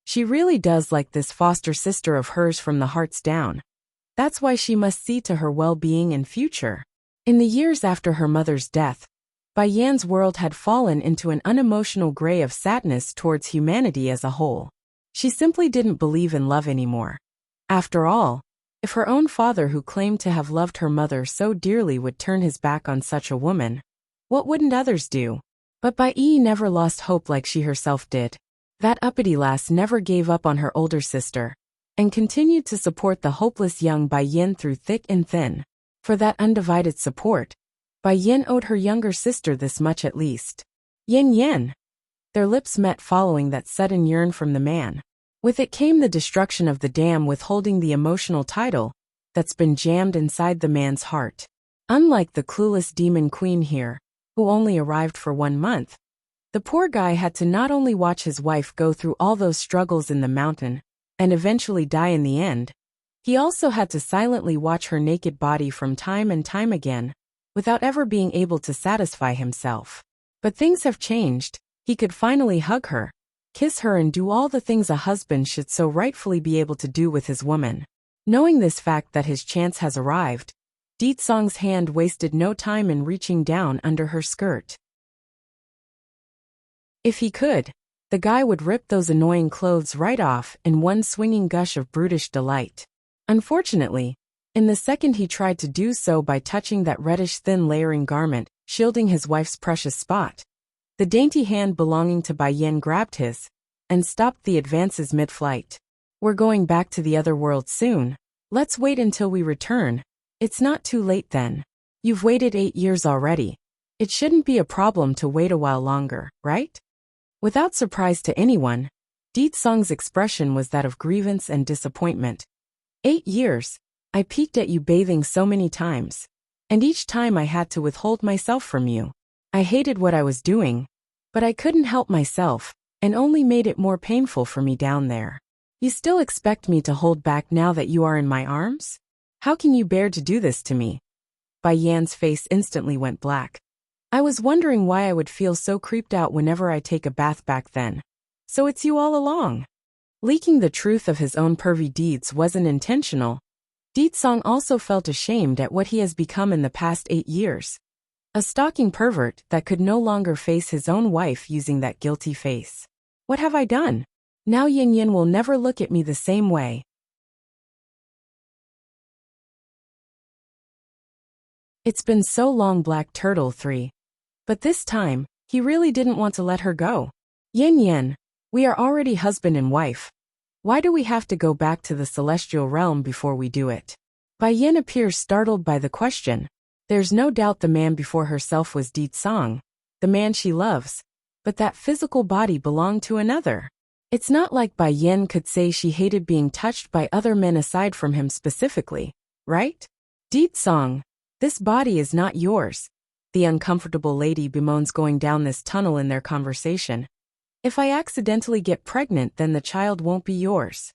She really does like this foster sister of hers from the hearts down. That's why she must see to her well-being and future." In the years after her mother's death, Bai Yan's world had fallen into an unemotional gray of sadness towards humanity as a whole. She simply didn't believe in love anymore. After all, if her own father who claimed to have loved her mother so dearly would turn his back on such a woman, what wouldn't others do? But Bai Yi never lost hope like she herself did. That uppity lass never gave up on her older sister, and continued to support the hopeless young Bai Yin through thick and thin. For that undivided support, Bai Yin owed her younger sister this much at least. "Yin Yin." Their lips met following that sudden yearn from the man. With it came the destruction of the dam withholding the emotional title that's been jammed inside the man's heart. Unlike the clueless demon queen here, who only arrived for 1 month, the poor guy had to not only watch his wife go through all those struggles in the mountain, and eventually die in the end, he also had to silently watch her naked body from time and time again, without ever being able to satisfy himself. But things have changed. He could finally hug her, kiss her and do all the things a husband should so rightfully be able to do with his woman. Knowing this fact that his chance has arrived, Song's hand wasted no time in reaching down under her skirt. If he could, the guy would rip those annoying clothes right off in one swinging gush of brutish delight. Unfortunately, in the second he tried to do so by touching that reddish thin layering garment, shielding his wife's precious spot, the dainty hand belonging to Bai Yin grabbed his, and stopped the advances mid-flight. "We're going back to the other world soon. Let's wait until we return. It's not too late then. You've waited 8 years already. It shouldn't be a problem to wait a while longer, right?" Without surprise to anyone, Song's expression was that of grievance and disappointment. 8 years. I peeked at you bathing so many times. And each time I had to withhold myself from you. I hated what I was doing, but I couldn't help myself, and only made it more painful for me down there. You still expect me to hold back now that you are in my arms? How can you bear to do this to me? Bai Yan's face instantly went black. I was wondering why I would feel so creeped out whenever I take a bath back then. So it's you all along. Leaking the truth of his own pervy deeds wasn't intentional. Song also felt ashamed at what he has become in the past 8 years. A stalking pervert that could no longer face his own wife using that guilty face. What have I done? Now Yin Yin will never look at me the same way. It's been so long, Black Turtle 3. But this time, he really didn't want to let her go. Yin Yin, we are already husband and wife. Why do we have to go back to the celestial realm before we do it? Bai Yin appears startled by the question. There's no doubt the man before herself was Song, the man she loves, but that physical body belonged to another. It's not like Bai Yin could say she hated being touched by other men aside from him specifically, right? Song, this body is not yours. The uncomfortable lady bemoans going down this tunnel in their conversation. If I accidentally get pregnant, then the child won't be yours.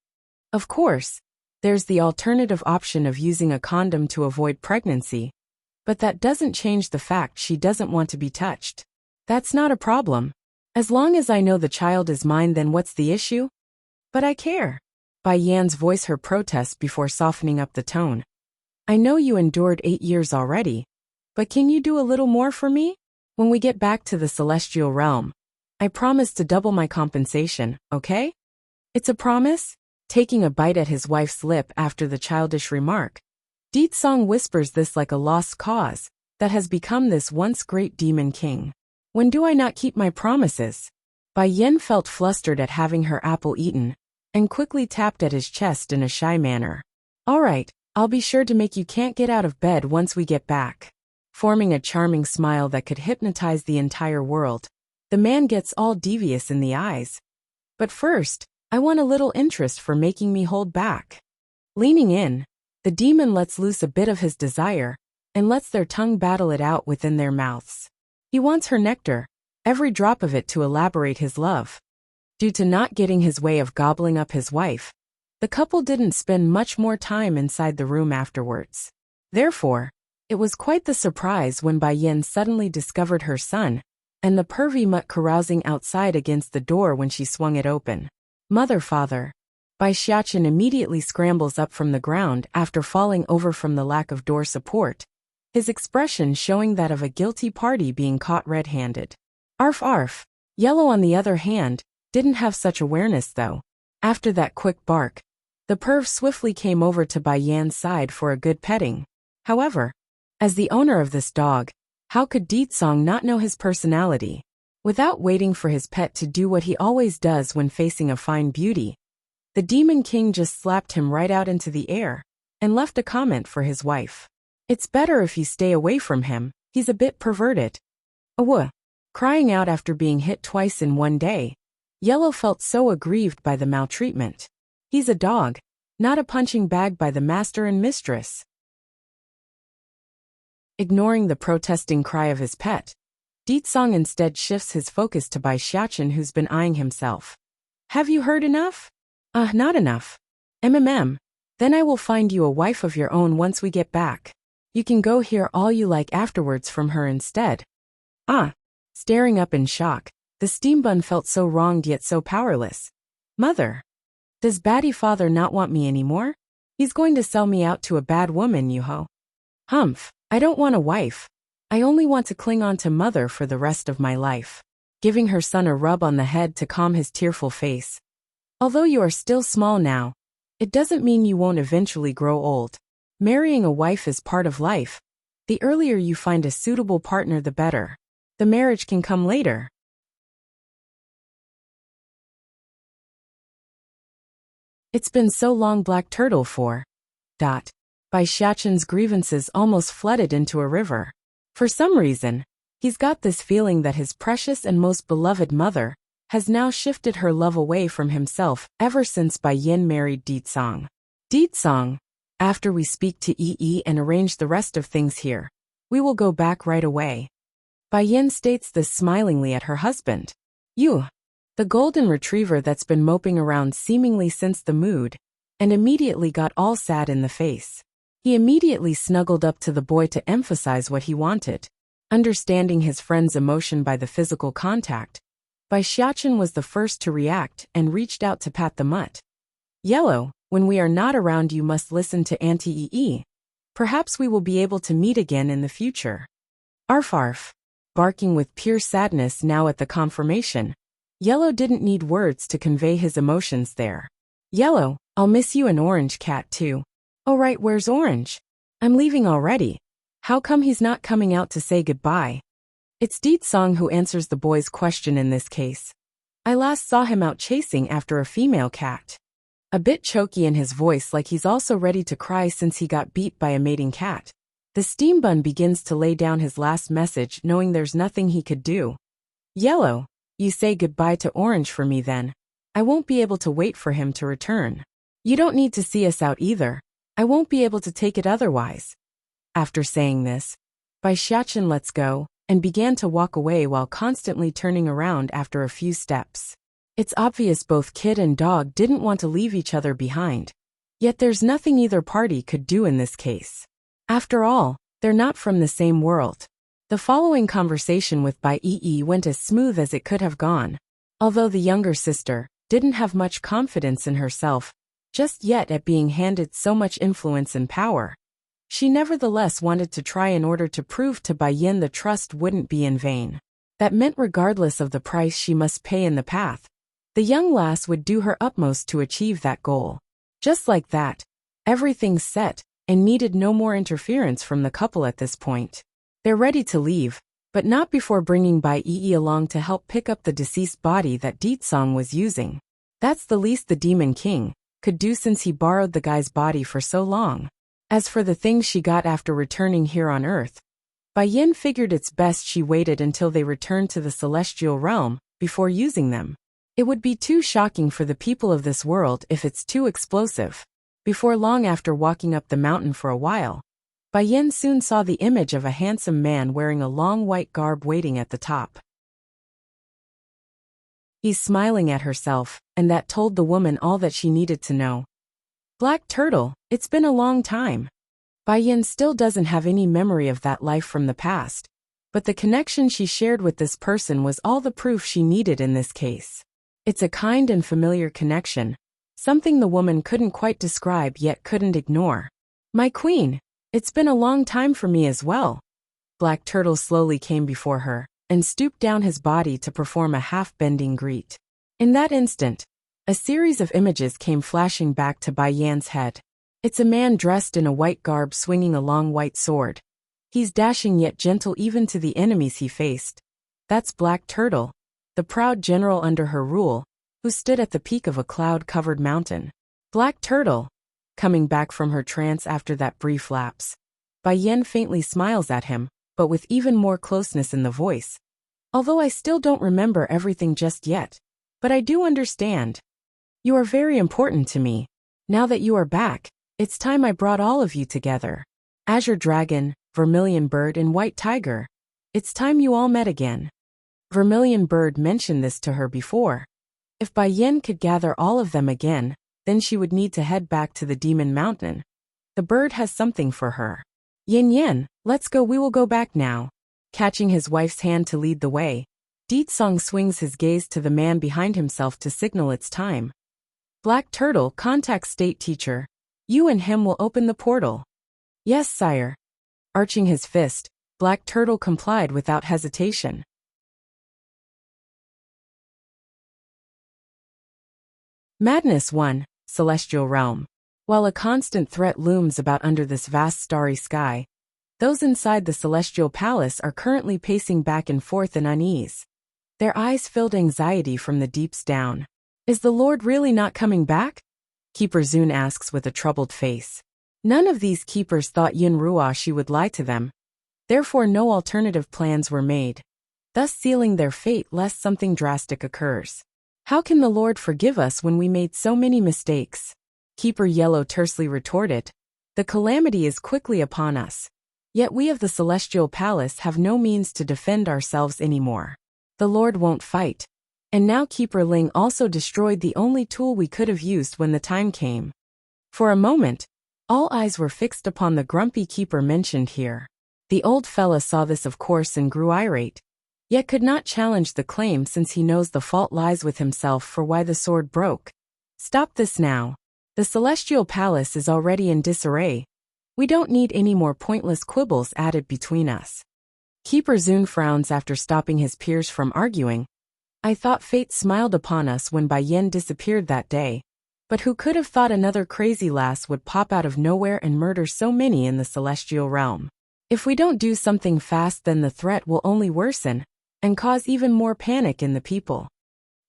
Of course, there's the alternative option of using a condom to avoid pregnancy, but that doesn't change the fact she doesn't want to be touched. That's not a problem. As long as I know the child is mine, then what's the issue? But I care. Bai Yan's voice her protest before softening up the tone. I know you endured 8 years already, but can you do a little more for me? When we get back to the celestial realm, I promise to double my compensation, okay? It's a promise? Taking a bite at his wife's lip after the childish remark, Song whispers this like a lost cause that has become this once great demon king. When do I not keep my promises? Bai Yin felt flustered at having her apple eaten, and quickly tapped at his chest in a shy manner. All right, I'll be sure to make you can't get out of bed once we get back. Forming a charming smile that could hypnotize the entire world, the man gets all devious in the eyes. But first, I want a little interest for making me hold back. Leaning in, the demon lets loose a bit of his desire, and lets their tongue battle it out within their mouths. He wants her nectar, every drop of it to elaborate his love. Due to not getting his way of gobbling up his wife, the couple didn't spend much more time inside the room afterwards. Therefore, it was quite the surprise when Bai Yin suddenly discovered her son, and the pervy mutt carousing outside against the door when she swung it open. Mother, father. Bai Xiachen immediately scrambles up from the ground after falling over from the lack of door support, his expression showing that of a guilty party being caught red-handed. Arf arf. Yellow, on the other hand, didn't have such awareness though. After that quick bark, the perv swiftly came over to Bai Yan's side for a good petting. However, as the owner of this dog, how could Song not know his personality? Without waiting for his pet to do what he always does when facing a fine beauty, the Demon King just slapped him right out into the air, and left a comment for his wife. It's better if you stay away from him, he's a bit perverted. Aww. Crying out after being hit twice in one day, Yellow felt so aggrieved by the maltreatment. He's a dog, not a punching bag by the master and mistress. Ignoring the protesting cry of his pet, Song instead shifts his focus to Bai Xiachen, who's been eyeing himself. Have you heard enough? Not enough. Then I will find you a wife of your own once we get back. You can go hear all you like afterwards from her instead. Staring up in shock, the steam bun felt so wronged yet so powerless. Mother. Does baddie father not want me anymore? He's going to sell me out to a bad woman, Yuho. Humph, I don't want a wife. I only want to cling on to mother for the rest of my life. Giving her son a rub on the head to calm his tearful face. Although you are still small now, it doesn't mean you won't eventually grow old. Marrying a wife is part of life. The earlier you find a suitable partner, the better. The marriage can come later. It's been so long, Black Turtle for. Bai Xiachen's grievances almost flooded into a river. For some reason, he's got this feeling that his precious and most beloved mother has now shifted her love away from himself ever since Bai Yin married Song. Song, after we speak to Yi and arrange the rest of things here, we will go back right away. Bai Yin states this smilingly at her husband. You, the golden retriever that's been moping around seemingly since the mood, and immediately got all sad in the face. He immediately snuggled up to the boy to emphasize what he wanted. Understanding his friend's emotion by the physical contact, Bai Xiachen was the first to react and reached out to pat the mutt. Yellow, when we are not around you must listen to Auntie Yi. Perhaps we will be able to meet again in the future. Arf arf. Barking with pure sadness now at the confirmation, Yellow didn't need words to convey his emotions there. Yellow, I'll miss you and Orange Cat too. Oh right, where's Orange? I'm leaving already. How come he's not coming out to say goodbye? It's Song who answers the boy's question in this case. I last saw him out chasing after a female cat. A bit choky in his voice, like he's also ready to cry since he got beat by a mating cat. The steam bun begins to lay down his last message, knowing there's nothing he could do. Yellow, you say goodbye to Orange for me then. I won't be able to wait for him to return. You don't need to see us out either. I won't be able to take it otherwise. After saying this, Bai Xiachen lets go, and began to walk away while constantly turning around after a few steps. It's obvious both kid and dog didn't want to leave each other behind. Yet there's nothing either party could do in this case. After all, they're not from the same world. The following conversation with Bai Yi went as smooth as it could have gone. Although the younger sister didn't have much confidence in herself just yet at being handed so much influence and power, she nevertheless wanted to try in order to prove to Bai Yin the trust wouldn't be in vain. That meant regardless of the price she must pay in the path, the young lass would do her utmost to achieve that goal. Just like that, everything's set, and needed no more interference from the couple at this point. They're ready to leave, but not before bringing Bai Yi along to help pick up the deceased body that Song was using. That's the least the Demon King could do since he borrowed the guy's body for so long. As for the things she got after returning here on Earth, Bai Yin figured it's best she waited until they returned to the celestial realm before using them. It would be too shocking for the people of this world if it's too explosive. Before long, after walking up the mountain for a while, Bai Yin soon saw the image of a handsome man wearing a long white garb waiting at the top. He's smiling at herself, and that told the woman all that she needed to know. Black Turtle, it's been a long time. Bai Yin still doesn't have any memory of that life from the past, but the connection she shared with this person was all the proof she needed in this case. It's a kind and familiar connection, something the woman couldn't quite describe yet couldn't ignore. My queen, it's been a long time for me as well. Black Turtle slowly came before her and stooped down his body to perform a half-bending greet. In that instant, a series of images came flashing back to Bai Yan's head. It's a man dressed in a white garb swinging a long white sword. He's dashing yet gentle even to the enemies he faced. That's Black Turtle, the proud general under her rule, who stood at the peak of a cloud-covered mountain. Black Turtle, coming back from her trance after that brief lapse. Bai Yin faintly smiles at him, but with even more closeness in the voice. Although I still don't remember everything just yet, but I do understand. You are very important to me. Now that you are back, it's time I brought all of you together. Azure Dragon, Vermilion Bird and White Tiger. It's time you all met again. Vermilion Bird mentioned this to her before. If Bai Yin could gather all of them again, then she would need to head back to the Demon Mountain. The bird has something for her. Yin Yin, let's go, we will go back now. Catching his wife's hand to lead the way, Song swings his gaze to the man behind himself to signal it's time. Black Turtle, contact State Teacher. You and him will open the portal. Yes, sire. Arching his fist, Black Turtle complied without hesitation. Madness 1, Celestial Realm. While a constant threat looms about under this vast starry sky, those inside the Celestial Palace are currently pacing back and forth in unease. Their eyes filled anxiety from the deeps down. Is the Lord really not coming back? Keeper Zun asks with a troubled face. None of these keepers thought Yin Ruoshi would lie to them. Therefore no alternative plans were made, thus sealing their fate lest something drastic occurs. How can the Lord forgive us when we made so many mistakes? Keeper Yellow tersely retorted. The calamity is quickly upon us. Yet we of the Celestial Palace have no means to defend ourselves anymore. The Lord won't fight. And now Keeper Ling also destroyed the only tool we could have used when the time came. For a moment, all eyes were fixed upon the grumpy keeper mentioned here. The old fella saw this of course and grew irate, yet could not challenge the claim since he knows the fault lies with himself for why the sword broke. Stop this now. The Celestial Palace is already in disarray. We don't need any more pointless quibbles added between us. Keeper Zun frowns after stopping his peers from arguing. I thought fate smiled upon us when Bai Yin disappeared that day. But who could have thought another crazy lass would pop out of nowhere and murder so many in the celestial realm? If we don't do something fast, then the threat will only worsen and cause even more panic in the people.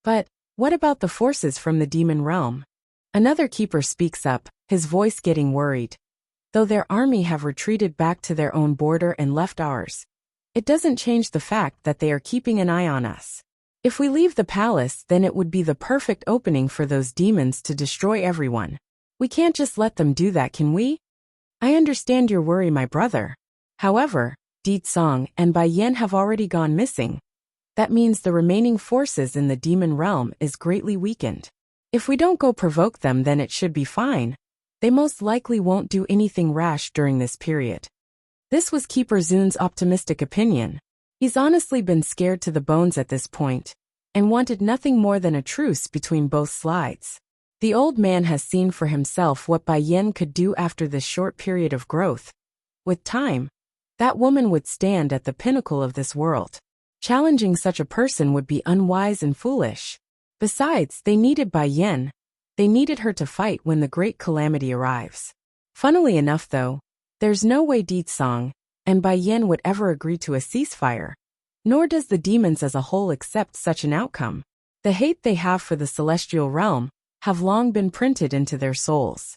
But what about the forces from the demon realm? Another keeper speaks up, his voice getting worried. Though their army have retreated back to their own border and left ours, it doesn't change the fact that they are keeping an eye on us. If we leave the palace, then it would be the perfect opening for those demons to destroy everyone. We can't just let them do that, can we? I understand your worry, my brother. However, Song and Bai Yin have already gone missing. That means the remaining forces in the demon realm is greatly weakened. If we don't go provoke them, then it should be fine. They most likely won't do anything rash during this period. This was Keeper Zun's optimistic opinion. He's honestly been scared to the bones at this point, and wanted nothing more than a truce between both sides. The old man has seen for himself what Bai Yin could do after this short period of growth. With time, that woman would stand at the pinnacle of this world. Challenging such a person would be unwise and foolish. Besides, they needed Bai Yin. They needed her to fight when the great calamity arrives. Funnily enough though, there's no way Di Tsang and Bai Yin would ever agree to a ceasefire. Nor does the demons as a whole accept such an outcome. The hate they have for the celestial realm have long been printed into their souls.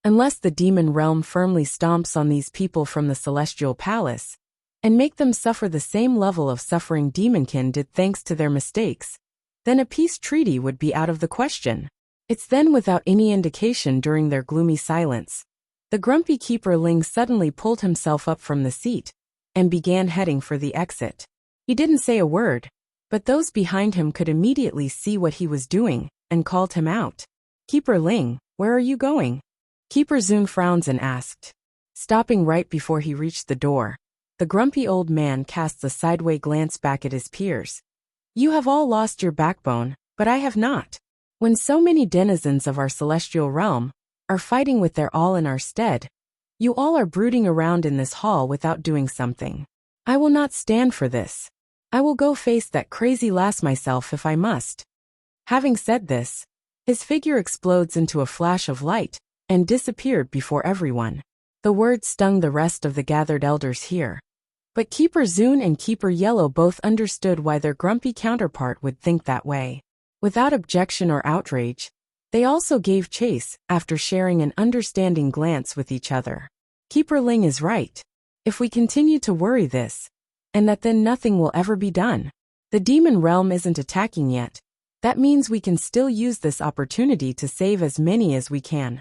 Unless the demon realm firmly stomps on these people from the celestial palace and make them suffer the same level of suffering demonkin did thanks to their mistakes, then a peace treaty would be out of the question. It's then without any indication during their gloomy silence. The grumpy keeper Ling suddenly pulled himself up from the seat and began heading for the exit. He didn't say a word, but those behind him could immediately see what he was doing and called him out. "Keeper Ling, where are you going?" Keeper Zun frowns and asked. Stopping right before he reached the door, the grumpy old man casts a sideway glance back at his peers. "You have all lost your backbone, but I have not. When so many denizens of our celestial realm are fighting with their all in our stead, you all are brooding around in this hall without doing something. I will not stand for this. I will go face that crazy lass myself if I must." Having said this, his figure explodes into a flash of light and disappeared before everyone. The words stung the rest of the gathered elders here. But Keeper Zun and Keeper Yellow both understood why their grumpy counterpart would think that way. Without objection or outrage, they also gave chase after sharing an understanding glance with each other. Keeper Ling is right. If we continue to worry this, and that then nothing will ever be done. The demon realm isn't attacking yet. That means we can still use this opportunity to save as many as we can.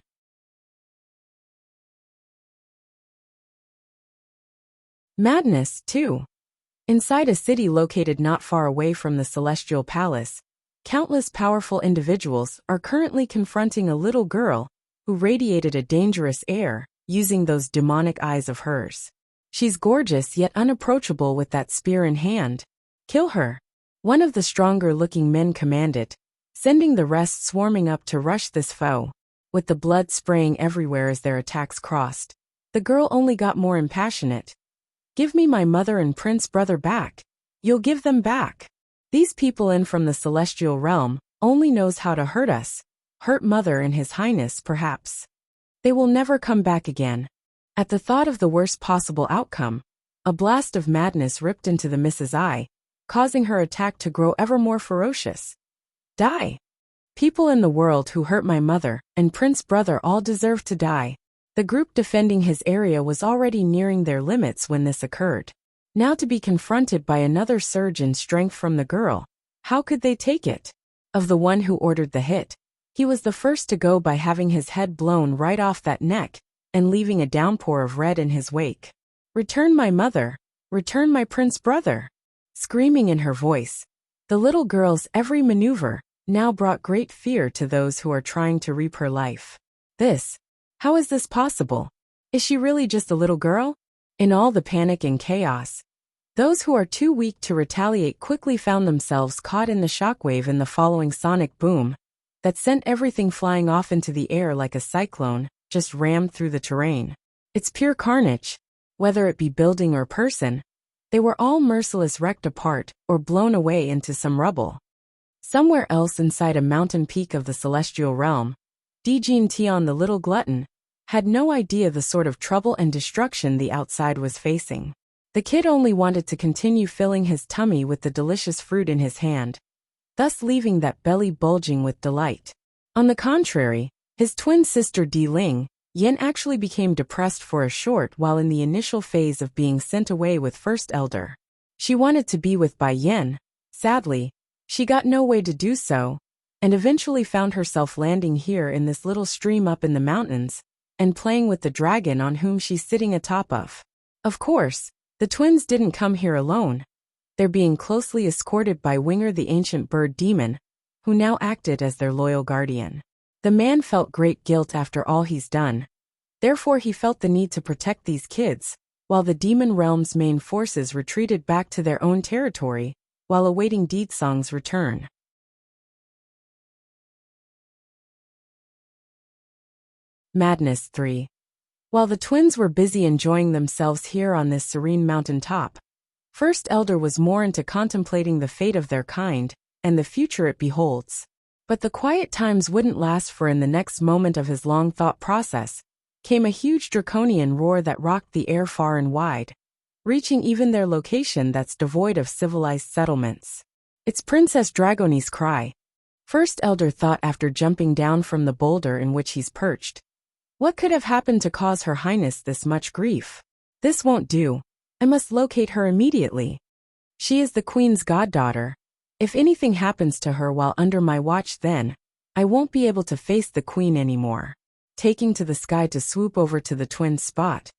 Madness, too. Inside a city located not far away from the Celestial Palace, countless powerful individuals are currently confronting a little girl who radiated a dangerous air using those demonic eyes of hers. She's gorgeous yet unapproachable with that spear in hand. "Kill her," one of the stronger-looking men commanded, sending the rest swarming up to rush this foe, with the blood spraying everywhere as their attacks crossed. The girl only got more impassionate. "Give me my mother and prince brother back. You'll give them back. These people in from the celestial realm only knows how to hurt us. Hurt mother and his highness, perhaps. They will never come back again." At the thought of the worst possible outcome, a blast of madness ripped into the Mrs. Eye, causing her attack to grow ever more ferocious. "Die! People in the world who hurt my mother and prince brother all deserve to die." The group defending his area was already nearing their limits when this occurred. Now to be confronted by another surge in strength from the girl, how could they take it? Of the one who ordered the hit, he was the first to go by having his head blown right off that neck and leaving a downpour of red in his wake. "Return my mother! Return my prince brother!" Screaming in her voice, the little girl's every maneuver now brought great fear to those who are trying to reap her life. How is this possible? Is she really just a little girl? In all the panic and chaos, those who are too weak to retaliate quickly found themselves caught in the shockwave in the following sonic boom that sent everything flying off into the air like a cyclone, just rammed through the terrain. It's pure carnage. Whether it be building or person, they were all merciless wrecked apart or blown away into some rubble. Somewhere else inside a mountain peak of the celestial realm, Dijin Tian the little glutton had no idea the sort of trouble and destruction the outside was facing. The kid only wanted to continue filling his tummy with the delicious fruit in his hand, thus leaving that belly bulging with delight. On the contrary, his twin sister Di Ling, Yen actually became depressed for a short while in the initial phase of being sent away with First Elder. She wanted to be with Bai Yen. Sadly, she got no way to do so, and eventually found herself landing here in this little stream up in the mountains, and playing with the dragon on whom she's sitting atop of. Of course, the twins didn't come here alone. They're being closely escorted by Winger the ancient bird demon, who now acted as their loyal guardian. The man felt great guilt after all he's done. Therefore he felt the need to protect these kids, while the demon realm's main forces retreated back to their own territory, while awaiting Deedsong's return. Madness 3. While the twins were busy enjoying themselves here on this serene mountain top, First Elder was more into contemplating the fate of their kind, and the future it beholds. But the quiet times wouldn't last, for in the next moment of his long thought process, came a huge draconian roar that rocked the air far and wide, reaching even their location that's devoid of civilized settlements. It's Princess Dragoni's cry. First Elder thought after jumping down from the boulder in which he's perched. What could have happened to cause Her Highness this much grief? This won't do. I must locate her immediately. She is the Queen's goddaughter. If anything happens to her while under my watch, then I won't be able to face the Queen anymore. Taking to the sky to swoop over to the twins' spot.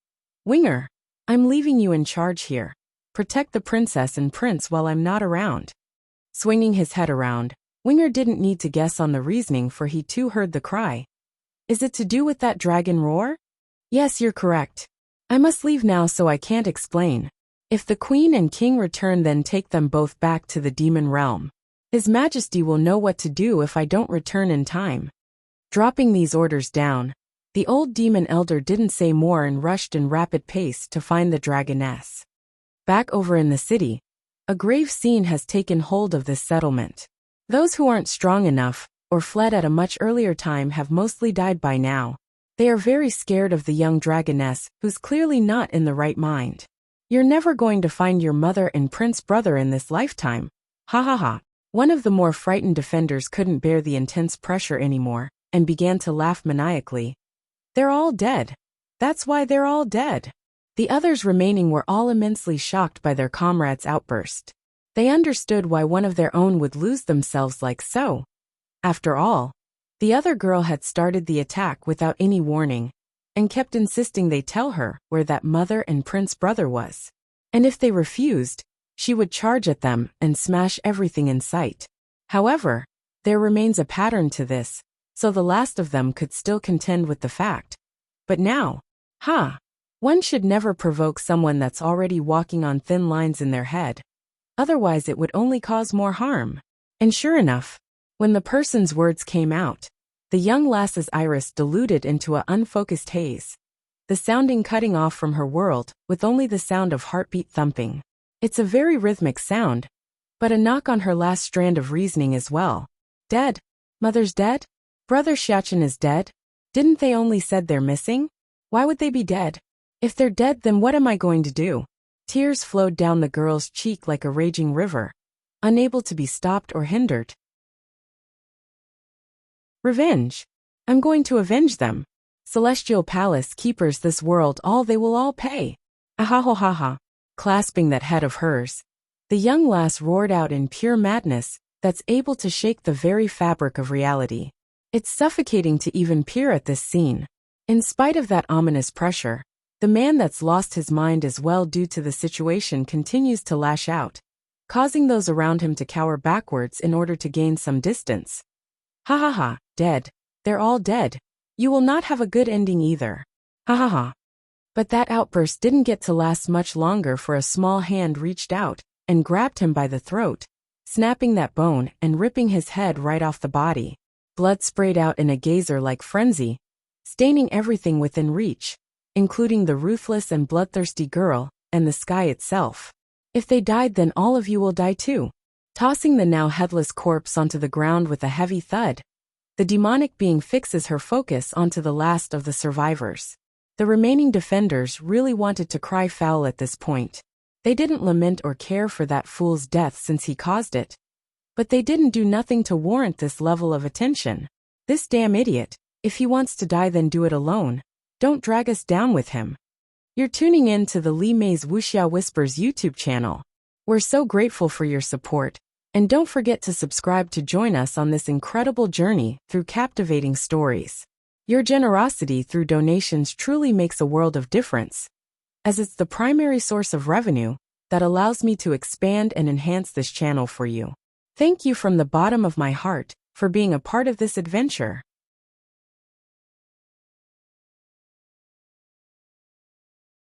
Winger, I'm leaving you in charge here. Protect the princess and prince while I'm not around. Swinging his head around, Winger didn't need to guess on the reasoning, for he too heard the cry. Is it to do with that dragon roar? Yes, you're correct. I must leave now, so I can't explain. If the Queen and King return, then take them both back to the demon realm. His Majesty will know what to do if I don't return in time. Dropping these orders down, the old demon elder didn't say more and rushed in rapid pace to find the dragoness. Back over in the city, a grave scene has taken hold of this settlement. Those who aren't strong enough, or fled at a much earlier time, have mostly died by now. They are very scared of the young dragoness, who's clearly not in the right mind. You're never going to find your mother and prince brother in this lifetime. Ha ha ha. One of the more frightened defenders couldn't bear the intense pressure anymore, and began to laugh maniacally. They're all dead. That's why they're all dead. The others remaining were all immensely shocked by their comrade's outburst. They understood why one of their own would lose themselves like so. After all, the other girl had started the attack without any warning, and kept insisting they tell her where that mother and prince brother was. And if they refused, she would charge at them and smash everything in sight. However, there remains a pattern to this, so the last of them could still contend with the fact. But now, one should never provoke someone that's already walking on thin lines in their head. Otherwise it would only cause more harm. And sure enough, when the person's words came out, the young lass's iris diluted into an unfocused haze, the sounding cutting off from her world, with only the sound of heartbeat thumping. It's a very rhythmic sound, but a knock on her last strand of reasoning as well. Dead? Mother's dead? Brother Xiachen is dead? Didn't they only said they're missing? Why would they be dead? If they're dead, then what am I going to do? Tears flowed down the girl's cheek like a raging river, unable to be stopped or hindered. Revenge. I'm going to avenge them. Celestial Palace keepers this world, all they will all pay. Ahahohaha. Clasping that head of hers, the young lass roared out in pure madness that's able to shake the very fabric of reality. It's suffocating to even peer at this scene. In spite of that ominous pressure, the man that's lost his mind as well due to the situation continues to lash out, causing those around him to cower backwards in order to gain some distance. Ha ha ha, dead. They're all dead. You will not have a good ending either. Ha ha ha. But that outburst didn't get to last much longer, for a small hand reached out and grabbed him by the throat, snapping that bone and ripping his head right off the body. Blood sprayed out in a geyser-like frenzy, staining everything within reach, including the ruthless and bloodthirsty girl and the sky itself. If they died, then all of you will die too. Tossing the now headless corpse onto the ground with a heavy thud, the demonic being fixes her focus onto the last of the survivors. The remaining defenders really wanted to cry foul at this point. They didn't lament or care for that fool's death since he caused it. But they didn't do nothing to warrant this level of attention. This damn idiot, if he wants to die, then do it alone. Don't drag us down with him. You're tuning in to the Li Mei's Wuxia Whispers YouTube channel. We're so grateful for your support, and don't forget to subscribe to join us on this incredible journey through captivating stories. Your generosity through donations truly makes a world of difference, as it's the primary source of revenue that allows me to expand and enhance this channel for you. Thank you from the bottom of my heart for being a part of this adventure.